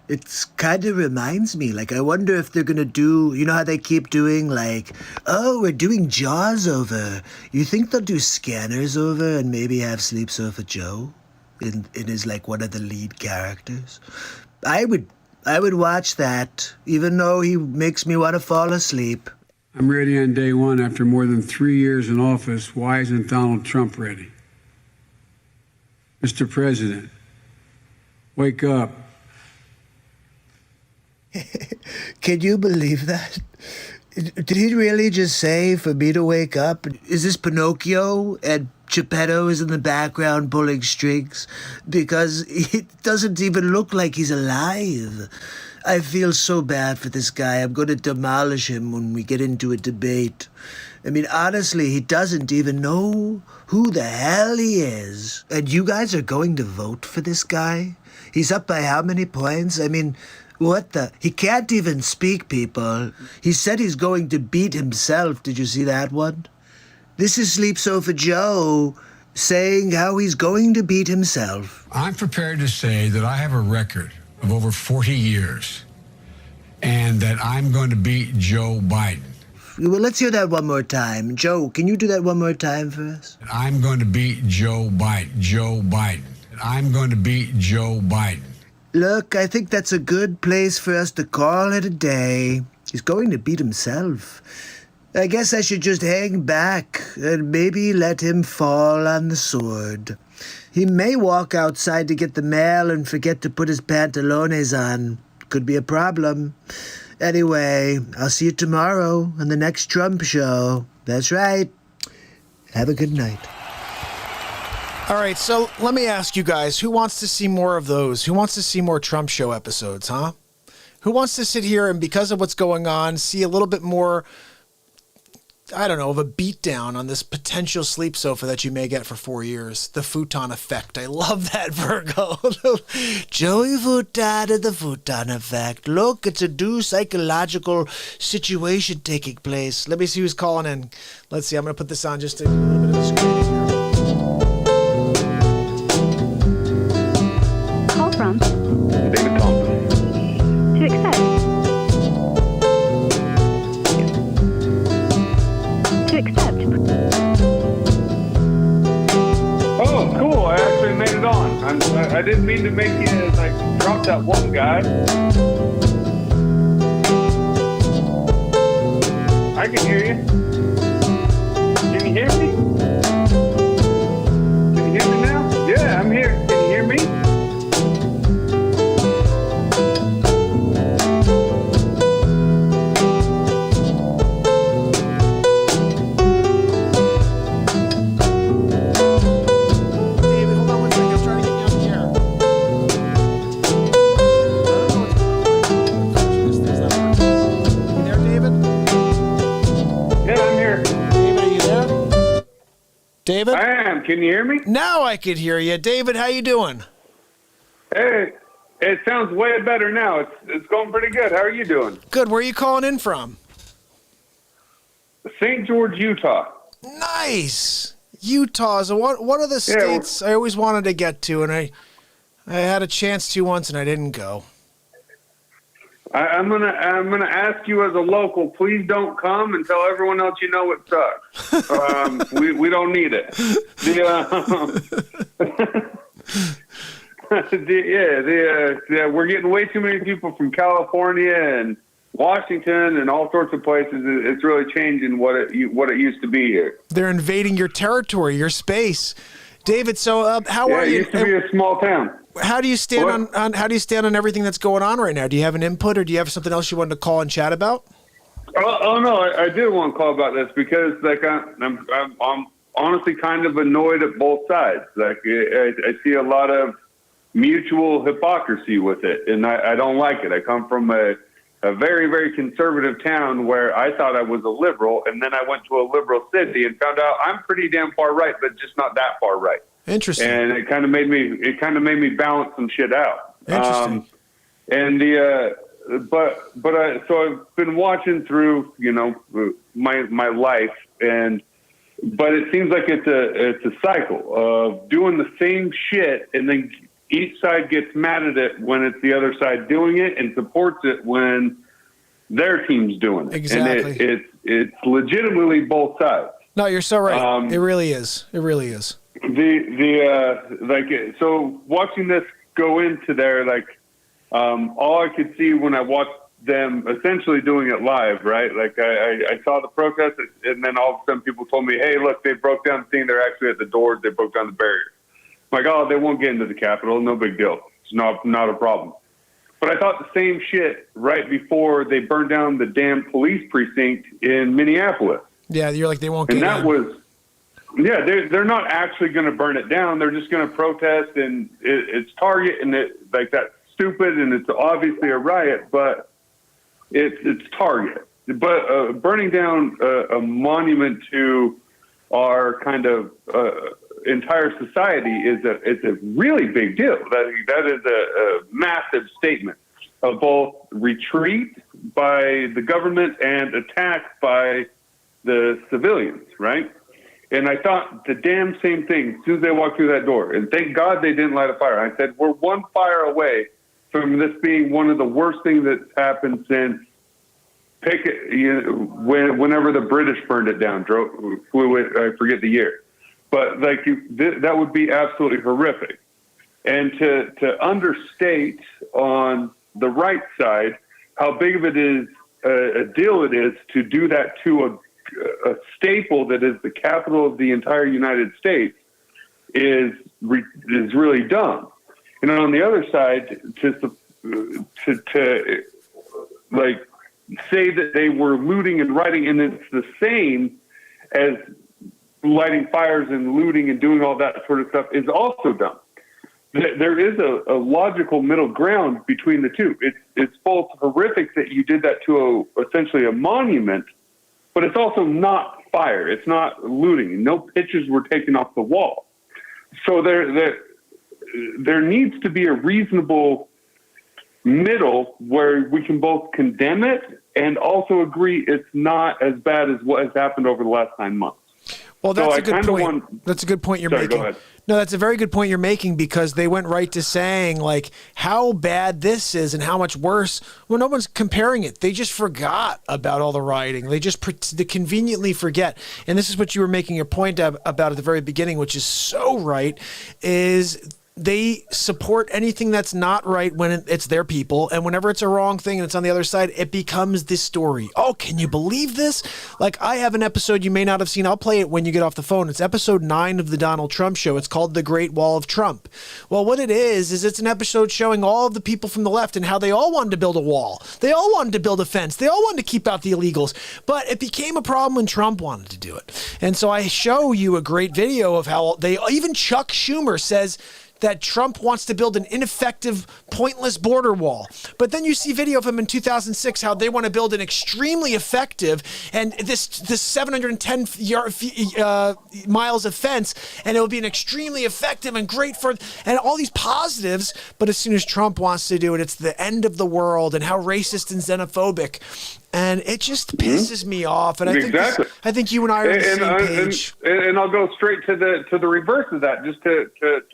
It kind of reminds me, I wonder if they're going to do, you know how they keep doing, we're doing Jaws over. You think they'll do Scanners over and maybe have Sleep Sofa Joe in his, one of the lead characters? I would watch that, even though he makes me want to fall asleep. I'm ready on day one after more than 3 years in office. Why isn't Donald Trump ready? Mr. President, wake up. Can you believe that? Did he really just say for me to wake up? Is this Pinocchio and Geppetto is in the background pulling strings? Because it doesn't even look like he's alive. I feel so bad for this guy. I'm going to demolish him when we get into a debate. I mean, honestly, he doesn't even know who the hell he is. And you guys are going to vote for this guy? He's up by how many points? I mean, what the? He can't even speak, people. He said he's going to beat himself. Did you see that one? This is Sleep Sofa Joe saying how he's going to beat himself. I'm prepared to say that I have a record of over 40 years and that I'm going to beat Joe Biden. Well, let's hear that one more time. Joe, can you do that one more time for us? I'm going to beat Joe Biden. Joe Biden. I'm going to beat Joe Biden. Look, I think that's a good place for us to call it a day. He's going to beat himself. I guess I should just hang back and maybe let him fall on the sword. He may walk outside to get the mail and forget to put his pantalones on. Could be a problem. Anyway, I'll see you tomorrow on the next Trump show. That's right. Have a good night. All right, so let me ask you guys, who wants to see more of those? Who wants to see more Trump show episodes, huh? Who wants to sit here and, because of what's going on, see a little bit more, I don't know, of a beatdown on this potential sleep sofa that you may get for 4 years? The futon effect. I love that, Virgo. Joey Futon and the futon effect. Look, it's a new psychological situation taking place. Let me see who's calling in. Let's see, I'm going to put this on just a little bit of the screen here. Call from David Thompson. to accept. To accept. Oh, cool. I actually made it on. I didn't mean to make you, like, drop that one guy. I can hear you. Can you hear me? Can you hear me now? Yeah, I'm here. Can you hear me? David, hold on one second. I'm trying to get you on the air. I don't know what's going on. This thing's not working. You there, David? Yeah, I'm here. David, are you there? David? I am. Can you hear me? Now I could hear you. David, how you doing? Hey, it sounds way better now. It's going pretty good. How are you doing? Good. Where are you calling in from? St. George, Utah. Nice. Utah is one of the states I always wanted to get to, and I had a chance to once, and I didn't go. I'm gonna ask you as a local. Please don't come and tell everyone else you know it sucks. We don't need it. We're getting way too many people from California and Washington and all sorts of places. It's really changing what it used to be here. They're invading your territory, your space. David, so how are It you? used to be a small town. How do you stand on how do you stand on everything that's going on right now? Do you have an input, or do you have something else you wanted to call and chat about? Oh no, I did want to call about this because like I'm honestly kind of annoyed at both sides. Like I see a lot of mutual hypocrisy with it, and I don't like it. I come from a very, very conservative town where I thought I was a liberal, and then I went to a liberal city and found out I'm pretty damn far right, but just not that far right. Interesting. And it kind of made me balance some shit out. Interesting. So I've been watching through, my life, but it seems like it's a cycle of doing the same shit, and then each side gets mad at it when it's the other side doing it and supports it when their team's doing it. Exactly. And it's legitimately both sides. No, you're so right. It really is. It really is. So watching this go into there, all I could see when I watched them essentially doing it live, right? Like I saw the protest, and then all of a sudden people told me, hey, look, they broke down the thing. They're actually at the doors. They broke down the barriers. I'm like, oh, they won't get into the Capitol. No big deal. It's not a problem. But I thought the same shit right before they burned down the damn police precinct in Minneapolis. Yeah, you're like, they won't get in. And that was, they're not actually going to burn it down. They're just going to protest, and it's Target, and that's stupid, and it's obviously a riot, but it's Target. But burning down a monument to our kind of entire society is a really big deal. That is a massive statement of both retreat by the government and attack by the civilians, right? And I thought the damn same thing as soon as they walked through that door. And thank God they didn't light a fire. I said, we're one fire away from this being one of the worst things that's happened since whenever the British burned it down, flew it, I forget the year. But like that would be absolutely horrific. And to understate on the right side how big of it is a deal it is to do that to a staple that is the capital of the entire United States is really dumb. And on the other side, to like say that they were looting and rioting, and it's the same as lighting fires and looting and doing all that sort of stuff, is also dumb. There is a logical middle ground between the two. It's both horrific that you did that to essentially a monument, but it's also not fire. It's not looting. No pictures were taken off the wall. So there needs to be a reasonable middle where we can both condemn it and also agree it's not as bad as what has happened over the last 9 months. Well, that's a good point. That's a good point you're making. Go ahead. No, that's a very good point you're making, because they went right to saying like how bad this is and how much worse. Well, no one's comparing it. They just forgot about all the rioting. They just they conveniently forget. And this is what you were making your point about at the very beginning, which is so right, is they support anything that's not right when it's their people, and whenever it's a wrong thing and it's on the other side, it becomes this story. Oh, can you believe this? Like, I have an episode you may not have seen. I'll play it when you get off the phone. It's episode 9 of the Donald Trump Show. It's called The Great Wall of Trump. Well, what it is it's an episode showing all of the people from the left and how they all wanted to build a wall. They all wanted to build a fence. They all wanted to keep out the illegals. But it became a problem when Trump wanted to do it. And so I show you a great video of how even Chuck Schumer says that Trump wants to build an ineffective, pointless border wall. But then you see video of him in 2006, how they want to build an extremely effective, and this 710 miles of fence, and it will be an extremely effective and great and all these positives. But as soon as Trump wants to do it, it's the end of the world and how racist and xenophobic. And it just pisses me off. And I think you and I are on the same page. And I'll go straight to the reverse of that, just to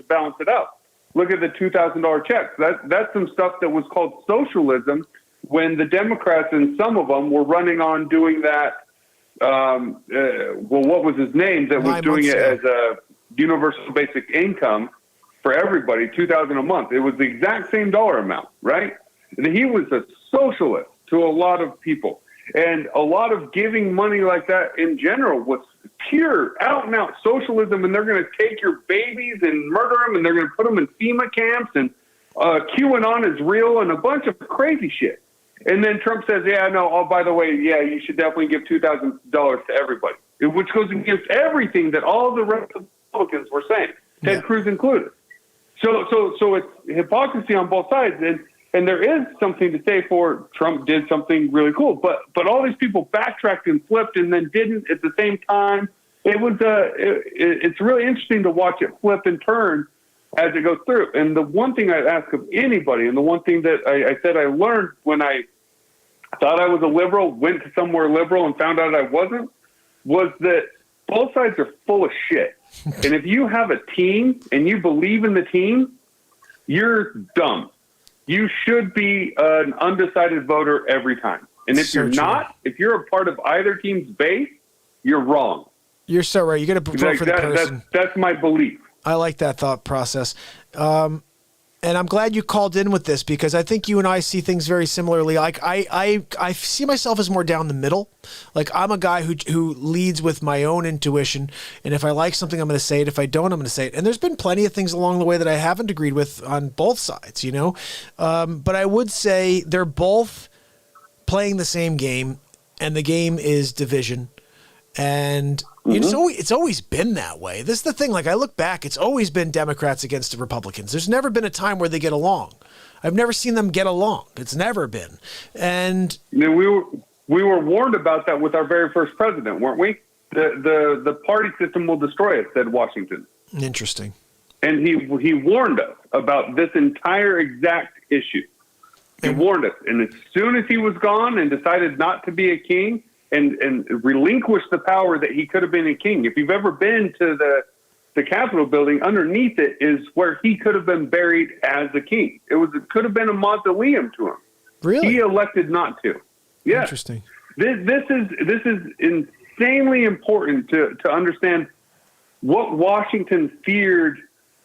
balance it out. Look at the $2,000 checks. That's some stuff that was called socialism when the Democrats and some of them were running on doing that. What was his name that was doing it as a universal basic income for everybody, $2,000 a month. It was the exact same dollar amount, right? And he was a socialist to a lot of people. And a lot of giving money like that in general was pure out and out socialism. And they're going to take your babies and murder them, and they're going to put them in FEMA camps, and QAnon is real, and a bunch of crazy shit. And then Trump says, yeah, no, oh, by the way, yeah, you should definitely give $2,000 to everybody, which goes against everything that all the Republicans were saying, Ted Cruz included. So it's hypocrisy on both sides. And there is something to say for Trump did something really cool, but all these people backtracked and flipped and then didn't at the same time. It's really interesting to watch it flip and turn as it goes through. And the one thing I'd ask of anybody, and the one thing that I said I learned when I thought I was a liberal, went to somewhere liberal and found out I wasn't, was that both sides are full of shit. And if you have a team and you believe in the team, you're dumb. You should be an undecided voter every time. And if you're not, if you're a part of either team's base, you're wrong. You're so right. You got to vote for the person. That's my belief. I like that thought process. And I'm glad you called in with this, because I think you and I see things very similarly. Like I see myself as more down the middle. Like, I'm a guy who leads with my own intuition. And if I like something, I'm going to say it. If I don't, I'm going to say it. And there's been plenty of things along the way that I haven't agreed with on both sides, you know? But I would say they're both playing the same game, and the game is division. And it's always been that way. This is the thing. Like, I look back, it's always been Democrats against the Republicans. There's never been a time where they get along. I've never seen them get along. It's never been. And we were warned about that with our very first president, weren't we? The party system will destroy us, said Washington. Interesting. And he warned us about this entire exact issue. He warned us. And as soon as he was gone and decided not to be a king, and relinquish the power that he could have been a king. If you've ever been to the Capitol building, underneath it is where he could have been buried as a king. It could have been a mausoleum to him. Really? He elected not to. Yeah. Interesting. This is insanely important to understand what Washington feared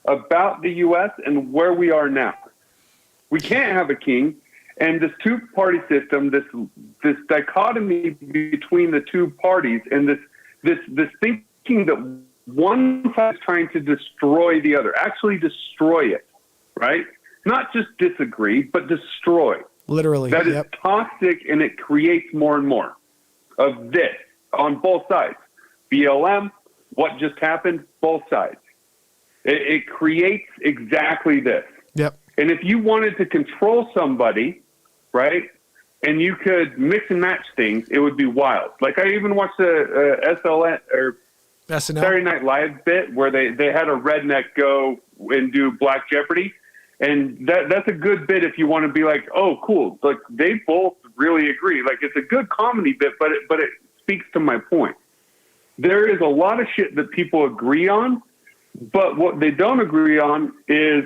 about the U.S. and where we are now. We can't have a king, and this two-party system, this dichotomy between the two parties, and this thinking that one side is trying to destroy the other, actually destroy it, right? Not just disagree, but destroy. Literally. That is toxic, and it creates more and more of this on both sides. BLM, what just happened, both sides. It creates exactly this. Yep. And if you wanted to control somebody, right, and you could mix and match things, it would be wild. Like I even watched the SNL or Saturday Night Live bit where they had a redneck go and do Black Jeopardy. And that's a good bit if you want to be like, oh, cool. Like they both really agree. Like it's a good comedy bit, but it speaks to my point. There is a lot of shit that people agree on, but what they don't agree on is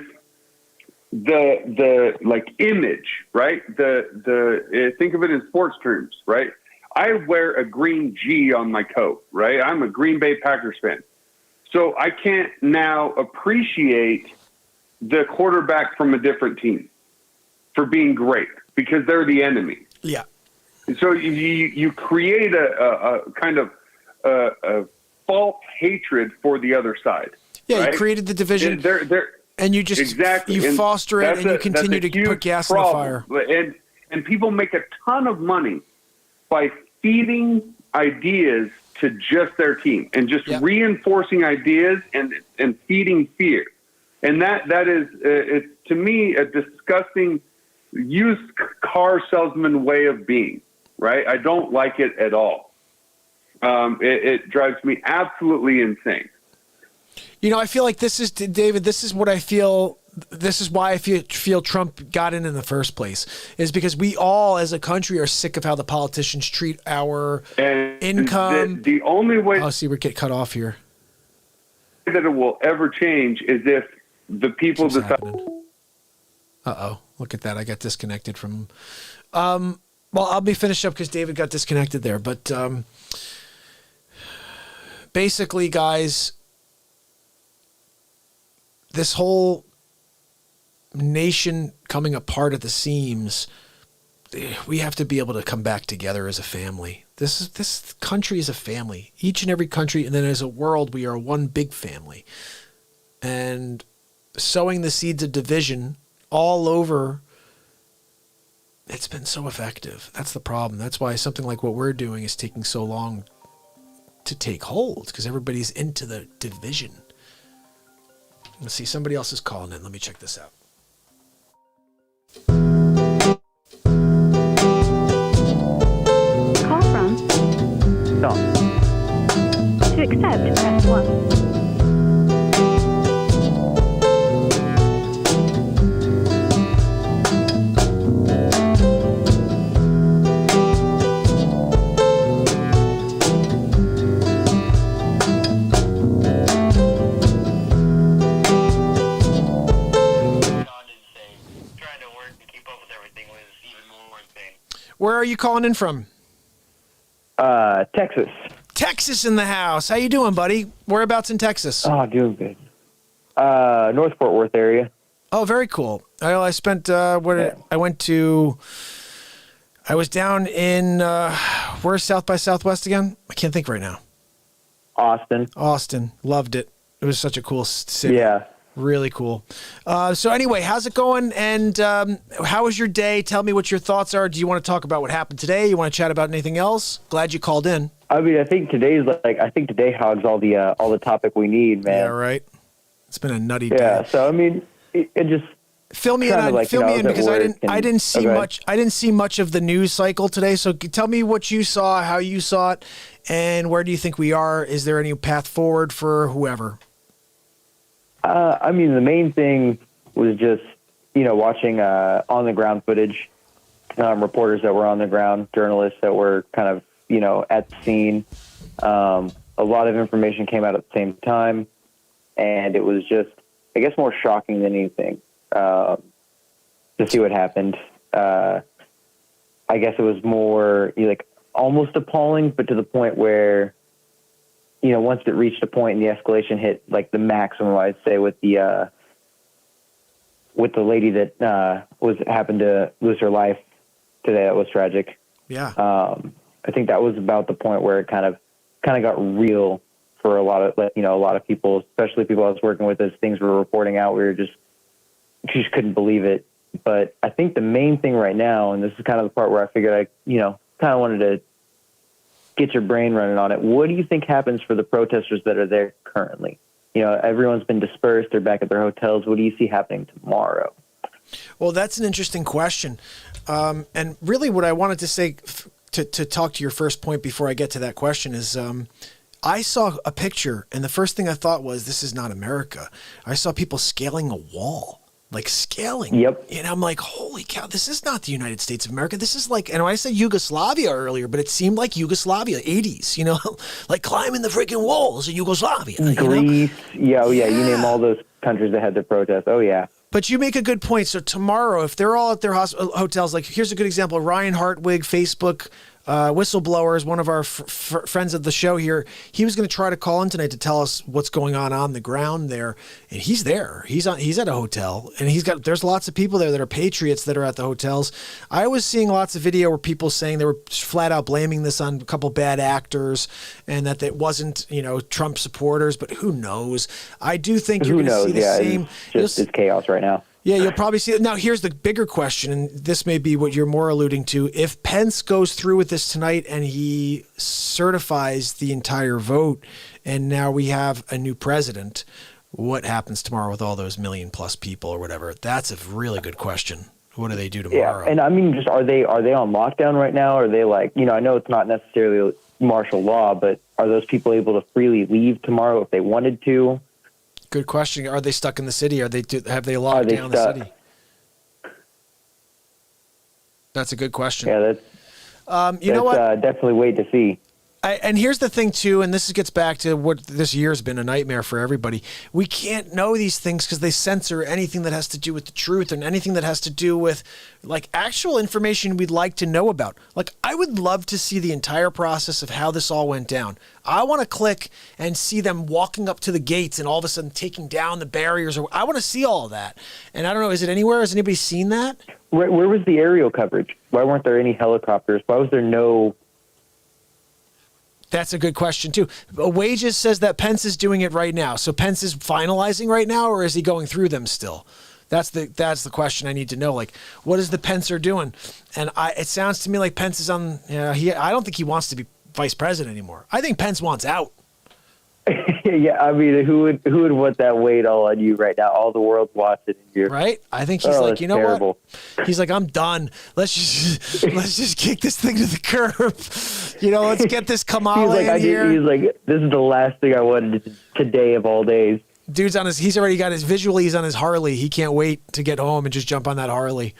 the like image, right? The think of it in sports terms, right? I wear a green G on my coat, right? I'm a Green Bay Packers fan. So I can't now appreciate the quarterback from a different team for being great because they're the enemy. Yeah. So you create a kind of a false hatred for the other side. Yeah, right? you created the division, and you just you foster it, and you continue to put gas in the fire. And people make a ton of money by feeding ideas to just their team and just reinforcing ideas and feeding fear. And that is, it's to me, a disgusting used car salesman way of being, right? I don't like it at all. It drives me absolutely insane. You know, I feel like this is, David, this is what I feel, this is why I feel Trump got in the first place, is because we all as a country are sick of how the politicians treat our income. The only way... Oh, see, we get cut off here. That it will ever change is if the people decide... Uh-oh, look at that. I got disconnected from... well, I'll be finished up because David got disconnected there, but basically, guys... This whole nation coming apart at the seams, we have to be able to come back together as a family. This country is a family. Each and every country, and then as a world, we are one big family. And sowing the seeds of division all over, it's been so effective. That's the problem. That's why something like what we're doing is taking so long to take hold, because everybody's into the division. Let's see, somebody else is calling in. Let me check this out. Call from. Stop. To accept, press 1. Where are you calling in from? Texas. Texas in the house. How you doing, buddy? Whereabouts in Texas? Oh, doing good. North Fort Worth area. Oh, very cool. I spent I was down in where's South by Southwest again? I can't think right now. Austin. Loved it. It was such a cool city. Yeah. Really cool. So anyway, how's it going? And how was your day? Tell me what your thoughts are. Do you want to talk about what happened today? You want to chat about anything else? Glad you called in. I mean, I think today hogs all the topic we need, man. Yeah, right. It's been a nutty day. Yeah. So I mean, it just fill me in because I didn't see much. I didn't see much of the news cycle today. So tell me what you saw, how you saw it, and where do you think we are? Is there any path forward for whoever? I mean, the main thing was just, watching on-the-ground footage, reporters that were on the ground, journalists that were kind of at the scene. A lot of information came out at the same time, and it was just, I guess, more shocking than anything to see what happened. I guess it was more almost appalling, but to the point where, once it reached a point and the escalation hit the maximum, I'd say with the lady that happened to lose her life today, that was tragic. Yeah. I think that was about the point where it kind of got real for a lot of people, especially people I was working with. As things were reporting out, we just couldn't believe it. But I think the main thing right now, and this is kind of the part where I figured I kind of wanted to get your brain running on it. What do you think happens for the protesters that are there currently? Everyone's been dispersed. They're back at their hotels. What do you see happening tomorrow? Well, that's an interesting question. And really what I wanted to say to talk to your first point before I get to that question is I saw a picture, and the first thing I thought was, this is not America. I saw people scaling a wall. Scaling. Yep. And I'm like, holy cow, this is not the United States of America. This is and I said Yugoslavia earlier, but it seemed like Yugoslavia, 80s, climbing the freaking walls of Yugoslavia. Greece. Yeah. Oh, yeah. You name all those countries that had their protests. Oh, yeah. But you make a good point. So tomorrow, if they're all at their hotels, here's a good example. Ryan Hartwig, Facebook whistleblower, is one of our friends of the show here. He was going to try to call in tonight to tell us what's going on the ground there, and he's there. He's at a hotel, and there's lots of people there that are patriots that are at the hotels. I was seeing lots of video where people saying they were flat out blaming this on a couple bad actors, and that it wasn't Trump supporters. But who knows? I do think you're going to see the same. It's chaos right now. Yeah, you'll probably see it. Now, here's the bigger question, and this may be what you're more alluding to. If Pence goes through with this tonight and he certifies the entire vote, and now we have a new president, what happens tomorrow with all those million-plus people or whatever? That's a really good question. What do they do tomorrow? Yeah, and I mean, just are they on lockdown right now? Are they I know it's not necessarily martial law, but are those people able to freely leave tomorrow if they wanted to? Good question. Are they stuck in the city? Have they locked down the city? That's a good question. Yeah, know what? Definitely wait to see. And here's the thing too, and this gets back to what this year's been a nightmare for everybody. We can't know these things because they censor anything that has to do with the truth and anything that has to do with actual information we'd like to know about. I would love to see the entire process of how this all went down. I want to click and see them walking up to the gates and all of a sudden taking down the barriers. I want to see all of that. And I don't know, is it anywhere? Has anybody seen that? Where was the aerial coverage? Why weren't there any helicopters? Why was there no... That's a good question, too. Wages says that Pence is doing it right now. So Pence is finalizing right now, or is he going through them still? That's the question I need to know. What is the Pencer doing? And it sounds to me like Pence is on... I don't think he wants to be vice president anymore. I think Pence wants out. Yeah, I mean, who would want that weight all on you right now? All the world watching you, right? I think he's you know terrible. What? He's I'm done. Let's just kick this thing to the curb. Let's get this Kamala in here. He's this is the last thing I wanted today of all days. Dude's on his. He's already got his visually. He's on his Harley. He can't wait to get home and just jump on that Harley.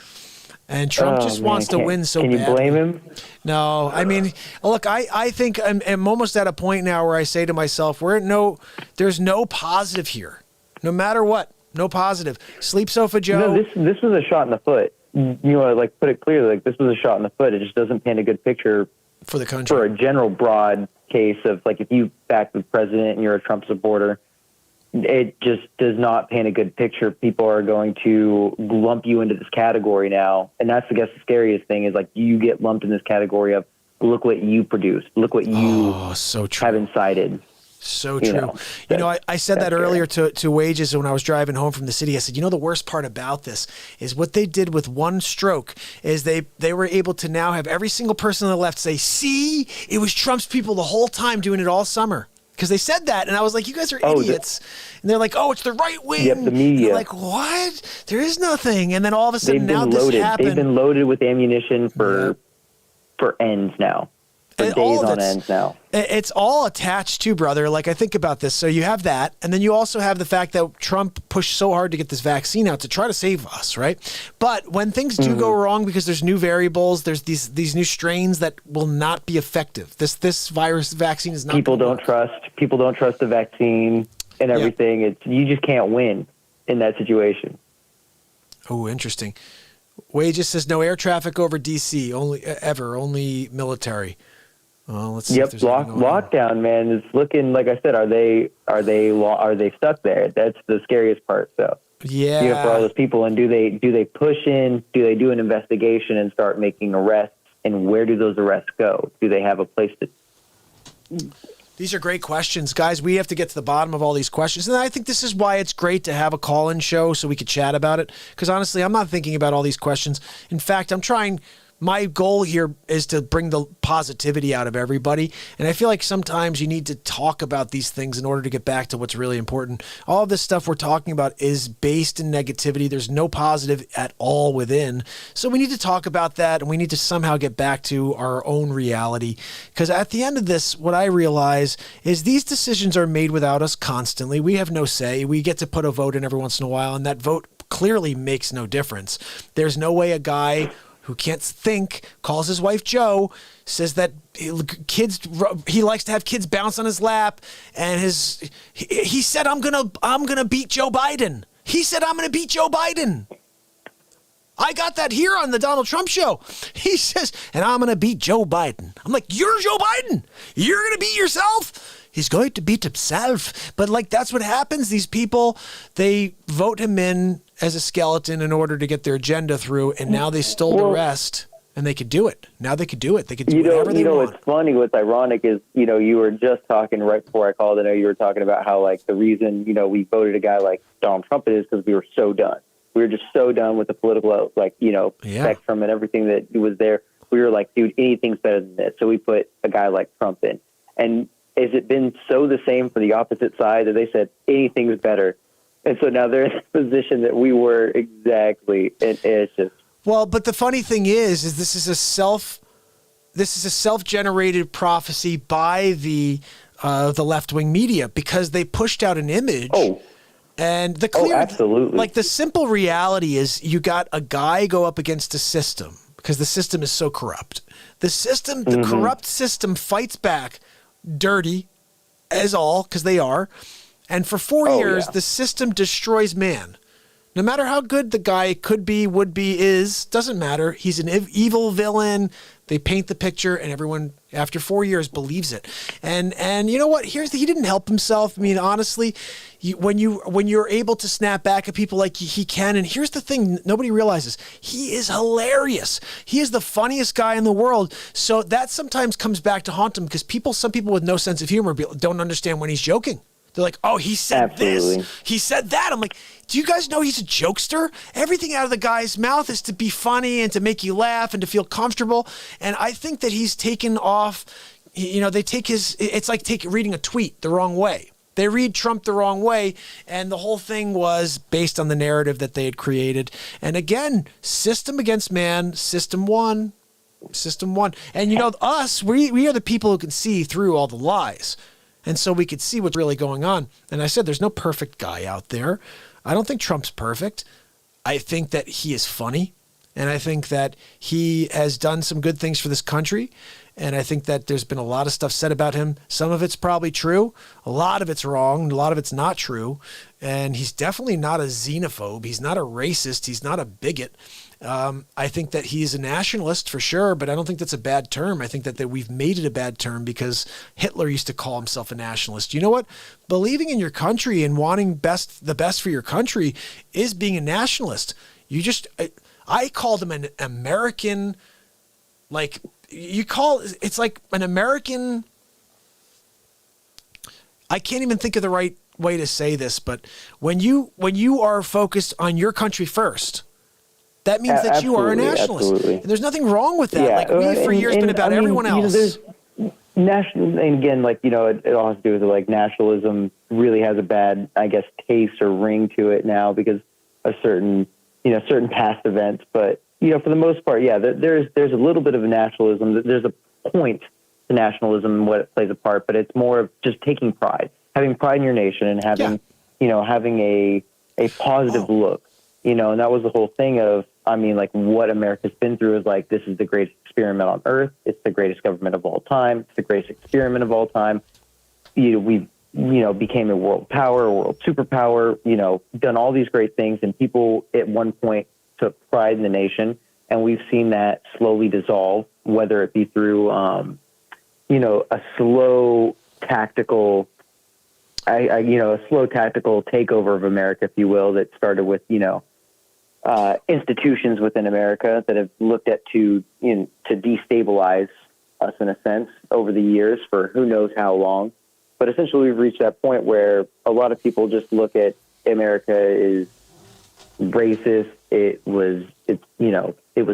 And Trump just wants to win so badly. Can you blame him? No, I mean, look, I think I'm almost at a point now where I say to myself, there's no positive here. No matter what, no positive. Sleep Sofa Joe. This was a shot in the foot. You want to put it clearly, this was a shot in the foot. It just doesn't paint a good picture for the country. For a general broad case of if you back the president and you're a Trump supporter, it just does not paint a good picture. People are going to lump you into this category now. And that's, I guess, the scariest thing is you get lumped in this category of look what you produced. Look what you have incited. So true. I said that earlier to Wages when I was driving home from the city. I said, the worst part about this is what they did with one stroke is they were able to now have every single person on the left say, see, it was Trump's people the whole time doing it all summer. Because they said that, and I was like, you guys are idiots. And they're like, it's the right wing. Yep, the media. What? There is nothing. And then all of a sudden this happened. They've been loaded with ammunition for ends now. for days on end now. It's all attached to, brother. Like, I think about this. So you have that, and then you also have the fact that Trump pushed so hard to get this vaccine out to try to save us, right? But when things do go wrong because there's new variables, there's these new strains that will not be effective. This virus vaccine is not. People don't trust the vaccine and everything. Yeah. You just can't win in that situation. Oh, interesting. Wade just says no air traffic over DC, only military. Well, let's see. Lockdown, man. It's looking like I said. Are they stuck there? That's the scariest part. So yeah, for all those people, and do they push in? Do they do an investigation and start making arrests? And where do those arrests go? Do they have a place to? These are great questions, guys. We have to get to the bottom of all these questions. And I think this is why it's great to have a call-in show so we could chat about it. Because honestly, I'm not thinking about all these questions. In fact, my goal here is to bring the positivity out of everybody. And I feel like sometimes you need to talk about these things in order to get back to what's really important. All of this stuff we're talking about is based in negativity. There's no positive at all within. So we need to talk about that, and we need to somehow get back to our own reality. Because at the end of this, what I realize is these decisions are made without us constantly. We have no say. We get to put a vote in every once in a while, and that vote clearly makes no difference. There's no way a guy who can't think, calls his wife Joe, says that he likes to have kids bounce on his lap, and he said I'm gonna beat Joe Biden. He said I'm gonna beat Joe Biden. I got that here on the Donald Trump show. He says, and I'm gonna beat Joe Biden. I'm like, you're Joe Biden. You're gonna beat yourself. He's going to beat himself. But like, that's what happens. These people, they vote him in as a skeleton in order to get their agenda through, and now they stole the rest, and they could do it. Now they could do it. They could do whatever they want. What's funny, what's ironic is, you were just talking right before I called. I know you were talking about how, like, the reason, we voted a guy like Donald Trump is because we were so done. We were just so done with the political, spectrum and everything that was there. We were like, dude, anything's better than this. So we put a guy like Trump in. And has it been so the same for the opposite side that they said anything's better? And so now they're in the position that we were exactly. And it's just. Well, but the funny thing is this is a self-generated prophecy by the left-wing media, because they pushed out an image. Oh. And the clear, absolutely. Like, the simple reality is you got a guy go up against a system because the system is so corrupt. The corrupt system fights back dirty as all, because they are. And for 4 years, the system destroys man. No matter how good the guy could be, would be, is, doesn't matter. He's an evil villain. They paint the picture, and everyone, after 4 years, believes it. And you know what? He didn't help himself. I mean, honestly, when you're able to snap back at people like he can, and here's the thing nobody realizes, he is hilarious. He is the funniest guy in the world. So that sometimes comes back to haunt him, because some people with no sense of humor don't understand when he's joking. They're like, oh, he said this. He said that. I'm like, do you guys know he's a jokester? Everything out of the guy's mouth is to be funny and to make you laugh and to feel comfortable. And I think that he's taken off, they take it's like reading a tweet the wrong way. They read Trump the wrong way, and the whole thing was based on the narrative that they had created. And again, system against man, system won. And us, we are the people who can see through all the lies. And so we could see what's really going on. And I said, there's no perfect guy out there. I don't think Trump's perfect. I think that he is funny. And I think that he has done some good things for this country. And I think that there's been a lot of stuff said about him. Some of it's probably true. A lot of it's wrong. A lot of it's not true. And he's definitely not a xenophobe. He's not a racist. He's not a bigot. I think that he's a nationalist for sure, but I don't think that's a bad term. I think that we've made it a bad term because Hitler used to call himself a nationalist. You know what? Believing in your country and wanting the best for your country is being a nationalist. I called him an American, it's like an American. I can't even think of the right way to say this, but when you are focused on your country first, that means that you are a nationalist. Absolutely. And there's nothing wrong with that. Yeah, we've for years been about everyone else. There's national, and again, it all has to do with nationalism really has a bad, I guess, taste or ring to it now because of certain past events. But for the most part, there's a little bit of nationalism. There's a point to nationalism and what it plays a part, but it's more of just taking pride, having pride in your nation, and having having a positive look, and that was the whole thing of, like what America's been through is like, this is the greatest experiment on earth. It's the greatest government of all time. It's the greatest experiment of all time. We've became a world power, a world superpower, done all these great things, and people at one point took pride in the nation, and we've seen that slowly dissolve, whether it be through, a slow tactical, a slow tactical takeover of America, if you will, that started with, institutions within America that have looked at to destabilize us in a sense over the years for who knows how long. But essentially we've reached that point where a lot of people just look at America as racist. It was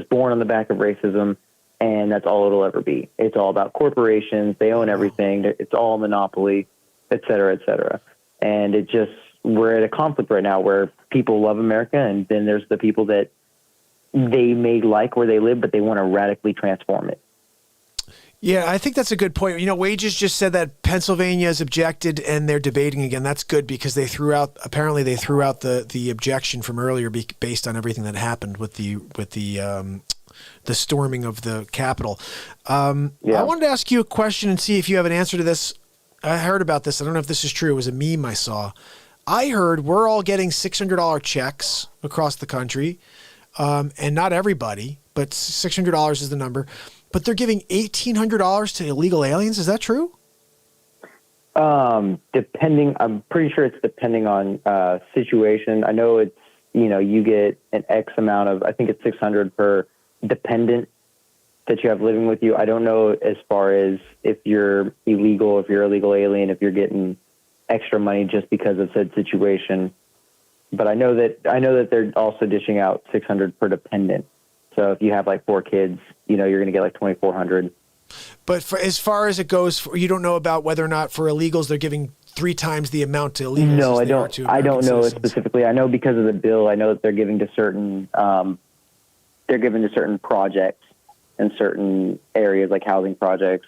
born on the back of racism, and that's all it'll ever be. It's all about corporations. They own everything. It's all monopoly, et cetera, et cetera. And we're at a conflict right now where people love America, and then there's the people that they may like where they live, but they want to radically transform it. Yeah, I think that's a good point. Wages just said that Pennsylvania has objected and they're debating again. That's good because they threw out the objection from earlier based on everything that happened with the storming of the Capitol. I wanted to ask you a question and see if you have an answer to this. I heard about this. I don't know if this is true. It was a meme I saw. I heard we're all getting $600 checks across the country, and not everybody, but $600 is the number. But they're giving $1,800 to illegal aliens. Is that true? I'm pretty sure it's depending on situation. I know it's, you get an X amount of, I think it's $600 per dependent that you have living with you. I don't know as far as if you're illegal, if you're a legal alien, if you're getting extra money just because of said situation. But I know that they're also dishing out $600 per dependent. So if you have like 4 kids, you're going to get like $2,400. But as far as it goes, you don't know about whether or not for illegals they're giving 3 times the amount to illegals. No, I don't. I don't know specifically. I know because of the bill. I know that they're giving to certain projects in certain areas like housing projects.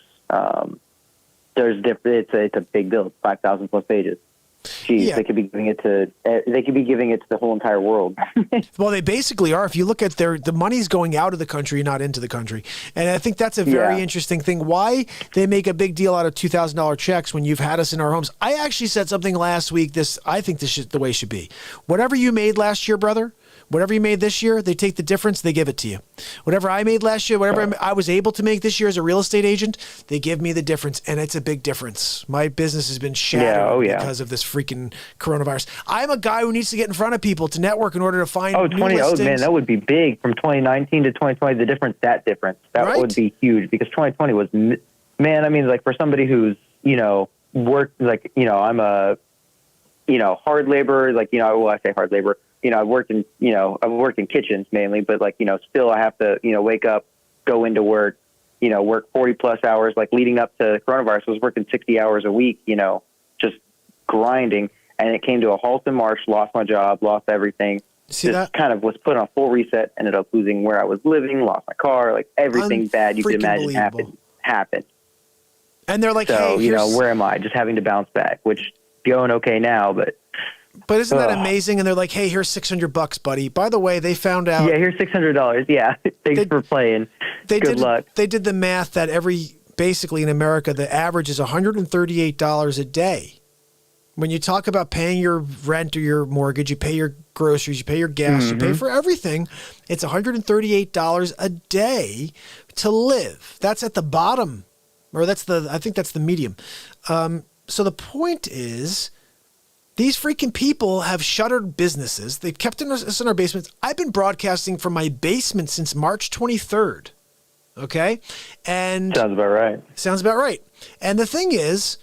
There's different. It's a big bill. 5,000 plus pages. Jeez, yeah. They could be giving it to the whole entire world. Well, they basically are. If you look at the money's going out of the country, not into the country. And I think that's a very interesting thing. Why they make a big deal out of $2,000 checks when you've had us in our homes. I actually said something last week. I think this is the way it should be. Whatever you made last year, brother, whatever you made this year, they take the difference, they give it to you. Whatever I made last year, whatever I was able to make this year as a real estate agent, they give me the difference, and it's a big difference. My business has been shattered because of this freaking coronavirus. I'm a guy who needs to get in front of people to network in order to find new listings. Man, that would be big from 2019 to 2020. The difference, that would be huge because 2020 was, man, I mean, like for somebody who's, worked, like, I'm a, hard labor, like, I say hard labor. I've worked in kitchens mainly, but like, still I have to, wake up, go into work, work 40 plus hours, like leading up to coronavirus. I was working 60 hours a week, just grinding. And it came to a halt in March, lost my job, lost everything. Kind of was put on a full reset, ended up losing where I was living, lost my car, like everything bad you could imagine happened. And they're like, so, hey, where am I? Just having to bounce back, which going okay now, but isn't that amazing? And they're like, hey, here's $600, buddy. By the way, they found out. Yeah, here's $600. Yeah. Thanks for playing. Good luck. They did the math that basically in America, the average is $138 a day. When you talk about paying your rent or your mortgage, you pay your groceries, you pay your gas, you pay for everything. It's $138 a day to live. That's at the bottom, or I think that's the medium. So the point is, these freaking people have shuttered businesses. They've kept us in our basements. I've been broadcasting from my basement since March 23rd. Okay? And sounds about right. And the thing is,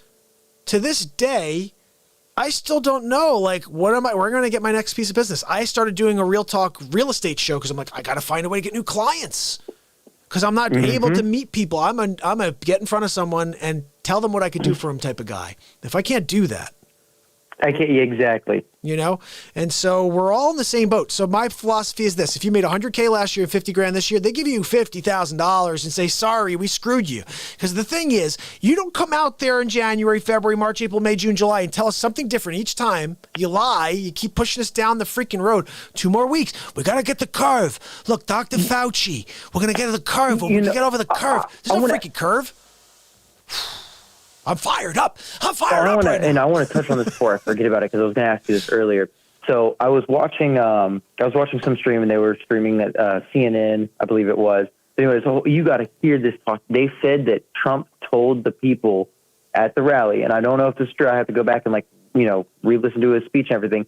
to this day, I still don't know, like, where am I going to get my next piece of business? I started doing a real talk real estate show because I'm like, I got to find a way to get new clients because I'm not able to meet people. I'm a get in front of someone and tell them what I could do for them type of guy. If I can't do that. I can't, exactly. You know? And so we're all in the same boat. So my philosophy is this. If you made $100K last year and 50 grand this year, they give you $50,000 and say, sorry, we screwed you. Because the thing is, you don't come out there in January, February, March, April, May, June, July and tell us something different each time. You lie. You keep pushing us down the freaking road. 2 more weeks. We got to get the curve. Look, Dr. Facce, we're going to get to the curve. We're going to get over the curve. There's no freaking curve. I'm fired up. I'm fired up right now. And I want to touch on this before I forget about it because I was going to ask you this earlier. So I was watching some stream and they were streaming that CNN, I believe it was. Anyways, you got to hear this talk. They said that Trump told the people at the rally, and I don't know if this is true. I have to go back and re-listen to his speech and everything.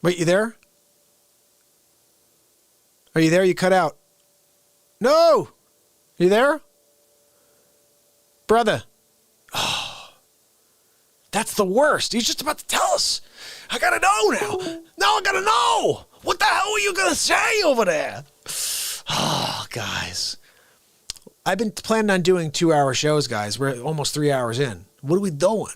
Wait, you there? Are you there? You cut out. No. You there? Brother. Oh, that's the worst. He's just about to tell us. I got to know now. Now I got to know. What the hell are you going to say over there? Oh, guys. I've been planning on doing 2-hour shows, guys. We're almost 3 hours in. What are we doing?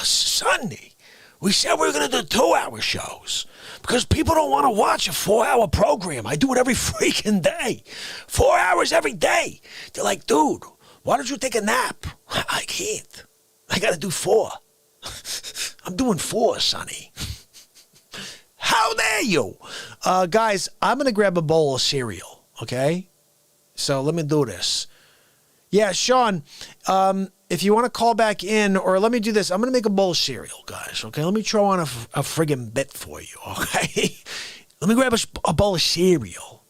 Sunday. We said we were going to do 2-hour shows because people don't want to watch a 4-hour program. I do it every freaking day. 4 hours every day. They're like, dude, why don't you take a nap? I can't. I got to do 4. I'm doing 4, Sonny. How dare you? Guys, I'm going to grab a bowl of cereal, okay? So let me do this. Yeah, Sean, if you want to call back in, or let me do this. I'm going to make a bowl of cereal, guys, okay? Let me throw on a friggin' bit for you, okay? Let me grab a bowl of cereal,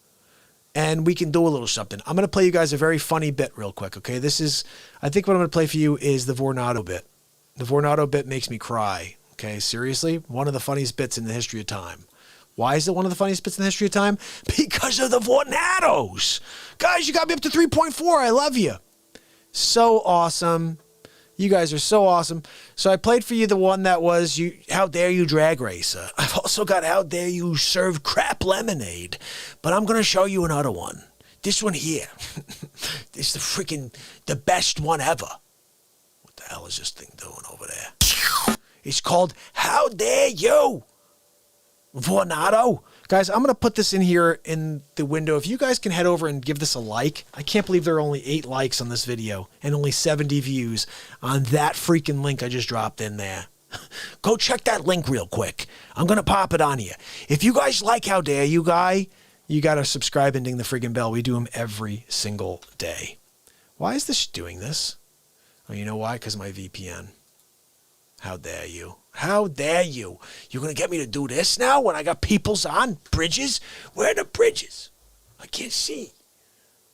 and we can do a little something. I'm going to play you guys a very funny bit real quick, okay? I think what I'm going to play for you is the Vornado bit. The Vornado bit makes me cry, okay? Seriously? One of the funniest bits in the history of time. Why is it one of the funniest bits in the history of time? Because of the Vornados. Guys, you got me up to 3.4. I love you. So awesome. You guys are so awesome. So I played for you the one that was How Dare You Drag Racer. I've also got How Dare You Serve Crap Lemonade. But I'm going to show you another one. This one here. This is the best one ever. What the hell is this thing doing over there? It's called How Dare You Vornado. Guys, I'm going to put this in here in the window. If you guys can head over and give this a like. I can't believe there are only 8 likes on this video and only 70 views on that freaking link I just dropped in there. Go check that link real quick. I'm going to pop it on you. If you guys like How Dare You Guy, you got to subscribe and ding the freaking bell. We do them every single day. Why is this doing this? Oh, you know why? Because of my VPN. How dare you? How dare you? You're going to get me to do this now when I got peoples on bridges? Where are the bridges? I can't see.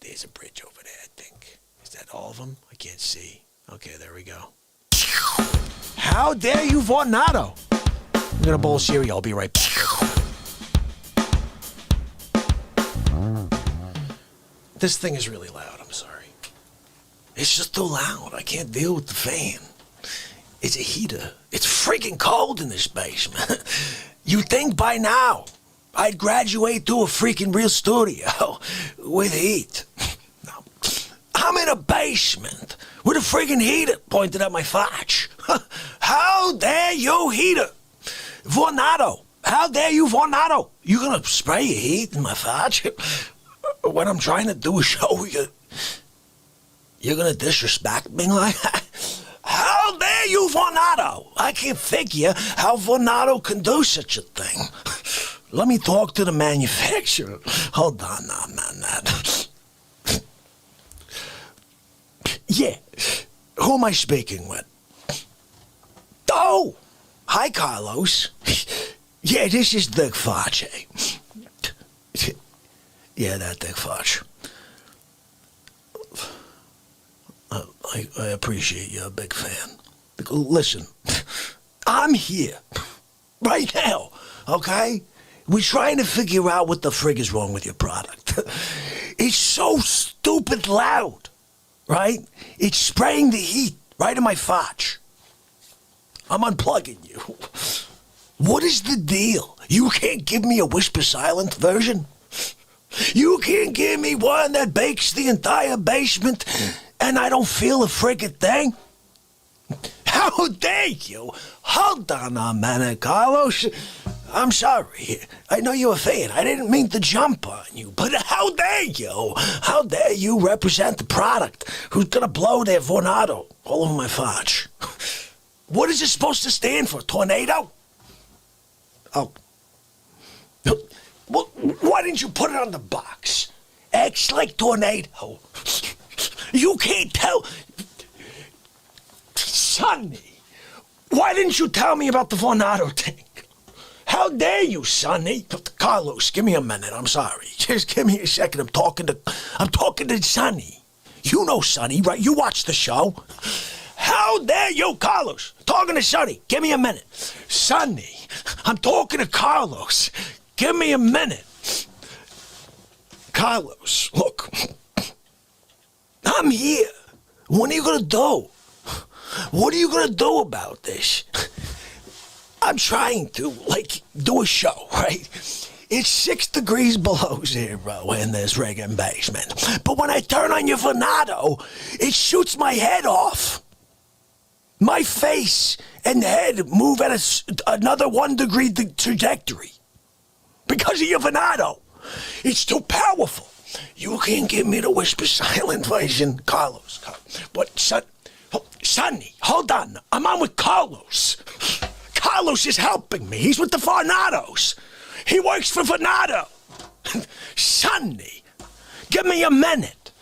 There's a bridge over there, I think. Is that all of them? I can't see. Okay, there we go. How dare you, Vornado? I'm going to bowl of cereal. I'll be right back. This thing is really loud. I'm sorry. It's just too loud. I can't deal with the fan. It's a heater. It's freaking cold in this basement. You'd think by now I'd graduate to a freaking real studio with heat. No. I'm in a basement with a freaking heater pointed at my fotch. How dare you, heater? Vornado. How dare you, Vornado? You gonna spray your heat in my fotch? When I'm trying to do a show, you're gonna disrespect me like that? How dare you, Vornado? I can't figure how Vornado can do such a thing. Let me talk to the manufacturer. Hold on now, man. Yeah. Who am I speaking with? Oh! Hi, Carlos. Yeah, this is Dick Facce. Yeah, that Dick Facce. I appreciate you're a big fan. Listen, I'm here right now, okay? We're trying to figure out what the frig is wrong with your product. It's so stupid loud, right? It's spraying the heat right in my fotch. I'm unplugging you. What is the deal? You can't give me a whisper silent version? You can't give me one that bakes the entire basement and I don't feel a friggin' thing? How dare you? Hold on a minute, Carlos. I'm sorry. I know you're a fan. I didn't mean to jump on you, but how dare you? How dare you represent the product who's gonna blow their Vornado all over my fudge? What is it supposed to stand for? Tornado? Oh. Well, why didn't you put it on the box? X like tornado. You can't tell. Sonny, why didn't you tell me about the Vornado tank? How dare you, Sonny? Carlos, give me a minute. I'm sorry. Just give me a second. I'm talking to Sonny. You know Sonny, right? You watch the show. How dare you, Carlos? Talking to Sonny. Give me a minute. Sonny, I'm talking to Carlos. Give me a minute. Carlos, look. I'm here. What are you going to do? What are you going to do about this? I'm trying to, do a show, right? It's 6 degrees below zero in this friggin' basement. But when I turn on your Vornado, it shoots my head off. My face and head move at another 1 degree trajectory. Because of your Vornado. It's too powerful. You can't give me the whisper silent version, Carlos. But, Sonny, hold on. I'm on with Carlos. Carlos is helping me. He's with the Vornados. He works for Vornado. Sonny, give me a minute.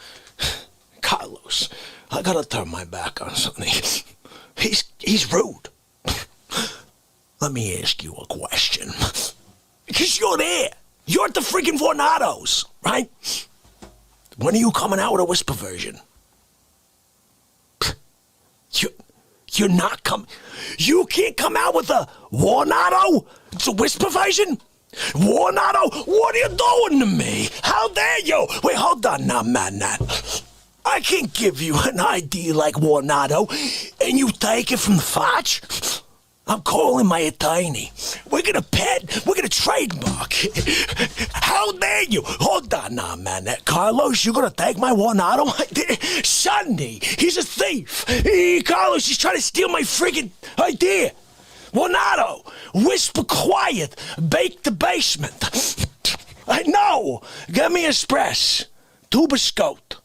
Carlos, I gotta turn my back on Sonny. He's rude. Let me ask you a question. Because you're there. You're at the freaking Vornados, right? When are you coming out with a whisper version? You're not coming. You can't come out with a Vornado? It's a whisper version? Vornado? What are you doing to me? How dare you? Wait, hold on now, man. I can't give you an idea like Vornado and you take it from the Facce. I'm calling my attorney. We're gonna trademark. How dare you? Hold on now, man. Carlos, you're gonna take my Vornado? Sonny, he's a thief. Carlos, he's trying to steal my friggin' idea. Vornado, whisper quiet, bake the basement. I know. Get me espresso. 2 biscotti.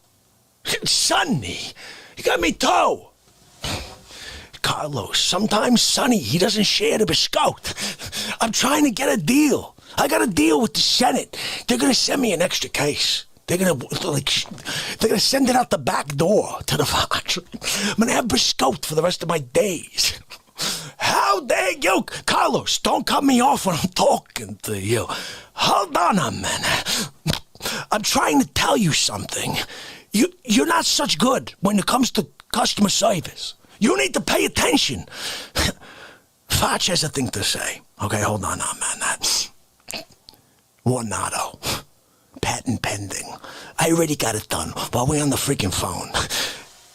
Sonny, you got me too. Carlos, sometimes Sonny, he doesn't share the biscotti. I'm trying to get a deal. I got a deal with the Senate. They're gonna send me an extra case. They're gonna send it out the back door to the Facce. I'm gonna have biscotti for the rest of my days. How dare you, Carlos? Don't cut me off when I'm talking to you. Hold on a minute. I'm trying to tell you something. You're not such good when it comes to customer service. You need to pay attention. Facce has a thing to say. Okay, hold on, man. Vornado. Patent pending. I already got it done while we're on the freaking phone.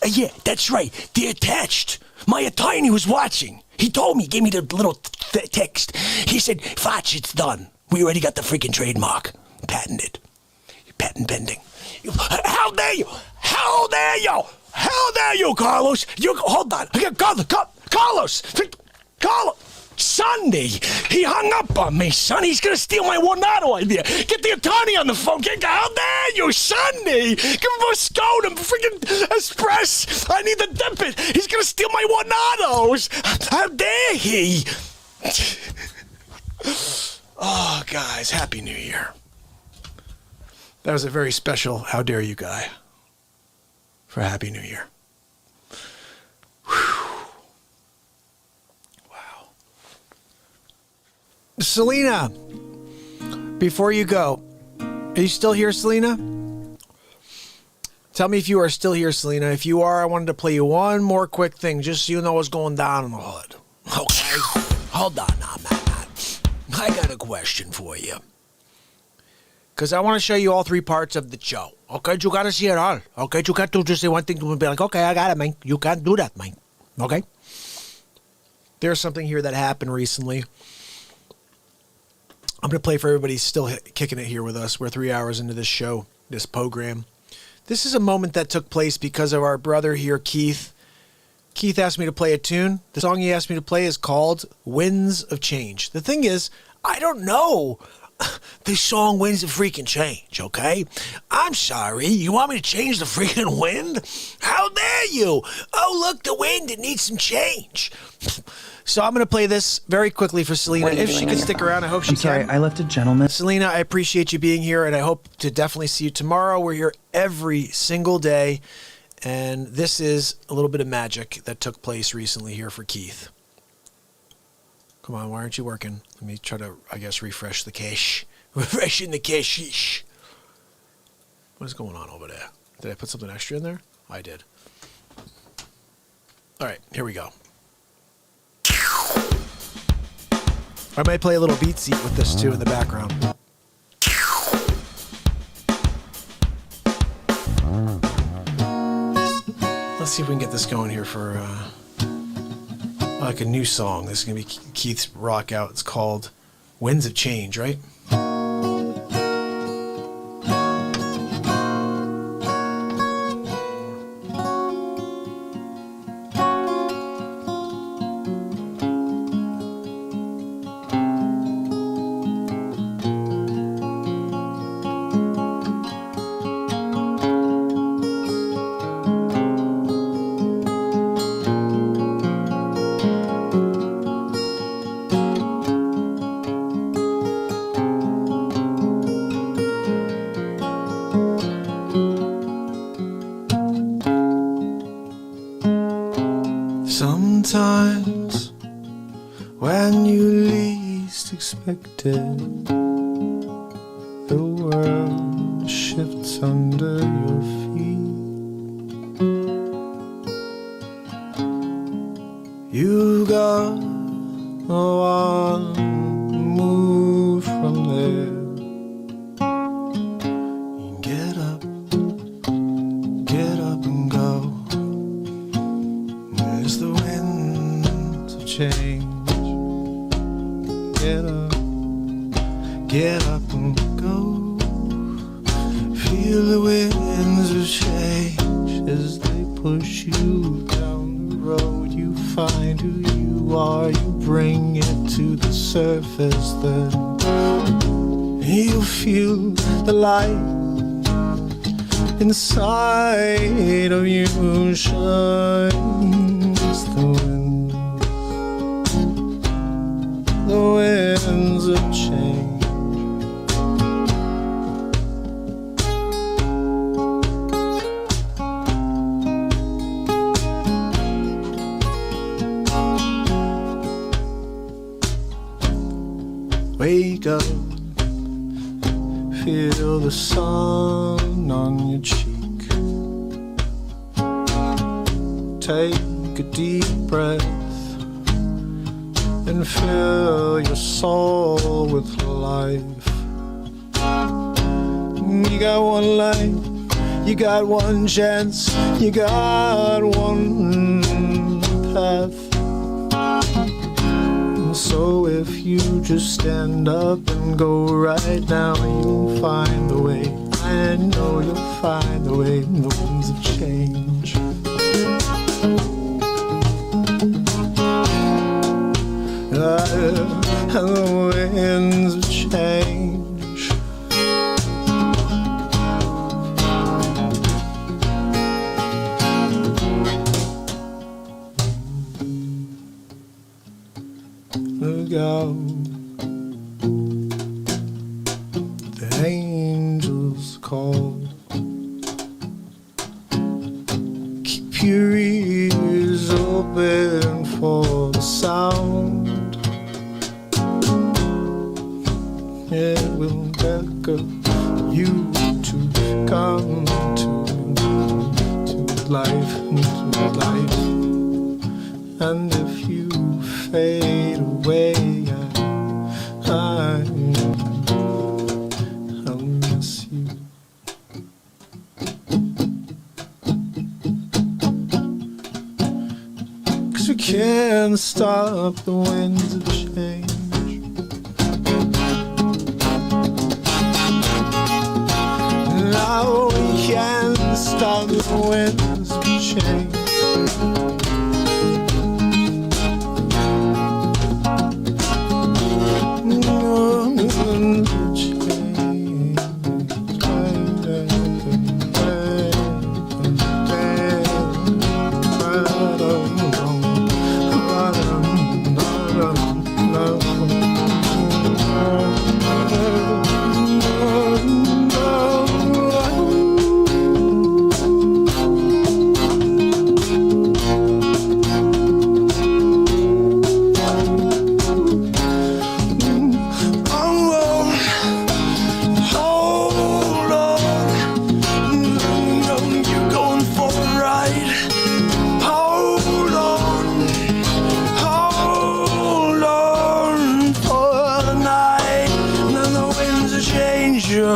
Yeah, that's right. They're attached. My attorney was watching. He told me, gave me the little text. He said, Facce, it's done. We already got the freaking trademark. Patented. Patent pending. How dare you? How dare you? How dare you, Carlos? Hold on. Carlos! Sonny! He hung up on me, son. He's gonna steal my Vornado idea. Get the attorney on the phone. How dare you, Sonny? Give him a scone, freaking espresso. I need to dip it. He's gonna steal my Vornados. How dare he? Oh, guys, Happy New Year. That was a very special How Dare You guy for Happy New Year. Whew. Wow. Selena, before you go, are you still here, Selena? Tell me if you are still here, Selena. If you are, I wanted to play you one more quick thing, just so you know what's going down in the hood. Okay? Hold on now, man. I got a question for you. Because I want to show you all 3 parts of the show. Okay, you got to see it all. Okay, you can't do just say one thing and be like, okay, I got it, man. You can't do that, man. Okay? There's something here that happened recently. I'm going to play for everybody still kicking it here with us. We're 3 hours into this show, this program. This is a moment that took place because of our brother here, Keith, Keith asked me to play a tune. The song he asked me to play is called Winds of Change. The thing is, I don't know this song Winds of freaking Change, okay? I'm sorry. You want me to change the freaking wind? How dare you? Oh, look, the wind, it needs some change. So I'm going to play this very quickly for Selena. If she can stick around, I hope she can. I left a gentleman. Selena, I appreciate you being here, and I hope to definitely see you tomorrow. We're here every single day, and this is a little bit of magic that took place recently here for Keith. Come on, why aren't you working? Let me try to, I guess, refresh the cache. Refreshing the cache. What is going on over there? Did I put something extra in there? I did. All right, here we go. I might play a little beat seat with this too in the background. Let's see if we can get this going here for like a new song. This is going to be Keith's rock out. It's called Winds of Change, right? Sometimes when you least expect it, the world shifts under your feet. You got one move from there. You get up and go. There's the winds of change. Get up and go. Feel the winds of change as they push you down the road. You find who you are, you bring it to the surface. Then you'll feel the light inside of you shines. The winds of change. Wake up, feel the sun on your cheek. Take a deep breath and fill your soul with life. You got one life, you got one chance, you got one path. So if you just stand up and go right now, you'll find the way. I know you'll find the way in the winds of change. And the winds of change. Look out, the angels call. Keep your ears open for the sound. It will beckon you to come to life, into life. And if you fade away, I'll miss you. Cause we can't stop the winds of change. Now we can't stop the winds of change.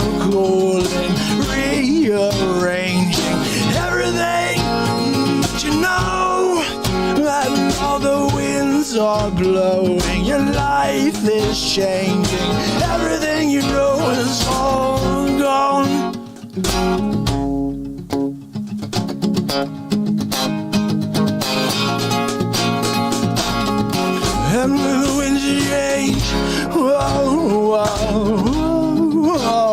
circling, rearranging everything that you know, and all the winds are blowing. Your life is changing, everything you know is all gone. And when the winds change, whoa, whoa, whoa,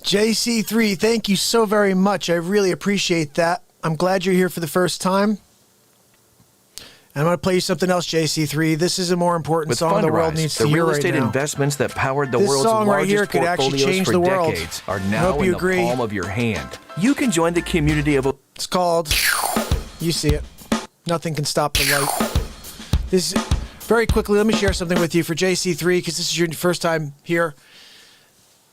JC3, thank you so very much. I really appreciate that. I'm glad you're here for the first time. And I'm going to play you something else, JC3. This is a more important song the world needs to hear right now. The real estate investments that powered the this world's song right here largest could actually portfolios change for the world. decades are now in the palm of your hand. You can join the community of... It's called... You see it. Nothing can stop the light. This very quickly, let me share something with you for JC3, because this is your first time here.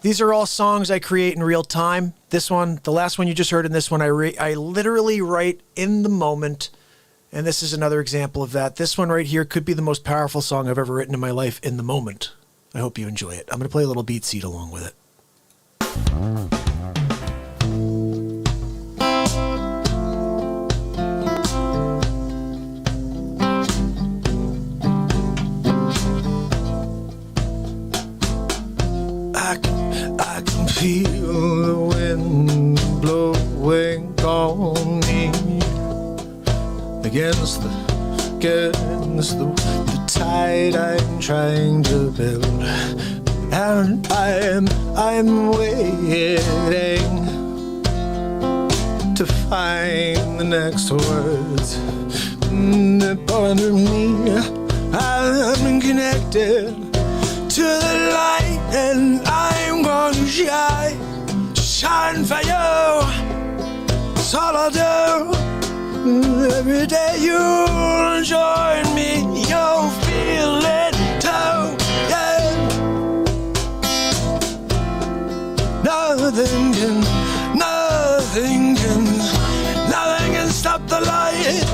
These are all songs I create in real time. This one, the last one you just heard in this one, I literally write in the moment. And this is another example of that. This one right here could be the most powerful song I've ever written in my life in the moment. I hope you enjoy it. I'm going to play a little beat seed along with it. I can feel the wind blowing on me against the tide I'm trying to build, and I'm waiting to find the next words. Under me, I'm connected to the light, and I'm going to shine for you. That's all I'll do. Every day you'll join me, you'll feel it too, yeah. Nothing can stop the light.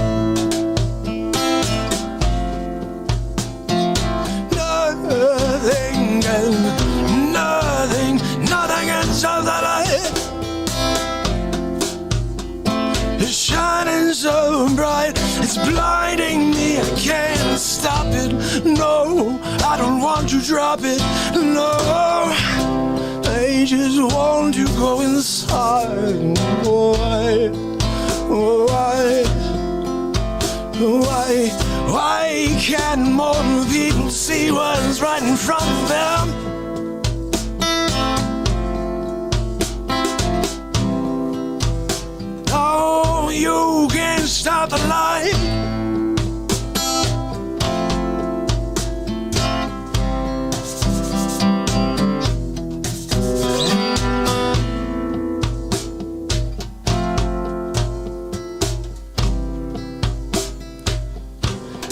Nothing can stop the light. It's shining so bright, it's blinding me, I can't stop it. No, I don't want to drop it. No, I just want to go inside. Why can't more people see what's right in front of them? Oh, you can't stop the light.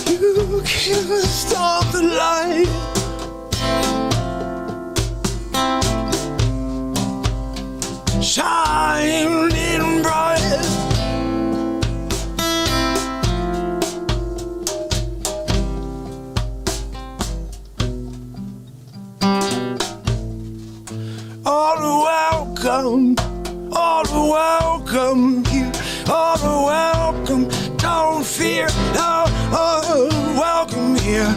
You can't stop the light. Shining bright. All welcome here, all welcome. Don't fear, welcome here.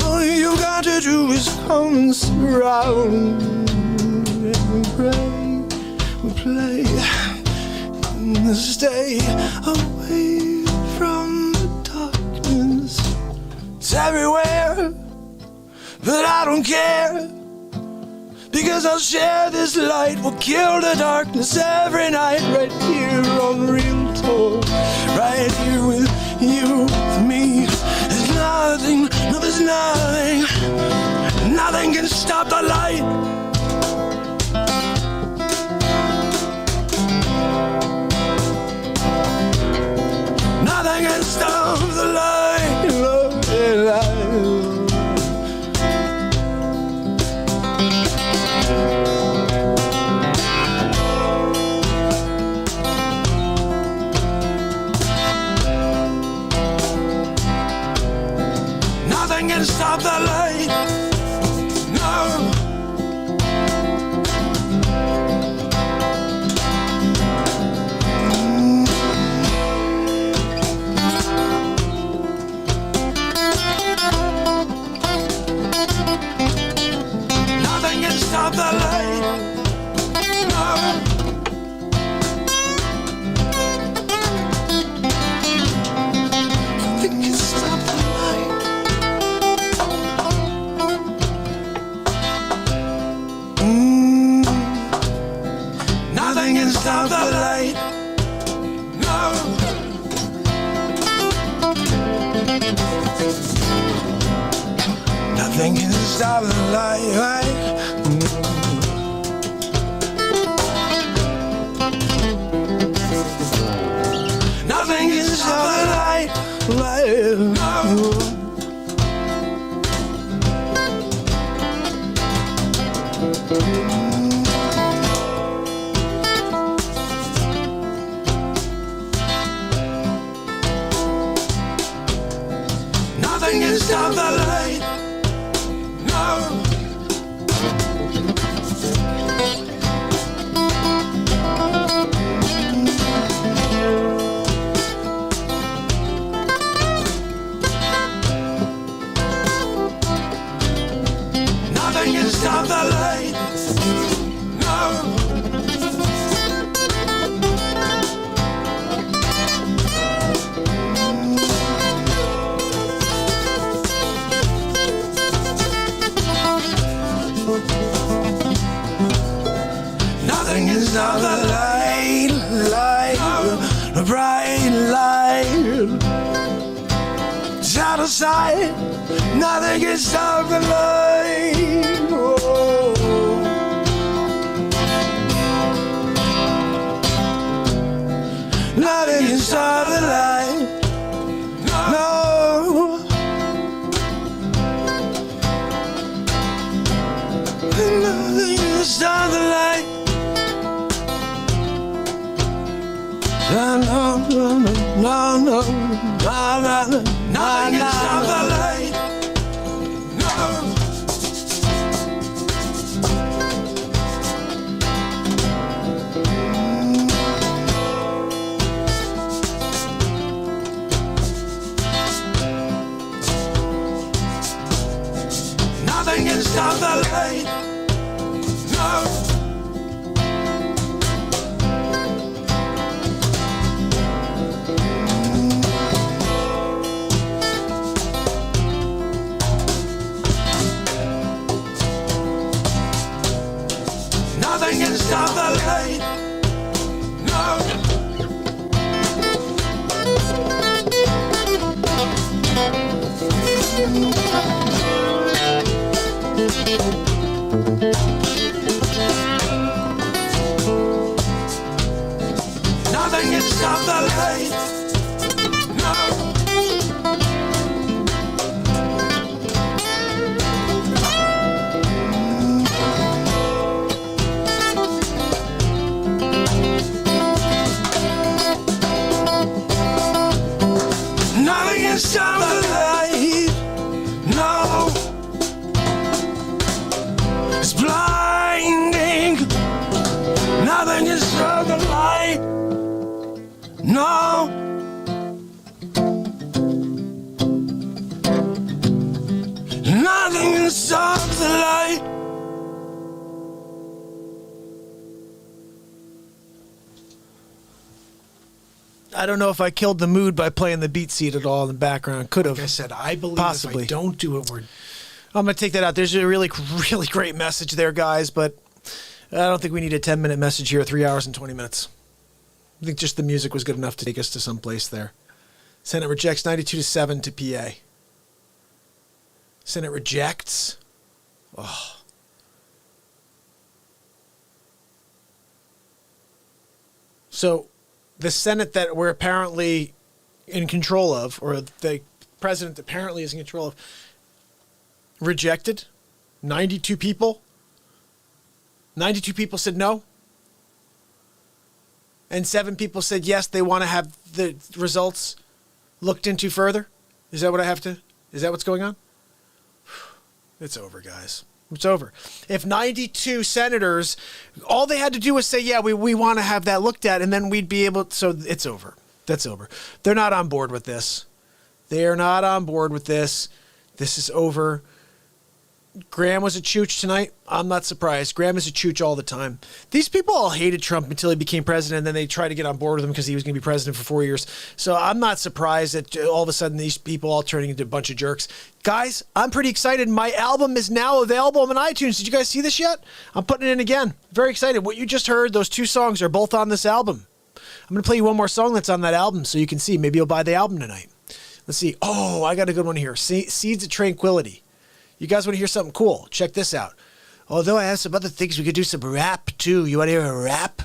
All you got to do is come and surround. And we play, and stay away from the darkness. It's everywhere. but I don't care. Because I'll share this light, we'll kill the darkness every night, right here on Real Talk, right here with you, with me. There's nothing, no, there's nothing, nothing can stop the light. Nothing can stop the light, Nothing can stop the light. No. Nothing can stop the light. No. Nothing can stop the light. Nothing can stop the light. No. Nothing can stop the light. Nothing can stop the light. No. Nothing can stop the light. No. Nothing can stop the light. No. Nothing can stop the light, the bright light. It's out of sight. Nothing can stop the light. Oh. Nothing can stop the light. No. Nothing can stop the light. No, no, no, no, no, no, no. Nothing can stop the light. No. Nothing can stop the light. No. Nothing can stop the light. No. Nothing can stop the light. No. Nothing can stop the light. No. It's blinding. Nothing can stop the light. No. Nothing can stop the light. I don't know if I killed the mood by playing the beat seat at all in the background. Could have. Like I said, I believe Possibly. if I don't do it, I'm going to take that out. There's a really, really great message there, guys, but I don't think we need a 10-minute message here, 3 hours and 20 minutes. I think just the music was good enough to take us to some place there. Senate rejects 92-7 to PA. Senate rejects. Oh. So the Senate that we're apparently in control of, or the president apparently is in control of, rejected 92 people. 92 people said no. And 7 people said yes, they want to have the results looked into further. Is that what's going on? It's over, guys. It's over. If 92 senators, all they had to do was say, yeah, we want to have that looked at, and then we'd be able to, so it's over. That's over. They're not on board with this. They are not on board with this. This is over. Graham was a chooch tonight. I'm not surprised. Graham is a chooch all the time. These people all hated Trump until he became president, and then they tried to get on board with him because he was going to be president for 4 years. So I'm not surprised that all of a sudden these people all turning into a bunch of jerks. Guys, I'm pretty excited. My album is now available on iTunes. Did you guys see this yet? I'm putting it in again. Very excited. What you just heard, those 2 songs are both on this album. I'm going to play you one more song that's on that album so you can see. Maybe you'll buy the album tonight. Let's see. Oh, I got a good one here. Seeds of Tranquility. You guys want to hear something cool? Check this out. Although I have some other things, we could do some rap too. You want to hear a rap?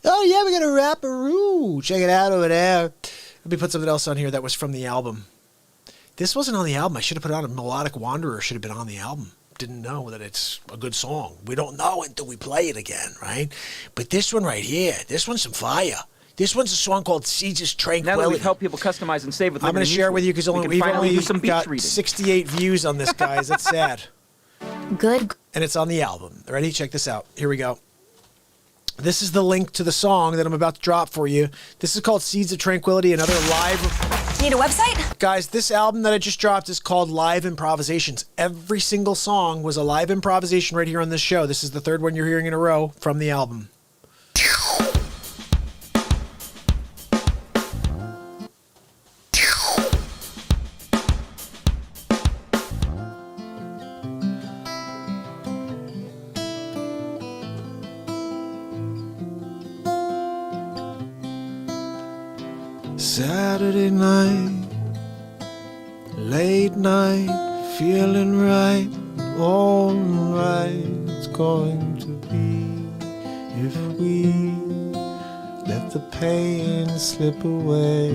Oh yeah, we got a rap-a-roo. Check it out over there. Let me put something else on here that was from the album. This wasn't on the album. I should have put it on. A Melodic Wanderer should have been on the album. Didn't know that it's a good song. We don't know until we play it again, right? But this one right here, this one's some fire. This one's a song called Seeds of Tranquility. Now that we've helped people customize and save with I'm going to share it with you because we've only got 68 views on this, guys. That's sad. Good. And it's on the album. Ready? Check this out. Here we go. This is the link to the song that I'm about to drop for you. This is called Seeds of Tranquility, another live... Need a website? Guys, this album that I just dropped is called Live Improvisations. Every single song was a live improvisation right here on this show. This is the 3rd one you're hearing in a row from the album. Saturday night, late night, feeling right, all right. It's going to be if we let the pain slip away,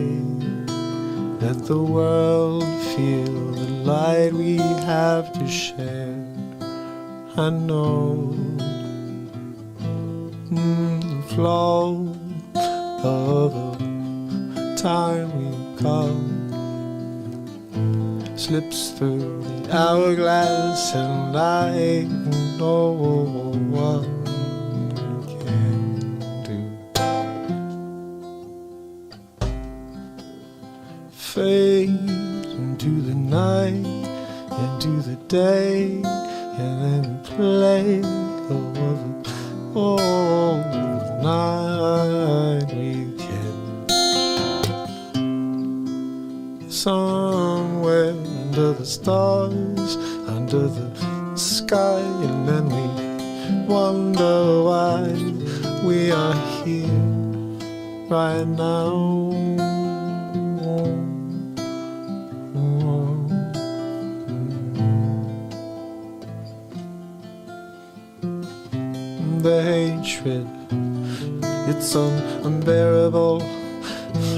let the world feel the light we have to share. I know the flow of a time we come slips through the hourglass, and I know what we can do. Fade into the night, into the day, and then play all the night we can. Somewhere under the stars, under the sky, and then we wonder why we are here right now. The hatred, it's unbearable,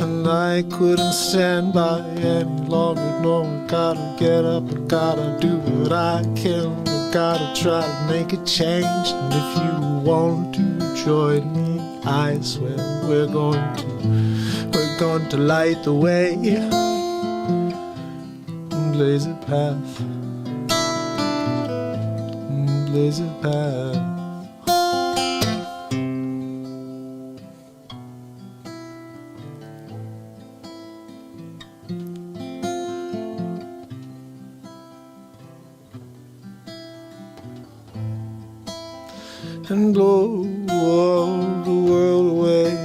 and I couldn't stand by any longer. No, I gotta get up, I gotta do what I can, I gotta try to make a change. And if you want to join me, I swear we're going to light the way and blaze a path, and blaze a path. And blow the world away with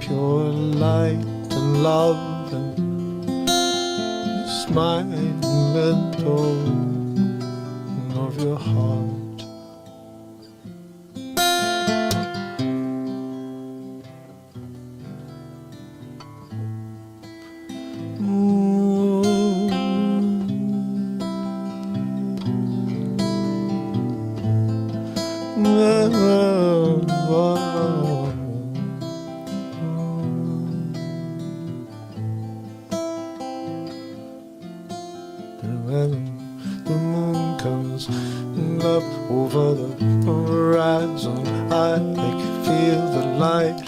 pure light and love and mind, let go of your heart. The moon comes up over the horizon. I can feel the light.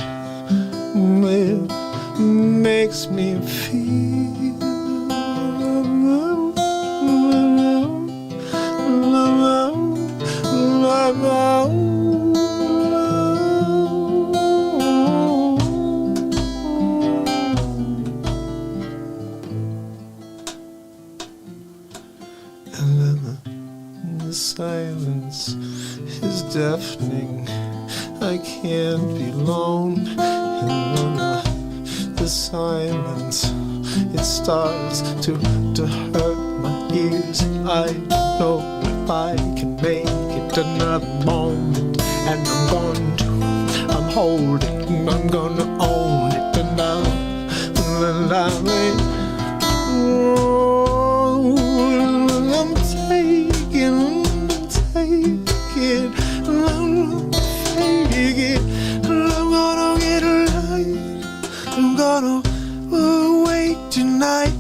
It makes me feel the silence is deafening. I can't be alone. And then the silence, it starts to hurt my ears. I know if I can make it another moment, and I'm holding, I'm gonna own it, and I'll wait. I'm taking, I'm gonna get light. I'm gonna wait tonight.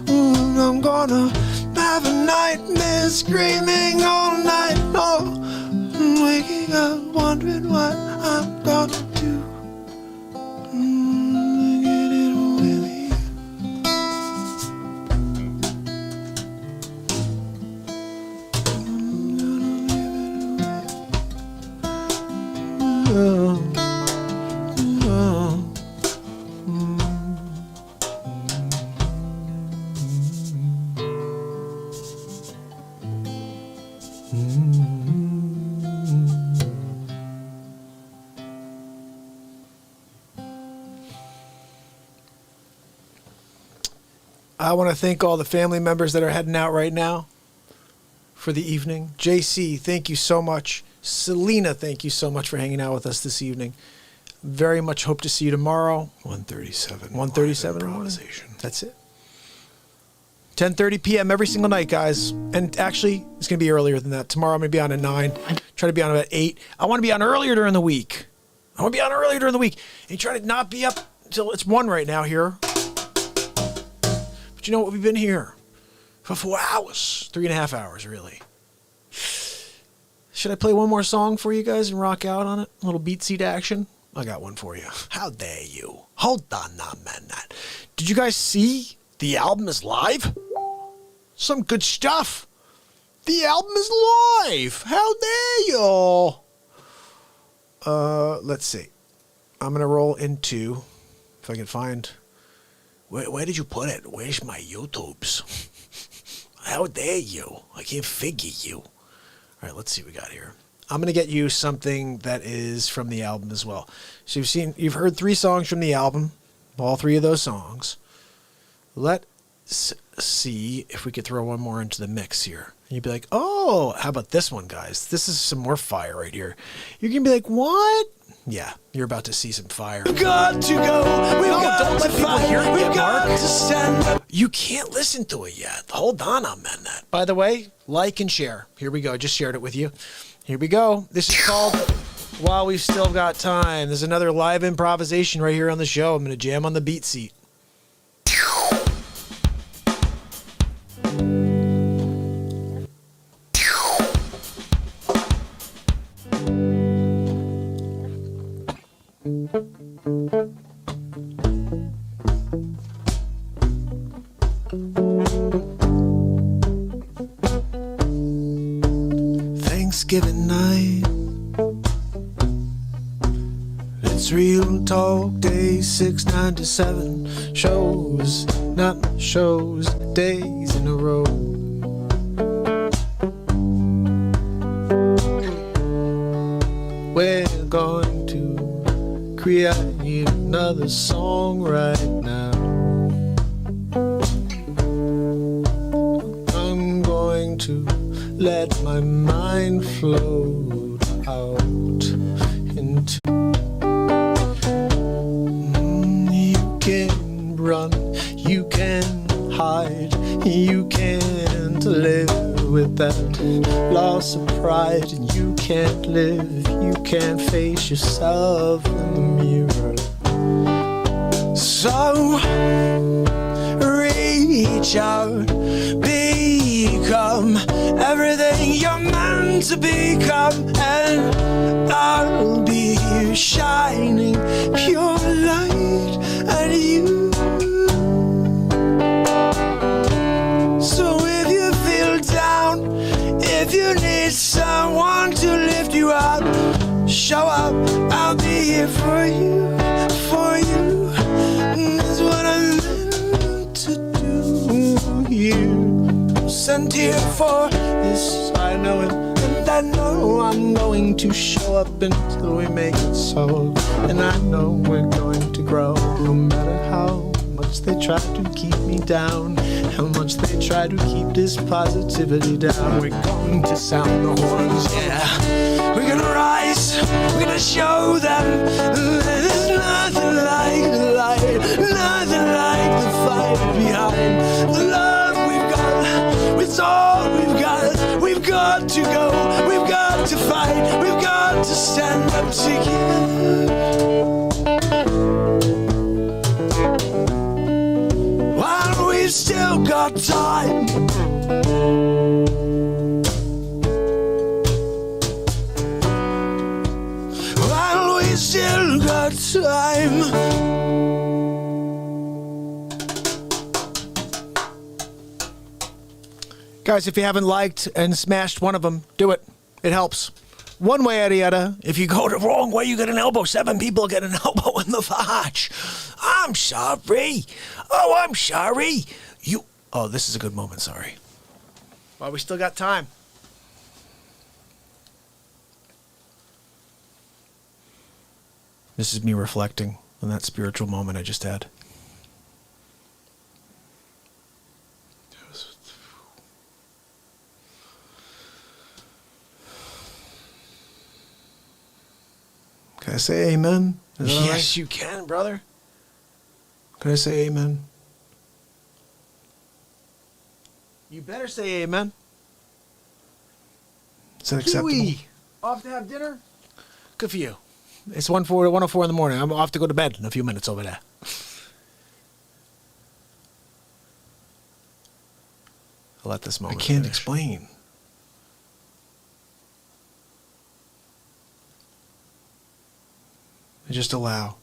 I'm gonna have a nightmare screaming all night. Oh, I'm waking up wondering what I'm gonna do. Get it with you. I want to thank all the family members that are heading out right now for the evening. JC, thank you so much. Selena, thank you so much for hanging out with us this evening. Very much hope to see you tomorrow. 1:37. 1:37 improvisation. That's it. 10:30 p.m. every single night, guys. And actually, it's going to be earlier than that. Tomorrow I'm going to be on at 9. Try to be on at 8. I want to be on earlier during the week. And try to not be up until it's 1 right now here. But you know what? We've been here for 4 hours. 3.5 hours, really. Should I play one more song for you guys and rock out on it? A little beat seat action? I got one for you. How dare you? Hold on a minute. Did you guys see the album is live? Some good stuff. The album is live. How dare you? Let's see. I'm going to roll into, if I can find, where did you put it? Where's my YouTubes? How dare you? I can't figure you. All right, let's see what we got here. I'm going to get you something that is from the album as well. So you've heard 3 songs from the album, all 3 of those songs. Let's see if we could throw one more into the mix here. And you'd be like, oh, how about this one, guys? This is some more fire right here. You're going to be like, what? Yeah, you're about to see some fire. We've got to go. Don't let people hear it yet, Mark. You can't listen to it yet. Hold on a minute. By the way, like and share. Here we go. I just shared it with you. Here we go. This is called While We've Still Got Time. There's another live improvisation right here on the show. I'm going to jam on the beat seat. Thanksgiving night, it's Real Talk Day 697 shows, not shows, days in a row. We're going to create another song right now. let my mind float out into. You can run, you can hide, you can't live with that loss of pride, and you can't live, you can't face yourself in the mirror. So reach out, become everything you're meant to become, and I'll be here shining pure light at you. So if you feel down, if you need someone to lift you up, show up, I'll be here for you, for you. That's what I'm meant to do. You sent here for this, I know it, and I know I'm going to show up until we make it so. And I know we're going to grow, no matter how much they try to keep me down, how much they try to keep this positivity down. We're going to sound the horns, yeah. We're gonna rise, we're gonna show them there's nothing like the light, nothing like the fight behind the love we've got. It's all we've got. We've got to go, we've got to fight, we've got to stand up together. While we've still got time. While we still got time. Guys, if you haven't liked and smashed one of them, do it. It helps. One way or the other. If you go the wrong way, you get an elbow. 7 people get an elbow in the Facce. I'm sorry. Oh, I'm sorry. You. Oh, this is a good moment. Sorry. Well, we still got time. This is me reflecting on that spiritual moment I just had. Can I say amen? Is that all right? Yes, you can, brother. Can I say amen? You better say amen. Is that acceptable? Kiwi. Off to have dinner? Good for you. It's 1:04 in the morning. I'm off to go to bed in a few minutes over there. I'll let this moment. I can't explain. I just allow.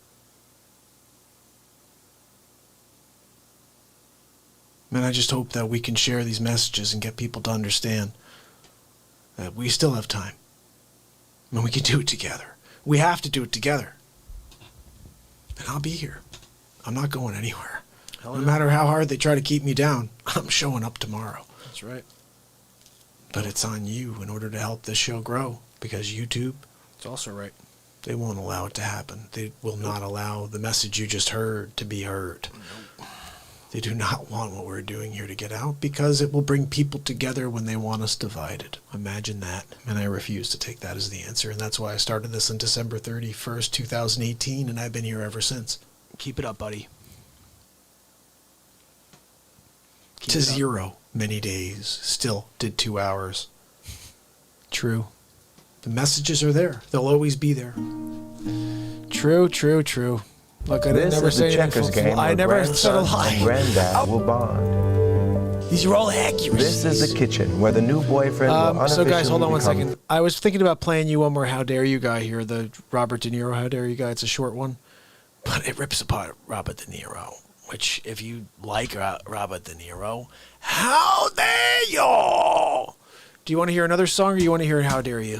And I just hope that we can share these messages and get people to understand that we still have time. And we can do it together. We have to do it together. And I'll be here. I'm not going anywhere. No matter how hard they try to keep me down, I'm showing up tomorrow. That's right. But it's on you in order to help this show grow. Because YouTube, it's also right. They won't allow it to happen. They will not allow the message you just heard to be heard. Nope. They do not want what we're doing here to get out because it will bring people together when they want us divided. Imagine that. And I refuse to take that as the answer. And that's why I started this on December 31st, 2018, and I've been here ever since. Keep it up, buddy. To 0 many days. Still did 2 hours. True. The messages are there. They'll always be there. True, true, true. Look, I didn't never say checkers game. I never said a lie. Granddad will bond. These are all accuracies. This is the kitchen where the new boyfriend will unofficially So guys, hold on one become... second. I was thinking about playing you one more How Dare You guy here, the Robert De Niro How Dare You guy. It's a short one, but it rips apart Robert De Niro, which if you like Robert De Niro, how dare you? Do you want to hear another song or you want to hear How Dare You?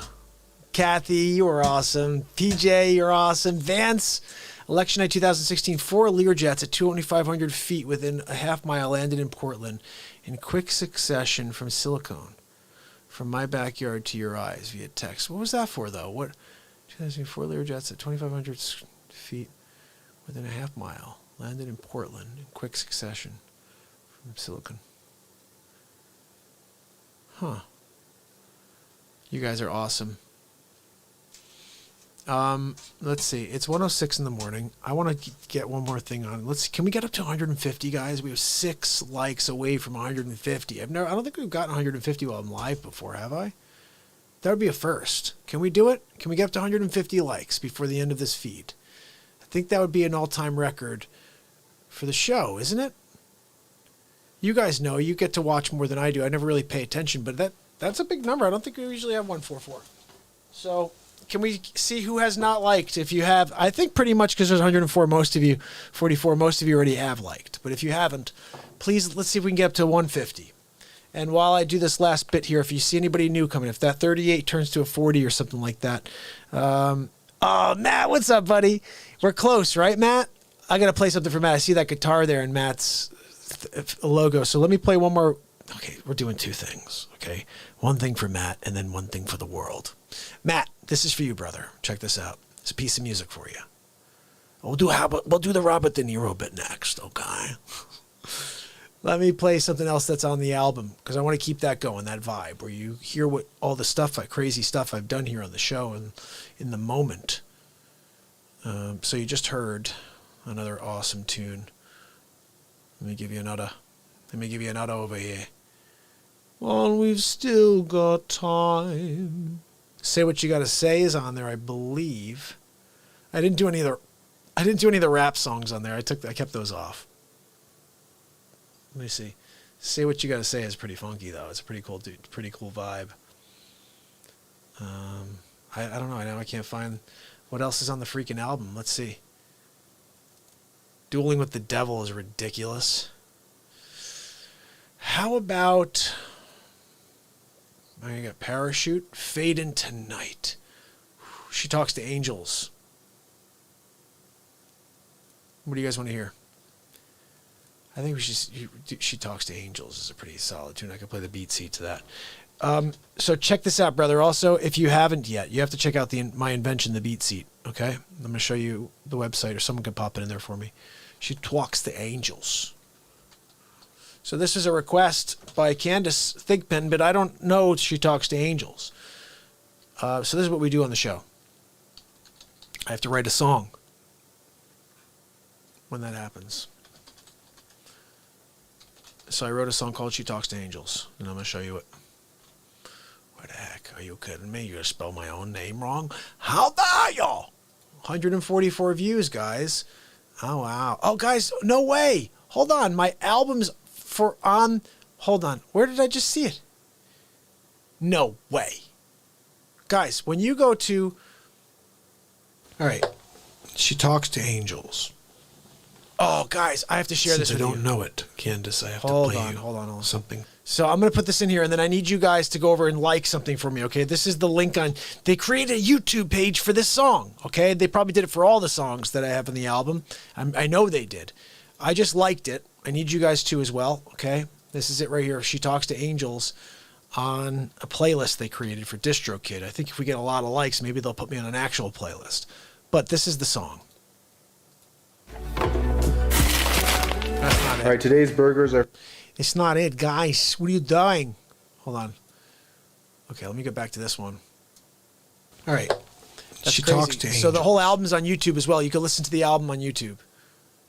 Kathy, you are awesome. PJ, you're awesome. Vance, election night 2016, 4 Learjets at 2,500 feet within a half mile landed in Portland in quick succession from Silicon. From my backyard to your eyes via text. What was that for, though? What? 2004 Learjets at 2,500 feet within a half mile landed in Portland in quick succession from Silicon. Huh. You guys are awesome. Let's see. It's 1:06 in the morning. I want to get one more thing on. Can we get up to 150, guys? We have 6 likes away from 150. I don't think we've gotten 150 while I'm live before, have I? That would be a first. Can we do it? Can we get up to 150 likes before the end of this feed? I think that would be an all-time record for the show, isn't it? You guys know, you get to watch more than I do. I never really pay attention, but that's a big number. I don't think we usually have 144. So can we see who has not liked? If you have, I think pretty much because there's 104, most of you, 44, most of you already have liked. But if you haven't, please, let's see if we can get up to 150. And while I do this last bit here, if you see anybody new coming, if that 38 turns to a 40 or something like that. Oh, Matt, what's up, buddy? We're close, right, Matt? I got to play something for Matt. I see that guitar there in Matt's logo. So let me play one more. Okay, we're doing 2 things, okay? One thing for Matt and then one thing for the world. Matt, this is for you, brother. Check this out. It's a piece of music for you. We'll do the Robert De Niro bit next, okay? Let me play something else that's on the album because I want to keep that going, that vibe where you hear what all the stuff, crazy stuff I've done here on the show and in the moment. So you just heard another awesome tune. Let me give you another over here. Well, we've still got time. Say What You Gotta Say is on there, I believe. I didn't do any of the rap songs on there. I kept those off. Let me see. Say What You Gotta Say is pretty funky though. It's a pretty cool vibe. I don't know. Now I can't find what else is on the freaking album. Let's see. Dueling with the Devil is ridiculous. How about I got Parachute, Fade Into Night. She Talks to Angels. What do you guys want to hear? I think She Talks to Angels is a pretty solid tune. I could play the beat seat to that. So check this out, brother. Also, if you haven't yet, you have to check out my invention, the beat seat. Okay, I'm going to show you the website, or someone can pop it in there for me. She Talks to Angels. So this is a request by Candace Thigpen, but I don't know She Talks to Angels. So this is what we do on the show. I have to write a song when that happens. So I wrote a song called She Talks to Angels, and I'm going to show you it. What the heck? Are you kidding me? You're going to spell my own name wrong? How dare you? 144 views, guys. Oh, wow. Oh, guys, no way. Hold on. My album's hold on. Where did I just see it? No way. Guys, when you go to, all right, She Talks to Angels. Oh, guys, I have to share this with you. I don't know it, Candace. I have to play you. Hold on. Something. So I'm going to put this in here, and then I need you guys to go over and like something for me, okay? This is the link on... They created a YouTube page for this song, okay? They probably did it for all the songs that I have in the album. I know they did. I just liked it. I need you guys to as well, okay? This is it right here. She Talks to Angels on a playlist they created for DistroKid. I think if we get a lot of likes, maybe they'll put me on an actual playlist. But this is the song. That's not it. All right, today's burgers are... It's not it, guys. What are you doing? Hold on. Okay, let me get back to this one. All right. That's She crazy. Talks to So the Angels. whole album's on YouTube as well. You can listen to the album on YouTube.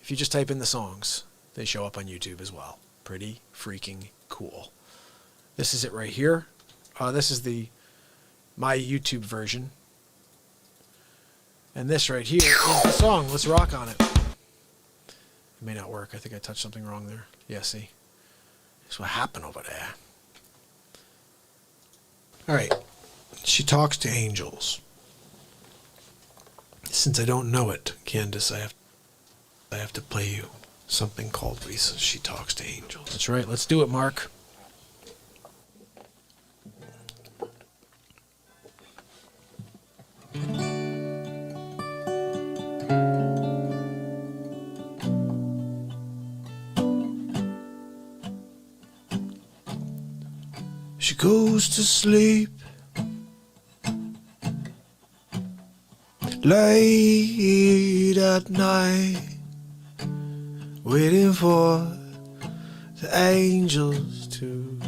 If you just type in the songs, they show up on YouTube as well. Pretty freaking cool. This is it right here. This is my YouTube version. And this right here is the song. Let's rock on it. It may not work. I think I touched something wrong there. Yeah, see? That's what happened over there. All right. She Talks to Angels. Since I don't know it, Candace, I have to play you something called Lisa. She Talks to Angels. That's right. Let's do it, Mark. She goes to sleep late at night, waiting for the angels to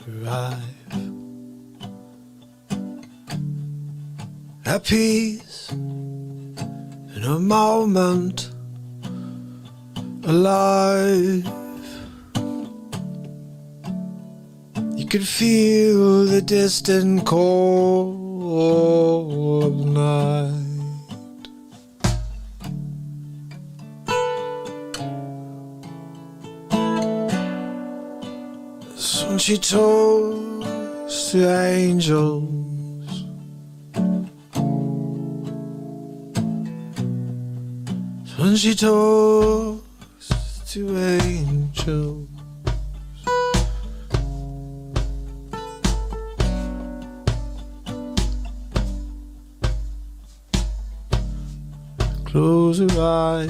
arrive. at peace in a moment, alive. You could feel the distant call of night. When she talks to angels, when she talks to angels, close her eyes,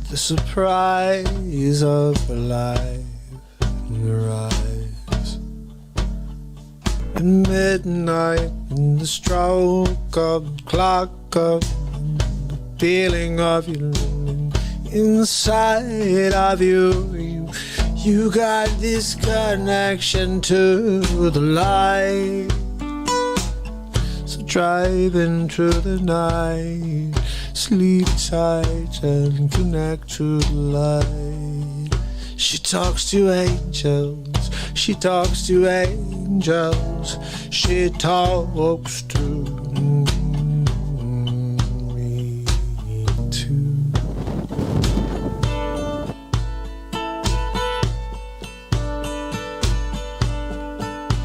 the surprise of her life. Your eyes at midnight, in the stroke of the clock, of the feeling of you inside of you. You got this connection to the light. So drive into the night, sleep tight and connect to the light. She talks to angels, she talks to angels, she talks to me too.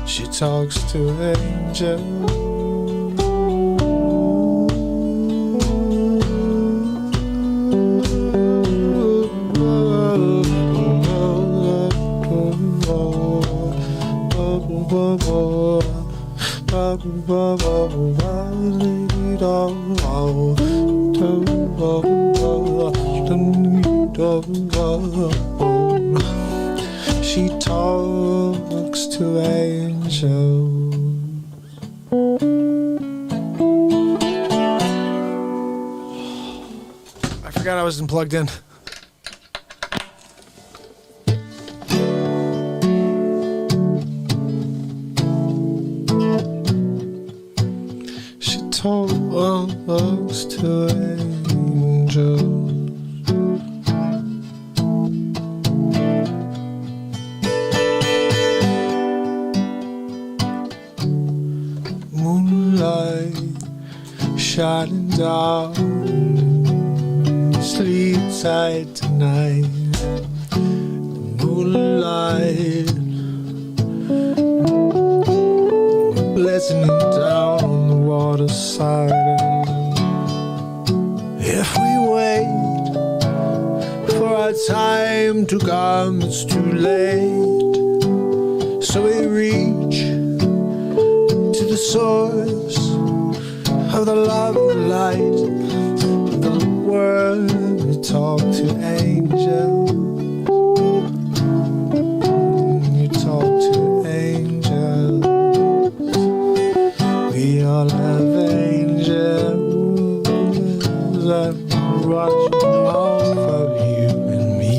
She talks to angels. She talks to angels. I forgot I wasn't plugged in. She talks to angels. Shining down, sleep tight tonight. The moonlight glistening down on the waterside. If we wait for our time to come, it's too late. So we reach to the source of the love and the light of the world. We talk to angels. You talk to angels. We all have angels that watch over you and me.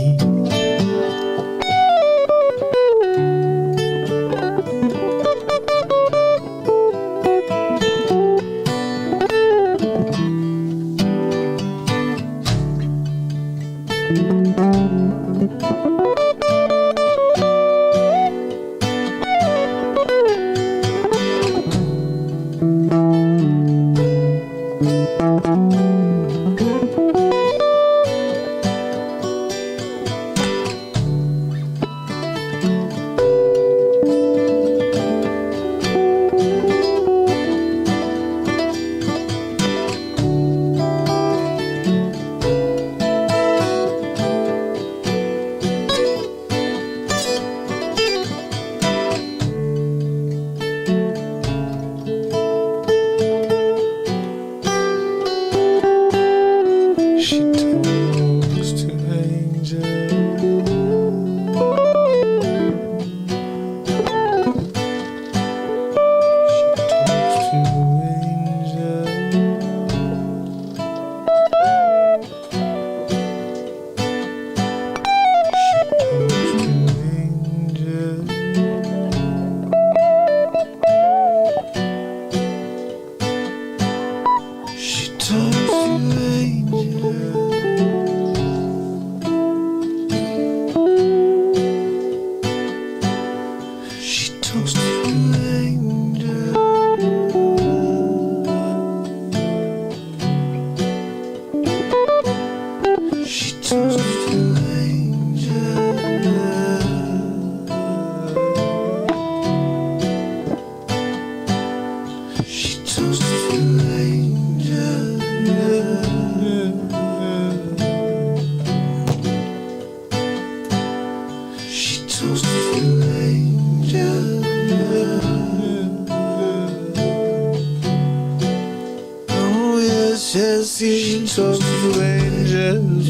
talks to angels,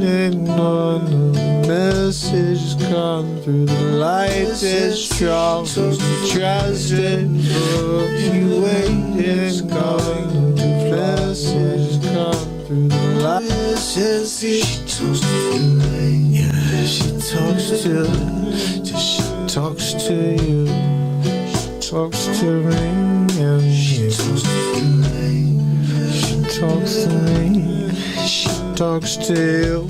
and on the message come through the light is strong. Trust it, you wait and going to message come through the light. She talks to you, yeah, she talks to you, she talks to me, and she talks to me, she talks to me, she talks to you.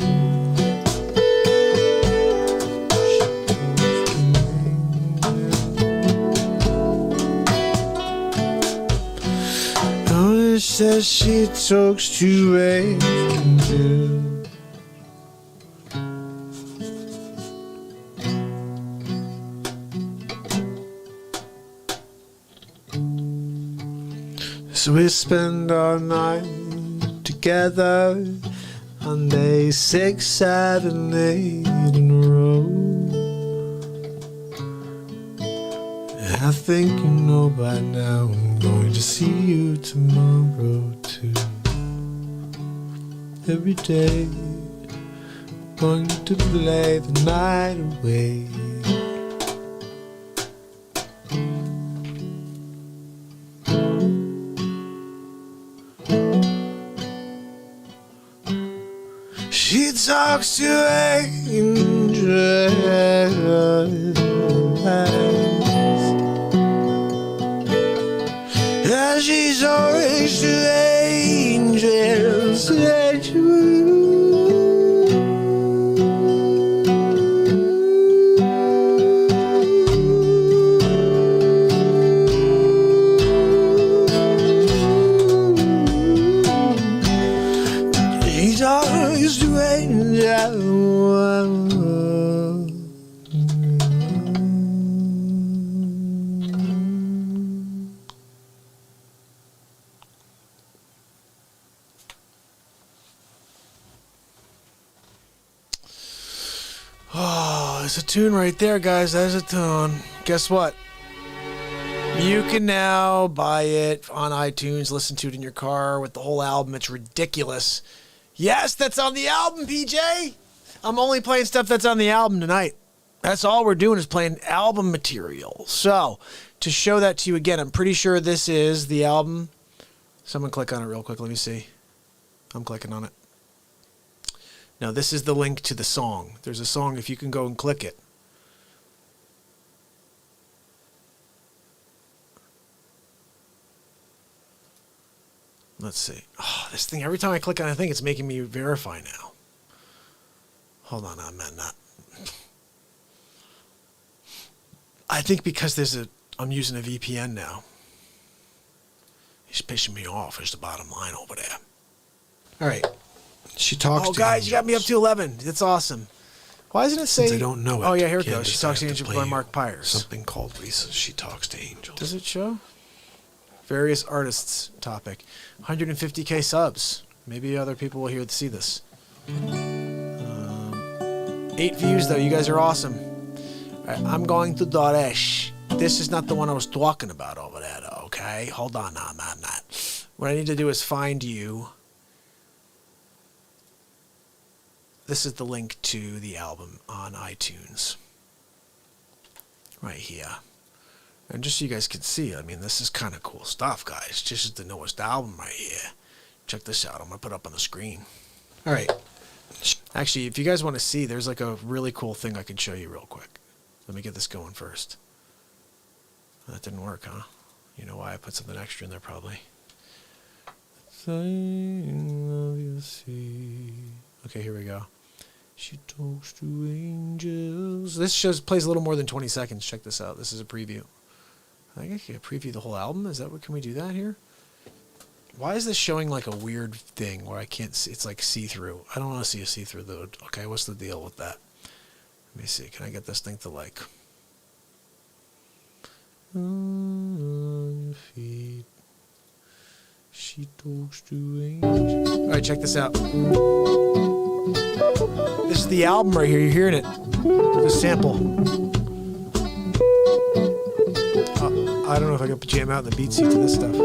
Oh, it says she talks to angels. So we spend our night together on day 6, 7, 8 in a row. I think you know by now I'm going to see you tomorrow too. Every day, going to play the night away. She talks to angels. Yeah, she's always to angels. She's always to angels. Oh, there's a tune right there, guys. There's a tune. Guess what? You can now buy it on iTunes, listen to it in your car with the whole album. It's ridiculous. Yes, that's on the album, PJ. I'm only playing stuff that's on the album tonight. That's all we're doing is playing album material. So, to show that to you again, I'm pretty sure this is the album. Someone click on it real quick. Let me see. I'm clicking on it. Now, this is the link to the song. There's a song, if you can go and click it. Let's see. Oh, this thing, every time I click on a thing, it's making me verify now. Hold on, I meant that. I think because I'm using a VPN now. He's pissing me off is the bottom line over there. All right. She talks to guys, angels. You got me up to 11. That's awesome. Why doesn't it say... Since I don't know it. Oh, yeah, here it goes. She talks to angels by Mark Pires. Something called Lisa. She talks to angels. Does it show? Various artists topic. 150K subs. Maybe other people will see this. 8 views, though. You guys are awesome. All right, I'm going to Doresh. This is not the one I was talking about over there, though, okay? Hold on. No, I'm not. What I need to do is find you... This is the link to the album on iTunes. Right here. And just so you guys can see, I mean, this is kind of cool stuff, guys. This is the newest album right here. Check this out. I'm going to put it up on the screen. All right. Actually, if you guys want to see, there's like a really cool thing I can show you real quick. Let me get this going first. That didn't work, huh? You know why? I put something extra in there, probably. Okay, here we go. She talks to angels. This plays a little more than 20 seconds. Check this out. This is a preview. I think I can preview the whole album. Is that what? Can we do that here? Why is this showing like a weird thing where I can't see? It's like see-through. I don't want to see a see-through though. Okay, what's the deal with that? Let me see. Can I get this thing to like... On your feet. She talks to angels. All right, check this out. This is the album right here. You're hearing it. The sample. I don't know if I can jam out in the beat seat to this stuff.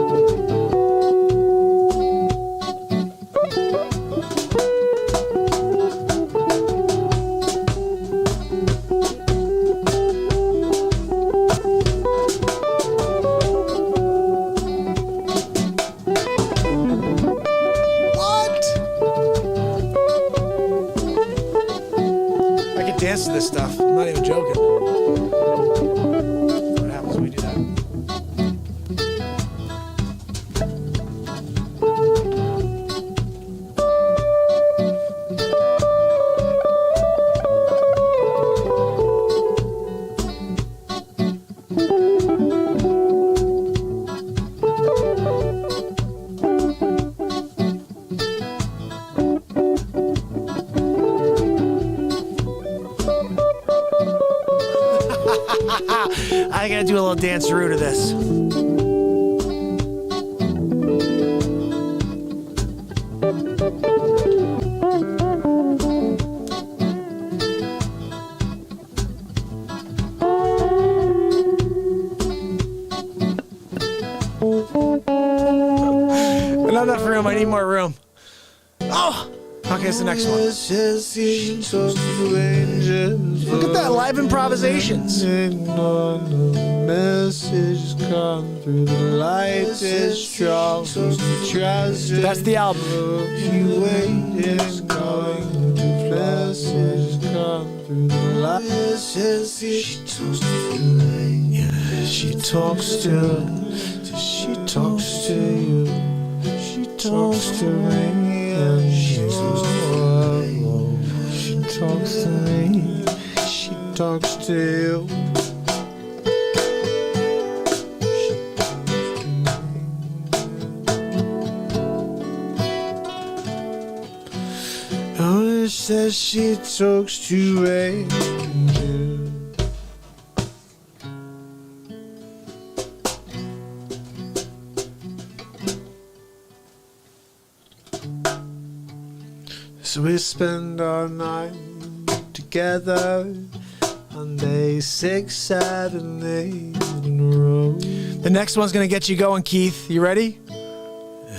dance to this stuff. I'm not even joking. What happens when we do that? I gotta do a little dance-a-roo to this. Not enough room, I need more room. Oh! Okay, it's the next one. Look at that, live improvisations. That's the album. She talks to you. She talks to me and she talks to me. She talks to you. Oh, it says she talks to angels. So we spend our night together on day 6, 7, 8 in a row. The next one's gonna get you going, Keith. You ready?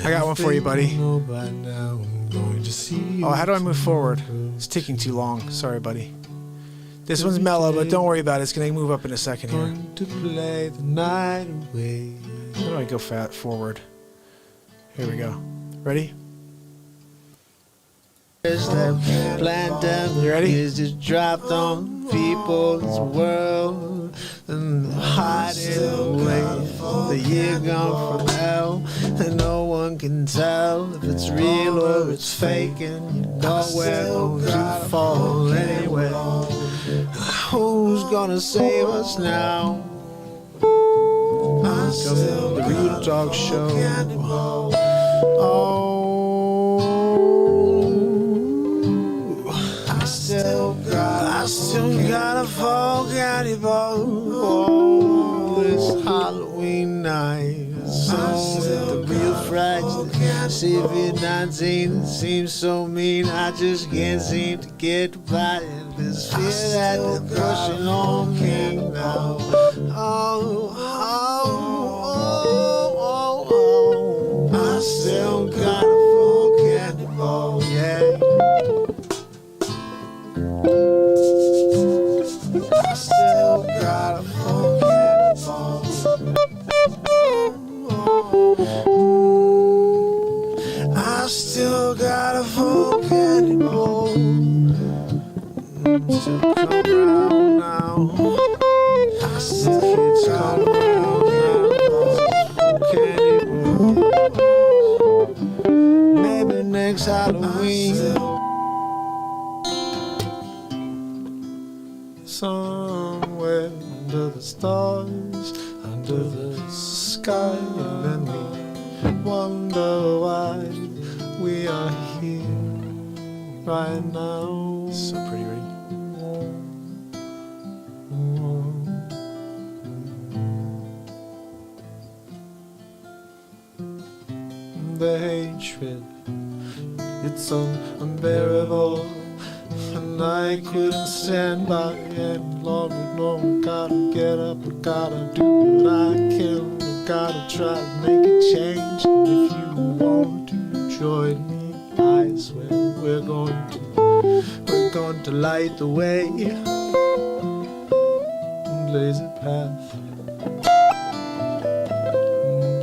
I got one for you, buddy. Oh, how do I move forward? It's taking too long. Sorry, buddy. This one's mellow, but don't worry about it. It's gonna move up in a second here. To play the night away. How do I go forward? Here we go. Ready? You ready? Is just dropped on people's world and hiding away. The year gone from hell, and no one can tell if it's real or it's fake, and you know we're going to fall anyway. Who's gonna save us now? The Real Talk Show. Oh. I still gotta forget about this Halloween night. So the real fragile CV-19 seems so mean. I just can't seem to get by it. This fear that they're pushing on me now. I still gotta forget about, yeah. I still gotta forget about. I still gotta forget about. Still come around now. I still kids come around now. Maybe next Halloween. Somewhere under the stars, under the sky, and then we wonder why we are here right now. So pretty, ready? The hatred, it's unbearable. And I couldn't stand by any longer. No, I gotta get up, I gotta do what I can. I gotta try to make a change. And if you want to join me, I swear we're going to light the way and blaze a path,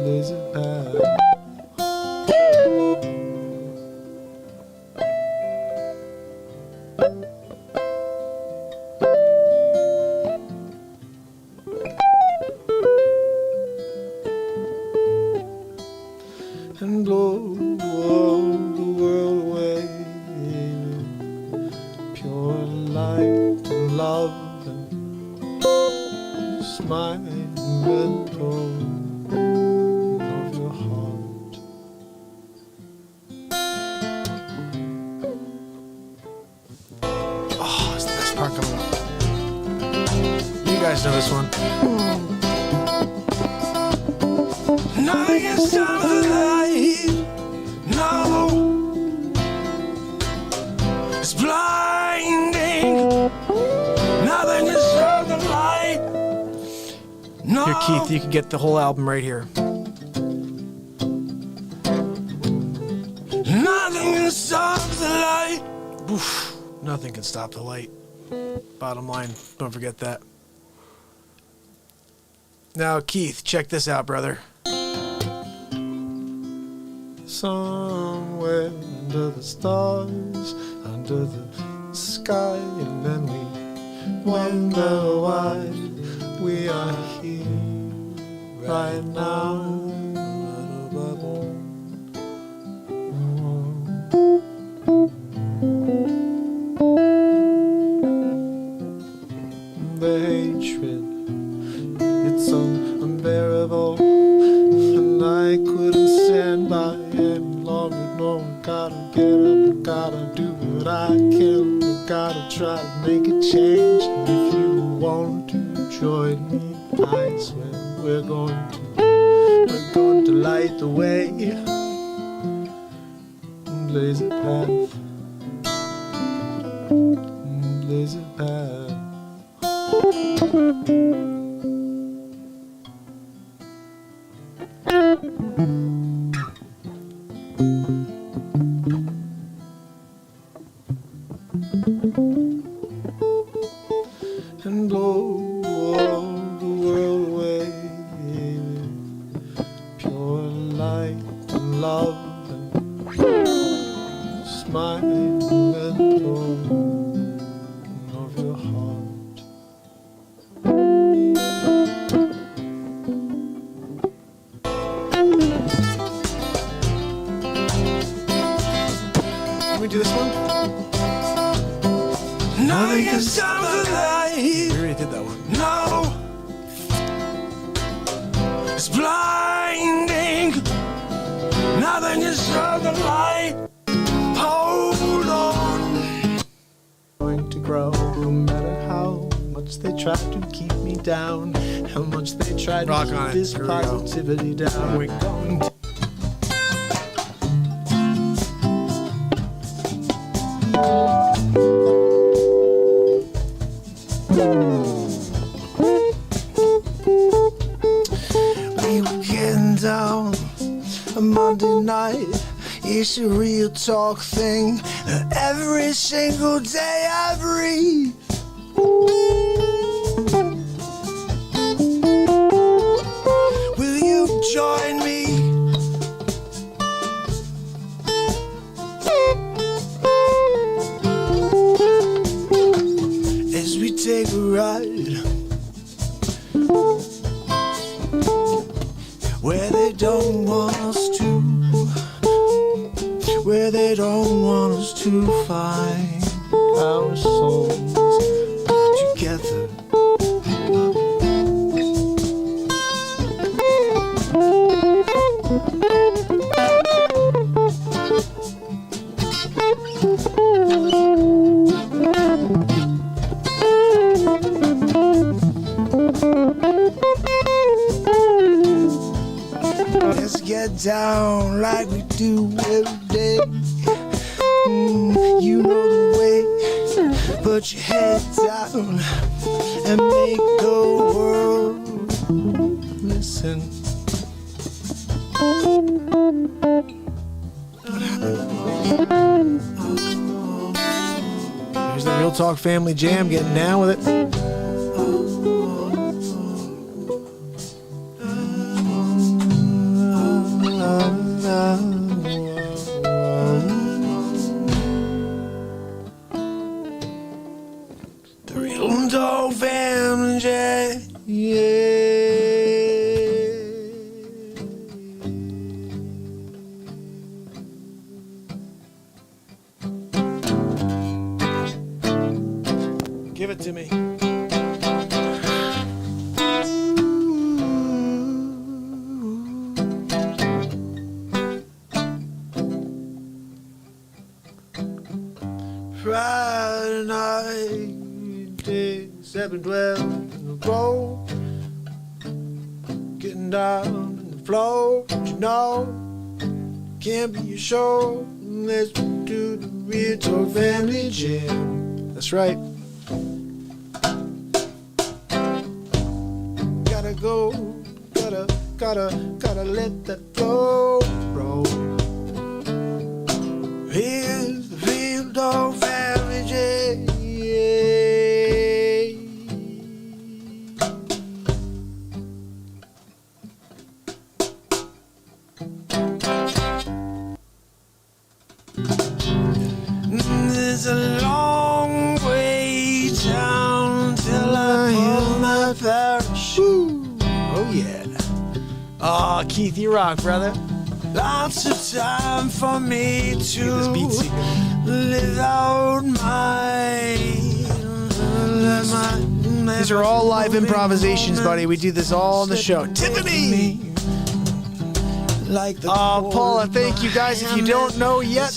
blaze a path. light and love and smile and tone of your heart. Oh, it's the best part coming up. You guys know this one. Nothing can stop the light. No, it's blinding. Nothing can stop the light. No. Here, Keith, you can get the whole album right here. Nothing can stop the light. Oof. Nothing can stop the light. Bottom line, don't forget that. Now, Keith, check this out, brother. Somewhere under the stars, under the sky, and then we wonder why we are here right now. The hatred, it's so unbearable, and I couldn't stand by any longer. No, I gotta get up, I gotta do what I can, I gotta try to make a change. And if you want to join me, I swear we're going to light the way and blaze a path, and blaze a path. And blow the world away with pure light and love and smile and tone of your heart. Can we do this one? Nothing can stop the light. We already did that one. No, it's blinding. Nothing can stop the light. Hold on. Going to grow, no matter how much they try to keep me down, how much they try to keep this positivity down. We're going to. We were getting down a Monday night. It's a real talk thing. Every single day I breathe. Will you join me? As we take a ride where they don't want us to, where they don't want us to find our souls together. Let's get down like we do every day. You know the way. Put your head down and make the world listen. Here's the Real Talk Family Jam getting down with it. The Real Talk Family Jam, yeah. Give it to me. Friday night, day 7:12 in the road, getting down on the floor, but you know, can't be a show unless we do the real talk family jam. That's right. Gotta go, gotta let that flow roll. Here's the real talk family jam. There's a long way down till I pull my parachute. Oh, yeah. Oh, Keith, you rock, brother. Lots of time for me to live out These are all live improvisations, buddy. We do this all on the show. Tiffany! Paula, thank you guys. If you don't know yet,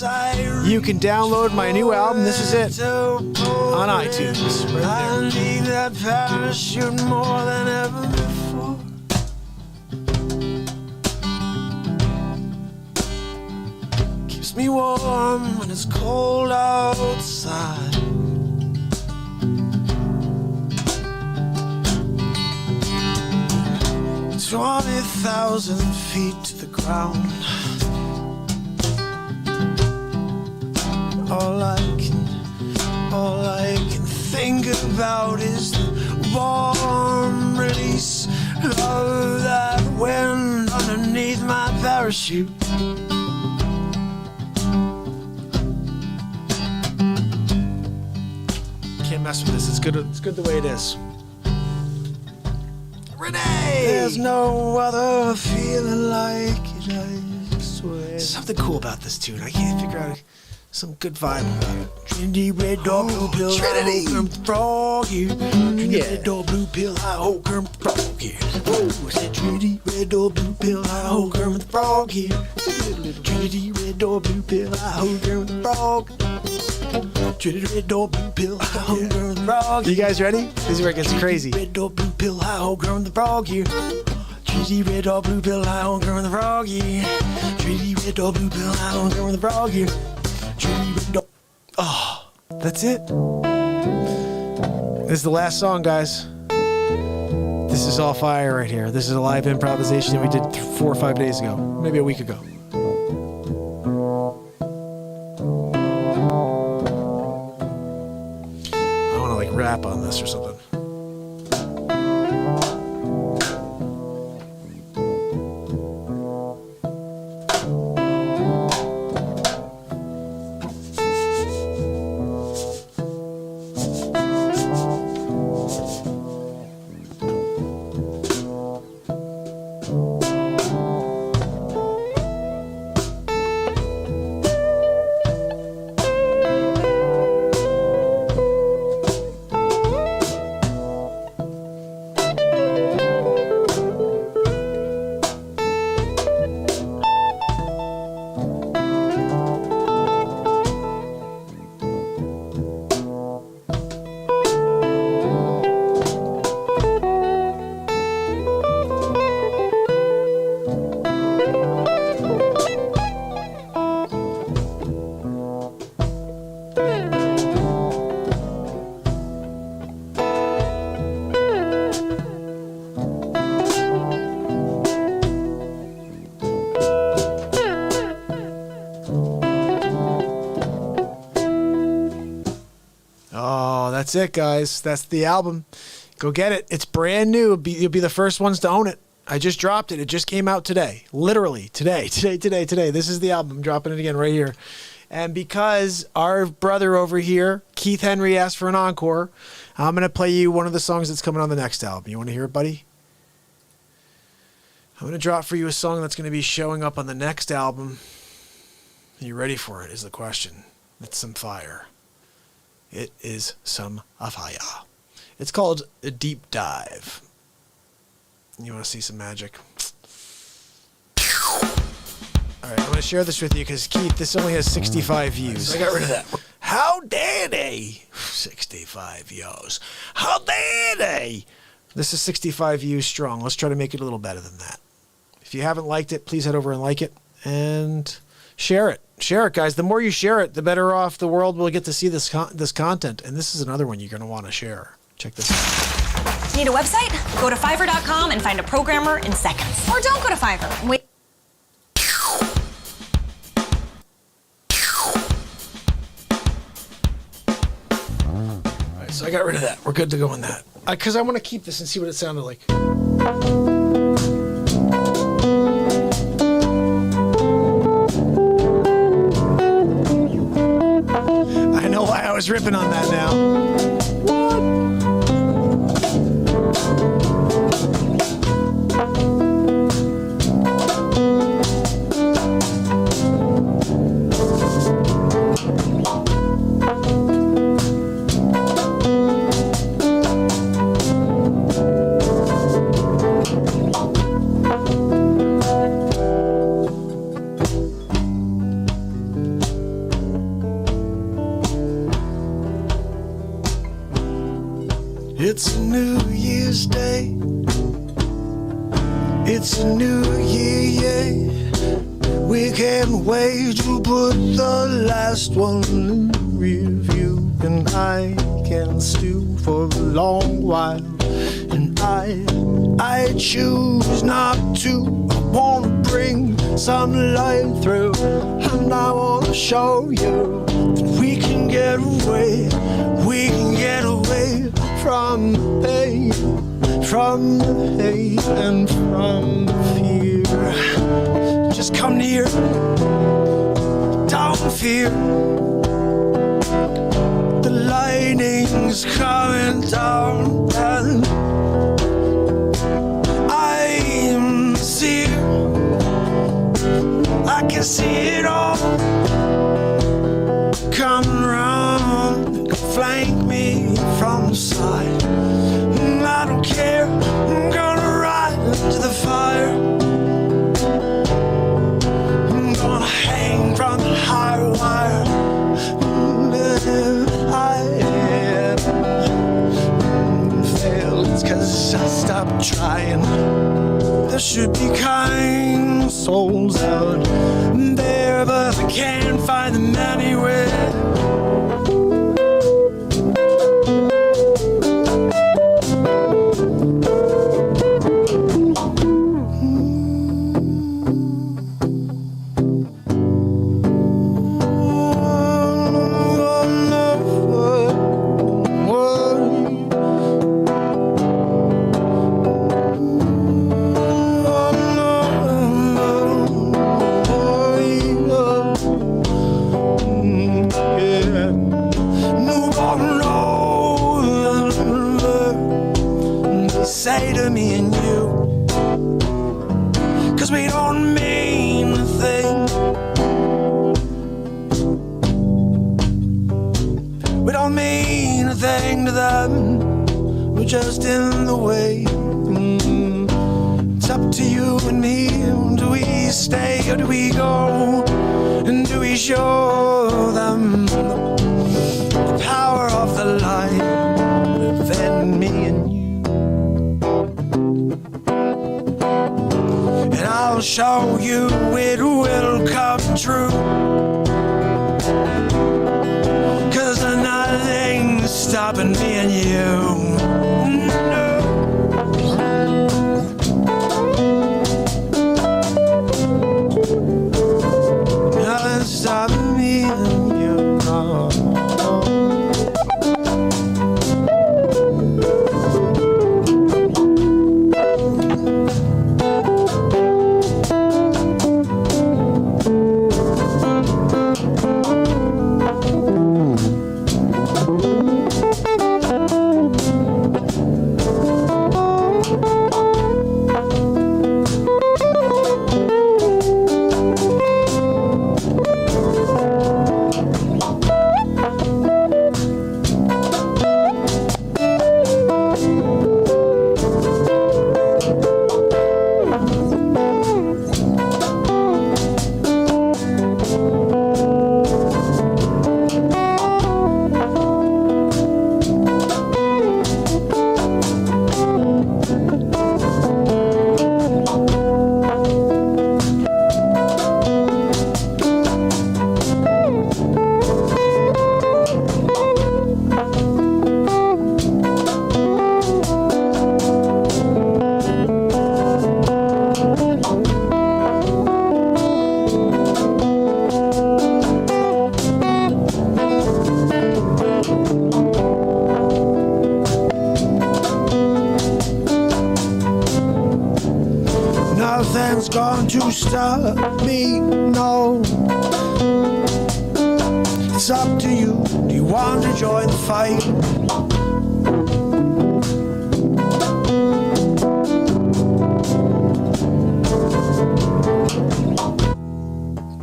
you can download my new album. This is it on iTunes. Right I need that parachute more than ever before. Keeps me warm when it's cold outside. 20,000 feet to the ground. All I can think about is the warm release of that wind underneath my parachute. Can't mess with this. It's good. It's good the way it is. Renee! There's no other feeling like it, I swear. Something cool about this tune. I can't figure out some good vibe about it. Trinity, red dog, blue pill, Trinity! frog here. Trinity, Yeah. red dog, blue pill, high ho, Kermit the frog here. Whoa, I said Trinity, red dog, blue pill, high ho, Kermit the frog here. Trinity, red dog, blue pill, high ho, Kermit the frog. Trinity, red dog, blue pill, high ho, Kermit the frog. You guys ready? This is where it gets crazy. Red dog, blue pill, high ho, Kermit the frog here. Trinity, red dog, blue pill, high ho, Kermit the frog here. Trinity, red dog, blue pill, high ho, Kermit the frog here. Trinity, red dog. Oh, that's it. This is the last song, guys. This is all fire right here. This is a live improvisation that we did 4 or 5 days ago, maybe a week ago. I want to like rap on this or something. That's it, guys. That's the album. Go get it. It's brand new. You'll be the first ones to own it. I just dropped it. It just came out today. Literally today. This is the album. I'm dropping it again right here. And because our brother over here, Keith Henry, asked for an encore, I'm going to play you one of the songs that's coming on the next album. You want to hear it, buddy? I'm going to drop for you a song that's going to be showing up on the next album. Are you ready for it is the question. It's some fire. It is some afaya. It's called a deep dive. You want to see some magic? All right, I'm going to share this with you because, Keith, this only has 65 views. So I got rid of that. How dare they? 65 views. How dare they? This is 65 views strong. Let's try to make it a little better than that. If you haven't liked it, please head over and like it and share it. Share it, guys. The more you share it, the better off the world will get to see this content. And this is another one you're going to want to share. Check this out. Need a website? Go to Fiverr.com and find a programmer in seconds. Or don't go to Fiverr and wait. All right, so I got rid of that. We're good to go on that. Because I want to keep this and see what it sounded like. I know why I was ripping on that now. It's a New Year's Day. It's a new year, yeah. We can't wait to put the last one in review. And I can stew for a long while. And I choose not to. I wanna bring some light through. And I wanna show you that we can get away. We can get away from the pain, from the hate, and from the fear. Just come near, don't fear. The lightning's coming down, and I'm seeing, I can see it all coming round, flank me from the side. I don't care, I'm gonna ride into the fire. I'm gonna hang from the high wire. I failed, it's 'cause I stopped trying. There should be kind souls out there, but I can't find them anywhere. Say to me and you, 'cause we don't mean a thing. We don't mean a thing to them. We're just in the way. It's up to you and me. Do we stay or do we go? And do we show them the power of the light within me and you? And I'll show you it will come true. 'Cause nothing's stopping me and you. No. Nothing's stopping me and you. No. going to stop me? No. It's up to you. Do you want to join the fight?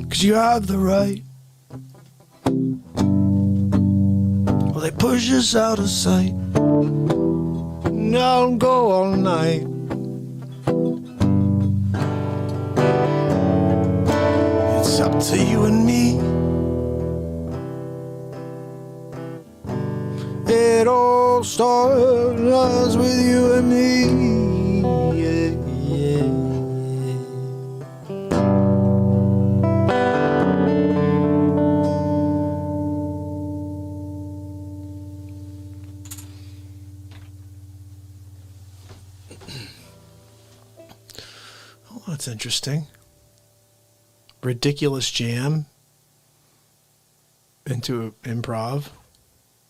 Cause you have the right. Well, they push us out of sight. Now go all night. It's up to you and me. It all starts with you and me. Yeah, yeah. Oh, that's interesting. Ridiculous jam into improv.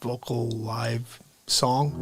Vocal live song.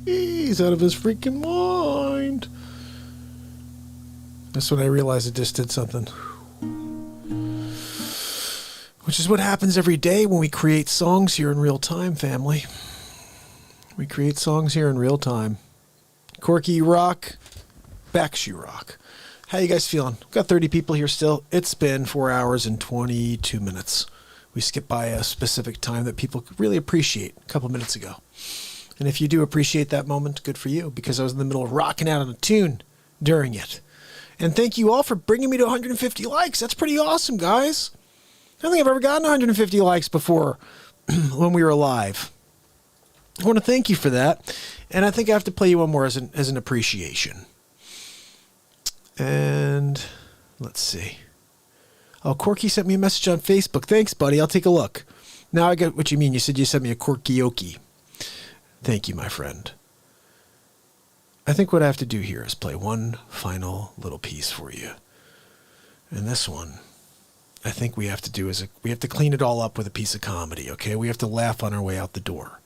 He's out of his freaking mind. That's when I realized I just did something. Which is what happens every day when we create songs here in real time, family. We create songs here in real time. Corky, you rock. Facce, you rock. How you guys feeling? We've got 30 people here still. It's been 4 hours and 22 minutes. We skipped by a specific time that people really appreciate a couple minutes ago. And if you do appreciate that moment, good for you, because I was in the middle of rocking out on a tune during it. And thank you all for bringing me to 150 likes. That's pretty awesome, guys. I don't think I've ever gotten 150 likes before when we were live. I want to thank you for that. And I think I have to play you one more as an appreciation. And let's see. Oh, Corky sent me a message on Facebook. Thanks, buddy. I'll take a look. Now I get what you mean. You said you sent me a Corkyoki. Thank you, my friend. I think what I have to do here is play one final little piece for you. And this one, I think we have to do is we have to clean it all up with a piece of comedy, okay? We have to laugh on our way out the door.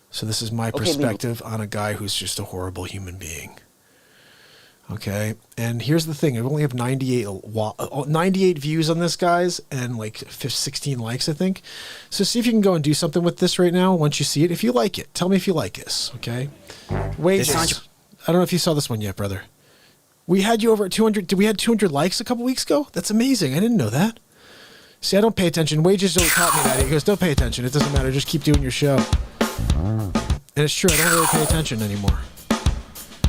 So this is my perspective on a guy who's just a horrible human being. Okay, and here's the thing. I only have 98 views on this, guys, and like 16 likes, I think. So see if you can go and do something with this right now once you see it. If you like it, tell me if you like this, okay? Wait, I don't know if you saw this one yet, brother. We had you over at 200. Did we had 200 likes a couple weeks ago? That's amazing. I didn't know that. See, I don't pay attention. Wages don't taught me that. He goes, don't pay attention. It doesn't matter. Just keep doing your show. And it's true. I don't really pay attention anymore.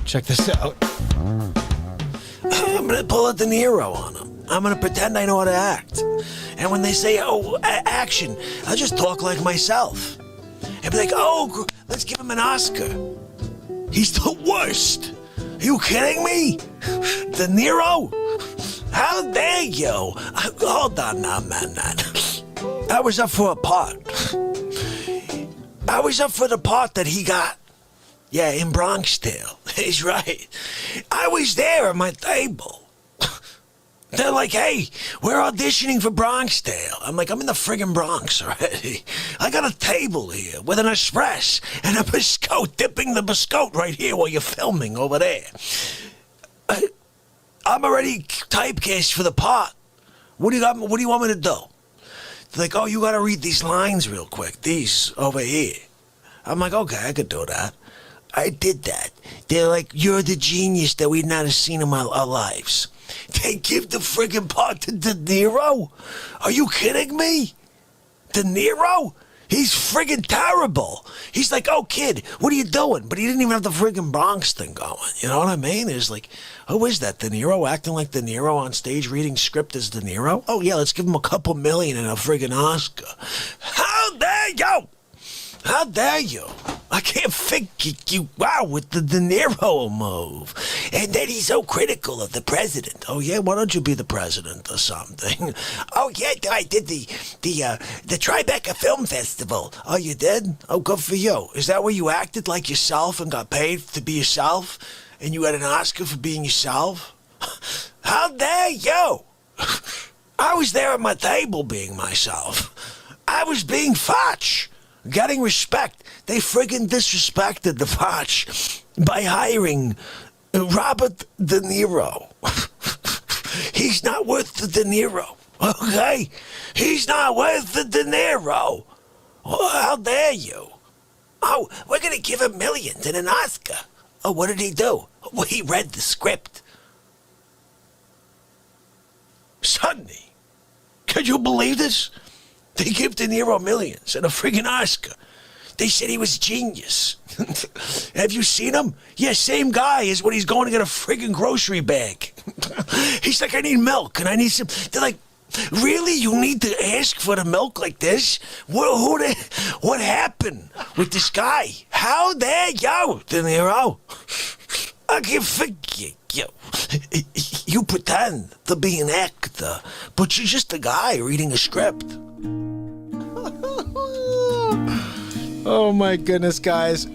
Check this out. I'm going to pull a De Niro on them. I'm going to pretend I know how to act. And when they say, oh, action, I'll just talk like myself. And be like, oh, let's give him an Oscar. He's the worst. Are you kidding me? De Niro? How dare you? Hold on now, man. I was up for a part. I was up for the part that he got. Yeah, in Bronx Tale. He's right. I was there at my table. They're like, hey, we're auditioning for Bronx Tale. I'm like, I'm in the friggin' Bronx already. I got a table here with an espresso and a biscotte, dipping the biscotte right here while you're filming over there. I'm already typecast for the part. What do you want me to do? They're like, oh, you got to read these lines real quick. These over here. I'm like, okay, I could do that. I did that. They're like, you're the genius that we've not seen in our lives. They give the friggin' part to De Niro? Are you kidding me? De Niro? He's friggin' terrible. He's like, oh, kid, what are you doing? But he didn't even have the friggin' Bronx thing going. You know what I mean? It's like, who is that? De Niro acting like De Niro on stage reading script as De Niro? Oh, yeah, let's give him a couple million and a friggin' Oscar. How dare you? How dare you? I can't figure you out with the De Niro move. And then he's so critical of the president. Oh, yeah? Why don't you be the president or something? Oh, yeah, I did the Tribeca Film Festival. Oh, you did? Oh, good for you. Is that where you acted like yourself and got paid to be yourself? And you had an Oscar for being yourself? How dare you? I was there at my table being myself. I was being Facce. Getting respect. They friggin' disrespected the Facce by hiring Robert De Niro. He's not worth the De Niro, okay? He's not worth the De Niro. Oh, how dare you? Oh, we're gonna give him millions and an Oscar. Oh, what did he do? Well, he read the script. Suddenly, could you believe this? They give De Niro millions and a friggin' Oscar. They said he was genius. Have you seen him? Yeah, same guy as when he's going to get a friggin' grocery bag. He's like, I need milk and I need some. They're like, Really? You need to ask for the milk like this? What happened with this guy? How dare you, De Niro? I can forget you. You pretend to be an actor, but you're just a guy reading a script. Oh my goodness, guys.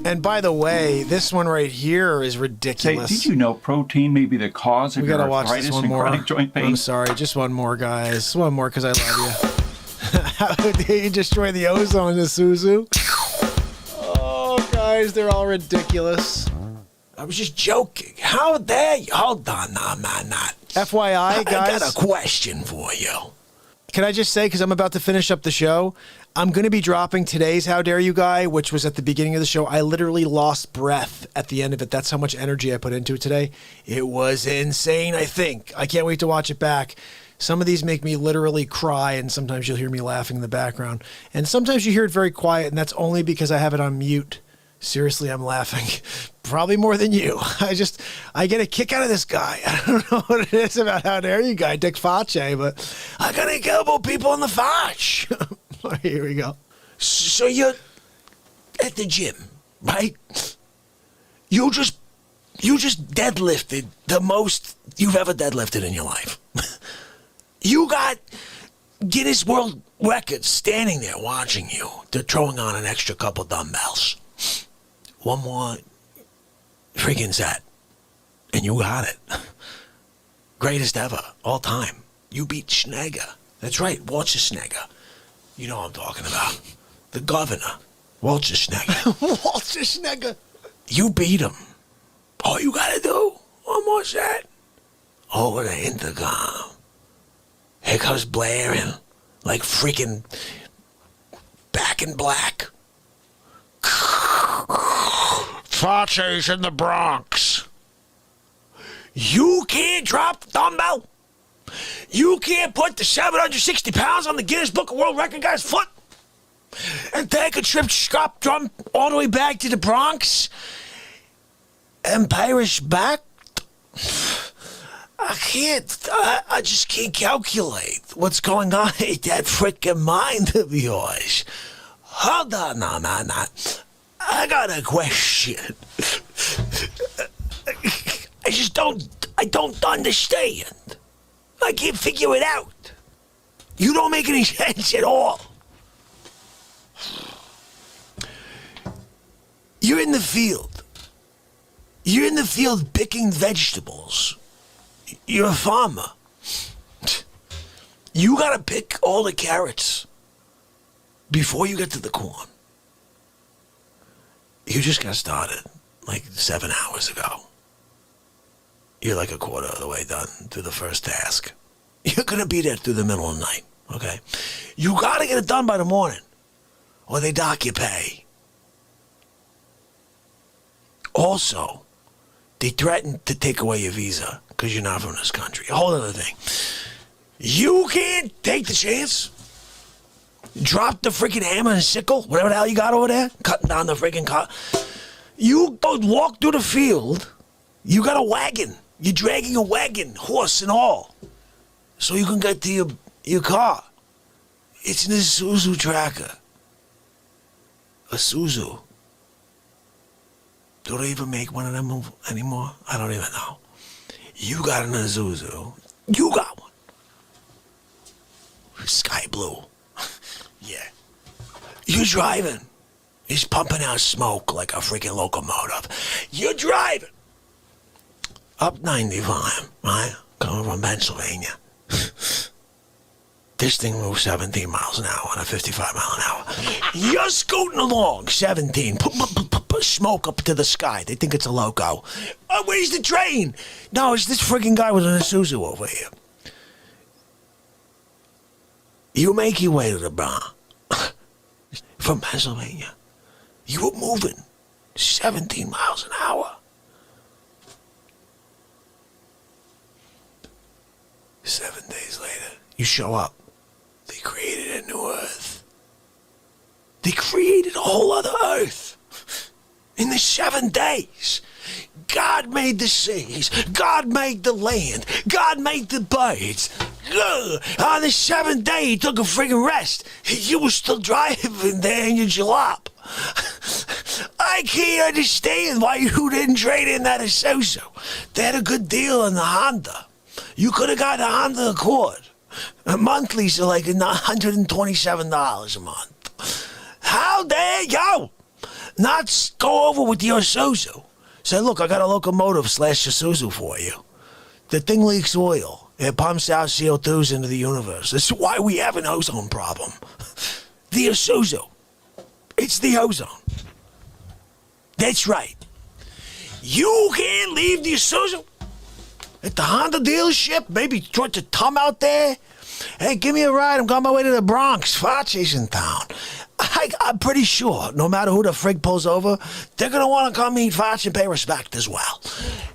And by the way, this one right here is ridiculous. Say, did you know protein may be the cause of your arthritis and chronic joint pain? I'm sorry, just one more, guys. One more, because I love you. How dare you destroy the ozone, Isuzu? Oh, guys, they're all ridiculous. I was just joking. How dare you? Hold on, no, man, not. FYI, guys. I got a question for you. Can I just say, because I'm about to finish up the show, I'm going to be dropping today's How Dare You Guy, which was at the beginning of the show. I literally lost breath at the end of it. That's how much energy I put into it today. It was insane, I think. I can't wait to watch it back. Some of these make me literally cry, and sometimes you'll hear me laughing in the background. And sometimes you hear it very quiet, and that's only because I have it on mute. Seriously, I'm laughing. Probably more than you. I get a kick out of this guy. I don't know what it is about How Dare You Guy, Dick Facce, but I got to kill more people in the Facce. Here we go. So you're at the gym, right? You just deadlifted the most you've ever deadlifted in your life. You got Guinness World Records standing there watching you. They're throwing on an extra couple dumbbells. One more freaking set. And you got it. Greatest ever, all time. You beat Schnegger. That's right, Walter Schnegger. You know what I'm talking about. The governor, Walter Schnegger. Walter Schnegger. You beat him. All you gotta do, one more set. Over the intercom. Here comes blaring like freaking Back in Black. Facce's in the Bronx. You can't drop the dumbbell. You can't put the 760 pounds on the Guinness Book of World Record guy's foot and take a trip strap drum all the way back to the Bronx and Pires back. I can't. I just can't calculate what's going on in that freaking mind of yours. Hold on, no. I got a question. I don't understand. I can't figure it out. You don't make any sense at all. You're in the field. You're in the field picking vegetables. You're a farmer. You gotta pick all the carrots before you get to the corn. You just got started like 7 hours ago. You're like a quarter of the way done through the first task. You're going to be there through the middle of the night, okay? You got to get it done by the morning, or they dock your pay. Also, they threatened to take away your visa because you're not from this country. A whole other thing. You can't take the chance. Drop the freaking hammer and sickle, whatever the hell you got over there, cutting down the freaking car. You go walk through the field. You got a wagon. You're dragging a wagon, horse and all, so you can get to your car. It's an Isuzu tracker. A Isuzu. Do they even make one of them anymore? I don't even know. You got an Isuzu. You got one. Sky blue. Yeah. You're driving. He's pumping out smoke like a freaking locomotive. You're driving. Up 95, right? Coming from Pennsylvania. This thing moves 17 miles an hour on a 55 mile an hour. You're scooting along, 17. Put smoke up to the sky. They think it's a loco. Oh, where's the train? No, it's this freaking guy with an Isuzu over here. You make your way to the Bronx. From Pennsylvania. You were moving 17 miles an hour. 7 days later, you show up. They created a new Earth. They created a whole other Earth. In the 7 days. God made the seas. God made the land. God made the birds. On the 7th day, he took a friggin' rest. You were still driving there in your jalop. I can't understand why you didn't trade in that Isuzu. They had a good deal on the Honda. You could have got the Honda Accord. Monthlies are like $127 a month. How dare you not go over with your Isuzu? Say, look, I got a locomotive / Isuzu for you. The thing leaks oil. It pumps out CO2s into the universe. That's why we have an ozone problem. The Isuzu. It's the ozone. That's right. You can't leave the Isuzu at the Honda dealership. Maybe try to come out there. Hey, give me a ride. I'm on my way to the Bronx. Facce's in town. I'm pretty sure no matter who the frig pulls over, they're going to want to come meet Facce and pay respect as well.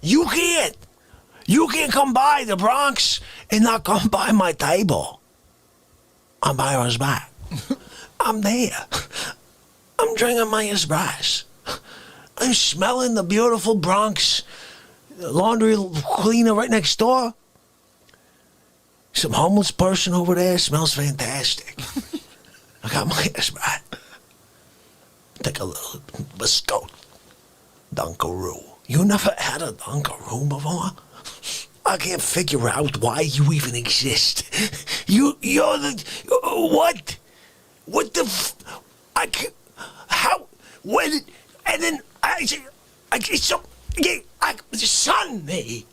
You can't come by the Bronx and not come by my table. I'm Pires back. I'm there. I'm drinking my espresso. I'm smelling the beautiful Bronx laundry cleaner right next door. Some homeless person over there smells fantastic. I got my espresso. Take a little biscuit. Dunkaroo. You never had a Dunkaroo before? I can't figure out why you even exist. You're the... What? What the... I can't... How... When... And then... Sonny...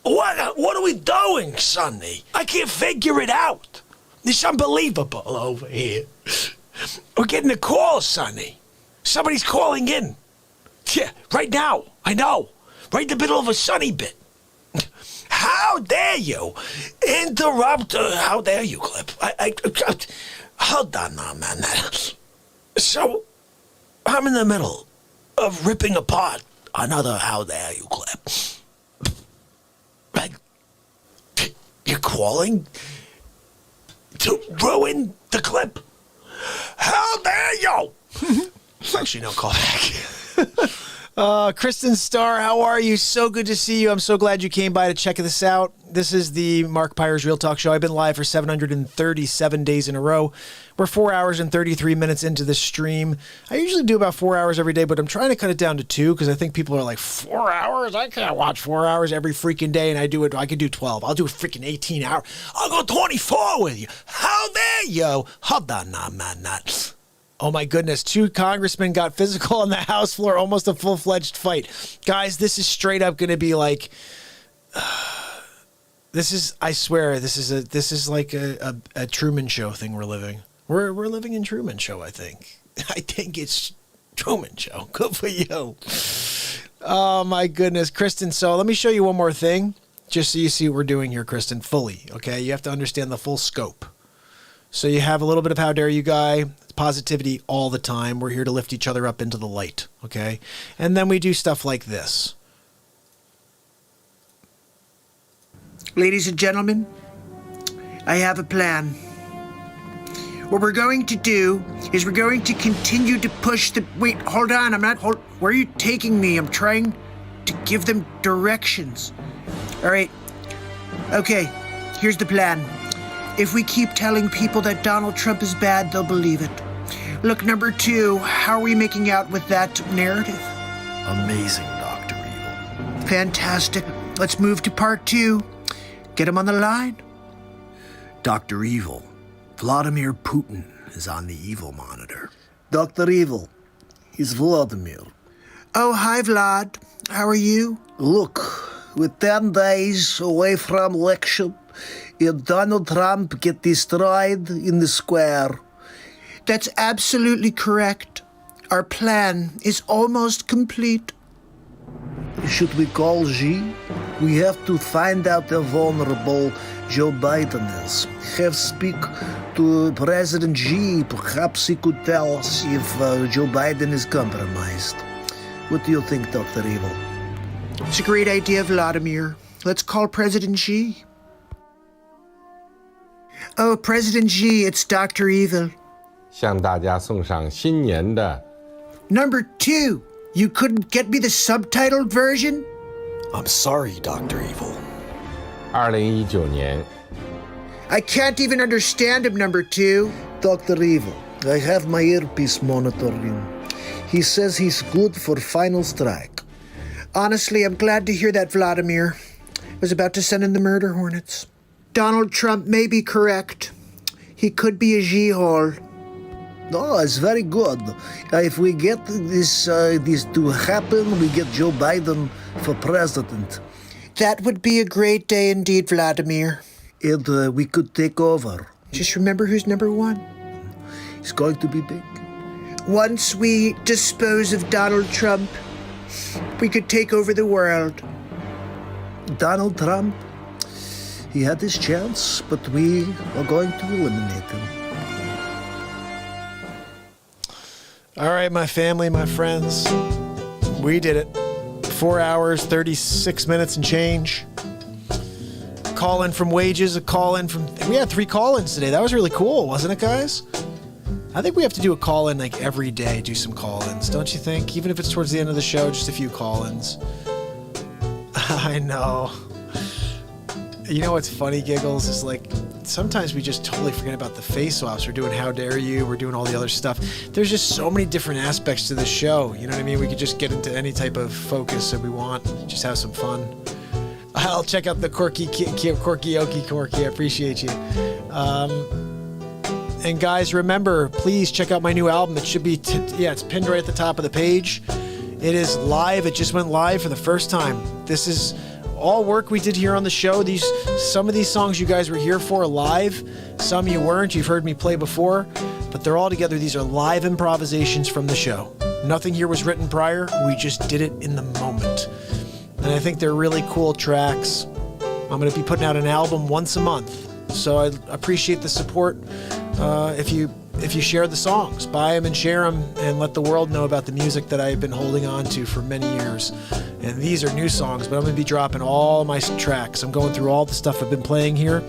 What are we doing, Sonny? I can't figure it out. It's unbelievable over here. We're getting a call, Sonny. Somebody's calling in. Yeah, right now. I know. Right in the middle of a Sonny bit. How dare you interrupt? How dare you, Clip? Hold on now, man. So, I'm in the middle of ripping apart another How Dare You clip. You're calling to ruin the clip? How dare you? Actually, no, call back. Kristen Starr, how are you? So good to see you. I'm so glad you came by to check this out. This is the Mark Pires Real Talk Show. I've been live for 737 days in a row. We're 4 hours and 33 minutes into the stream. I usually do about 4 hours every day, but I'm trying to cut it down to 2 because I think people are like, 4 hours? I can't watch 4 hours every freaking day, and I can do 12. I'll do a freaking 18 hour. I'll go 24 with you. How dare you? Hold on now, man. Oh my goodness, 2 congressmen got physical on the House floor, almost a full-fledged fight. Guys, this is straight up going to be like... I swear, this is like a Truman Show thing we're living. We're living in Truman Show, I think. I think it's Truman Show. Good for you. Oh my goodness, Kristen. So let me show you one more thing, just so you see what we're doing here, Kristen, fully. Okay, you have to understand the full scope. So you have a little bit of How Dare You Guy, positivity all the time. We're here to lift each other up into the light, okay? And then we do stuff like this. Ladies and gentlemen, I have a plan. What we're going to do is we're going to continue to push the... Wait, hold on, where are you taking me? I'm trying to give them directions. All right. Okay, here's the plan. If we keep telling people that Donald Trump is bad, they'll believe it. Look, number 2, how are we making out with that narrative? Amazing, Dr. Evil. Fantastic. Let's move to part 2. Get him on the line. Dr. Evil, Vladimir Putin is on the evil monitor. Dr. Evil, he's Vladimir. Oh, hi, Vlad. How are you? Look, with 10 days away from election, if Donald Trump get destroyed in the square. That's absolutely correct. Our plan is almost complete. Should we call Xi? We have to find out how vulnerable Joe Biden is. Have speak to President Xi. Perhaps he could tell us if Joe Biden is compromised. What do you think, Dr. Evil? It's a great idea, Vladimir. Let's call President Xi. Oh, President Xi, it's Dr. Evil. 向大家送上新年的 Number 2, you couldn't get me the subtitled version? I'm sorry, Dr. Evil. 2019年 I can't even understand him, number 2. Dr. Evil, I have my earpiece monitoring. He says he's good for final strike. Honestly, I'm glad to hear that, Vladimir. I was about to send in the murder hornets. Donald Trump may be correct. He could be a G-hole. No, it's very good. If we get this to happen, we get Joe Biden for president. That would be a great day indeed, Vladimir. And we could take over. Just remember who's number 1. It's going to be big. Once we dispose of Donald Trump, we could take over the world. Donald Trump, he had his chance, but we are going to eliminate him. All right, my family, my friends, we did it. 4 hours, 36 minutes and change. Call in from wages, a call in from... We had 3 call-ins today. That was really cool, wasn't it, guys? I think we have to do a call-in like every day, do some call-ins, don't you think? Even if it's towards the end of the show, just a few call-ins. I know. You know what's funny, Giggles, is like sometimes we just totally forget about the face-offs. We're doing How Dare You, we're doing all the other stuff. There's just so many different aspects to the show, you know what I mean? We could just get into any type of focus that we want, just have some fun. I'll check out the Corky. I appreciate you. And guys, remember, please check out my new album. It should be, it's pinned right at the top of the page. It is live. It just went live for the first time. This is all work we did here on the show. Some of these songs you guys were here for live. Some you weren't. You've heard me play before. But they're all together. These are live improvisations from the show. Nothing here was written prior. We just did it in the moment. And I think they're really cool tracks. I'm going to be putting out an album once a month. So I appreciate the support. If you share the songs, buy them and share them, and let the world know about the music that I've been holding on to for many years. And these are new songs, but I'm going to be dropping all my tracks. I'm going through all the stuff I've been playing here.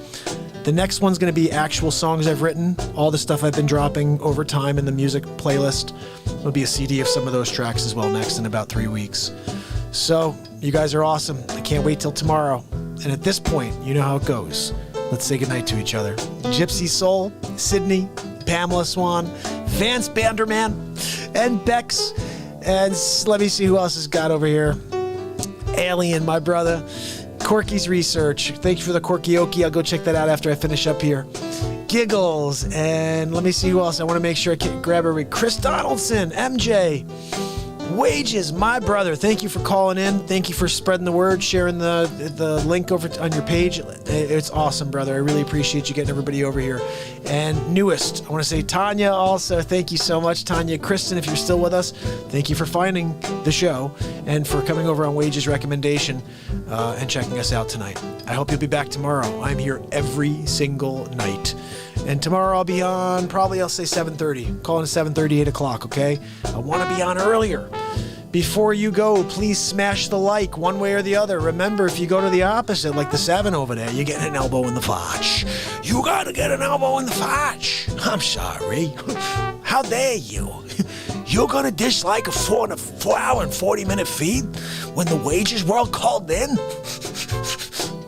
The next one's going to be actual songs I've written, all the stuff I've been dropping over time in the music playlist. There'll be a CD of some of those tracks as well next in about 3 weeks. So, you guys are awesome. I can't wait till tomorrow. And at this point, you know how it goes. Let's say goodnight to each other. Gypsy Soul, Sydney, Pamela Swan, Vance Banderman, and Bex. And let me see who else has got over here. Alien, my brother. Corky's Research. Thank you for the Corkyoki. I'll go check that out after I finish up here. Giggles. And let me see who else. I want to make sure I can grab everybody. Chris Donaldson, MJ. Wages, my brother. Thank you for calling in. Thank you for spreading the word, sharing the link over on your page. It's awesome, brother. I really appreciate you getting everybody over here. And newest, I want to say Tanya also. Thank you so much, Tanya. Kristen, if you're still with us, thank you for finding the show and for coming over on Wages recommendation and checking us out tonight. I hope you'll be back tomorrow. I'm here every single night. And tomorrow I'll be on, probably I'll say 7:30. Calling it 7:30, 8 o'clock, okay? I want to be on earlier. Before you go, please smash the like one way or the other. Remember, if you go to the opposite, like the 7 over there, you're getting an elbow in the fotch. You gotta get an elbow in the fotch. I'm sorry. How dare you? You're gonna dislike a 4 hour and 40-minute feed when the Wages World called in?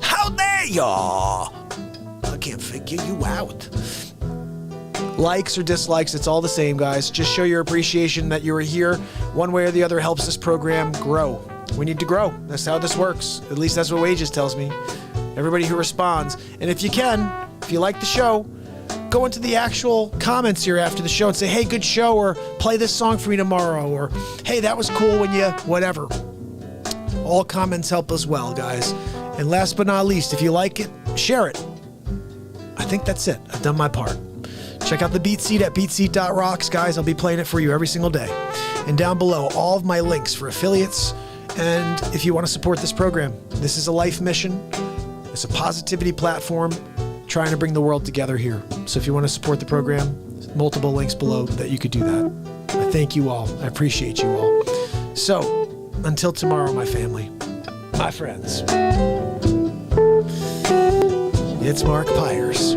How dare y'all? I can't figure you out. Likes or dislikes, it's all the same, guys. Just show your appreciation that you were here. One way or the other helps this program grow. We need to grow. That's how this works. At least that's what Wages tells me. Everybody who responds. And if you can, if you like the show, go into the actual comments here after the show and say, hey, good show, or play this song for me tomorrow, or hey, that was cool when you, whatever. All comments help as well, guys. And last but not least, if you like it, share it. I think that's it. I've done my part. Check out the Beat Seat at beatseat.rocks, guys. I'll be playing it for you every single day. And down below, all of my links for affiliates. And if you want to support this program, this is a life mission. It's a positivity platform trying to bring the world together here. So if you want to support the program, multiple links below that you could do that. I thank you all. I appreciate you all. So until tomorrow, my family, my friends, it's Mark Pires.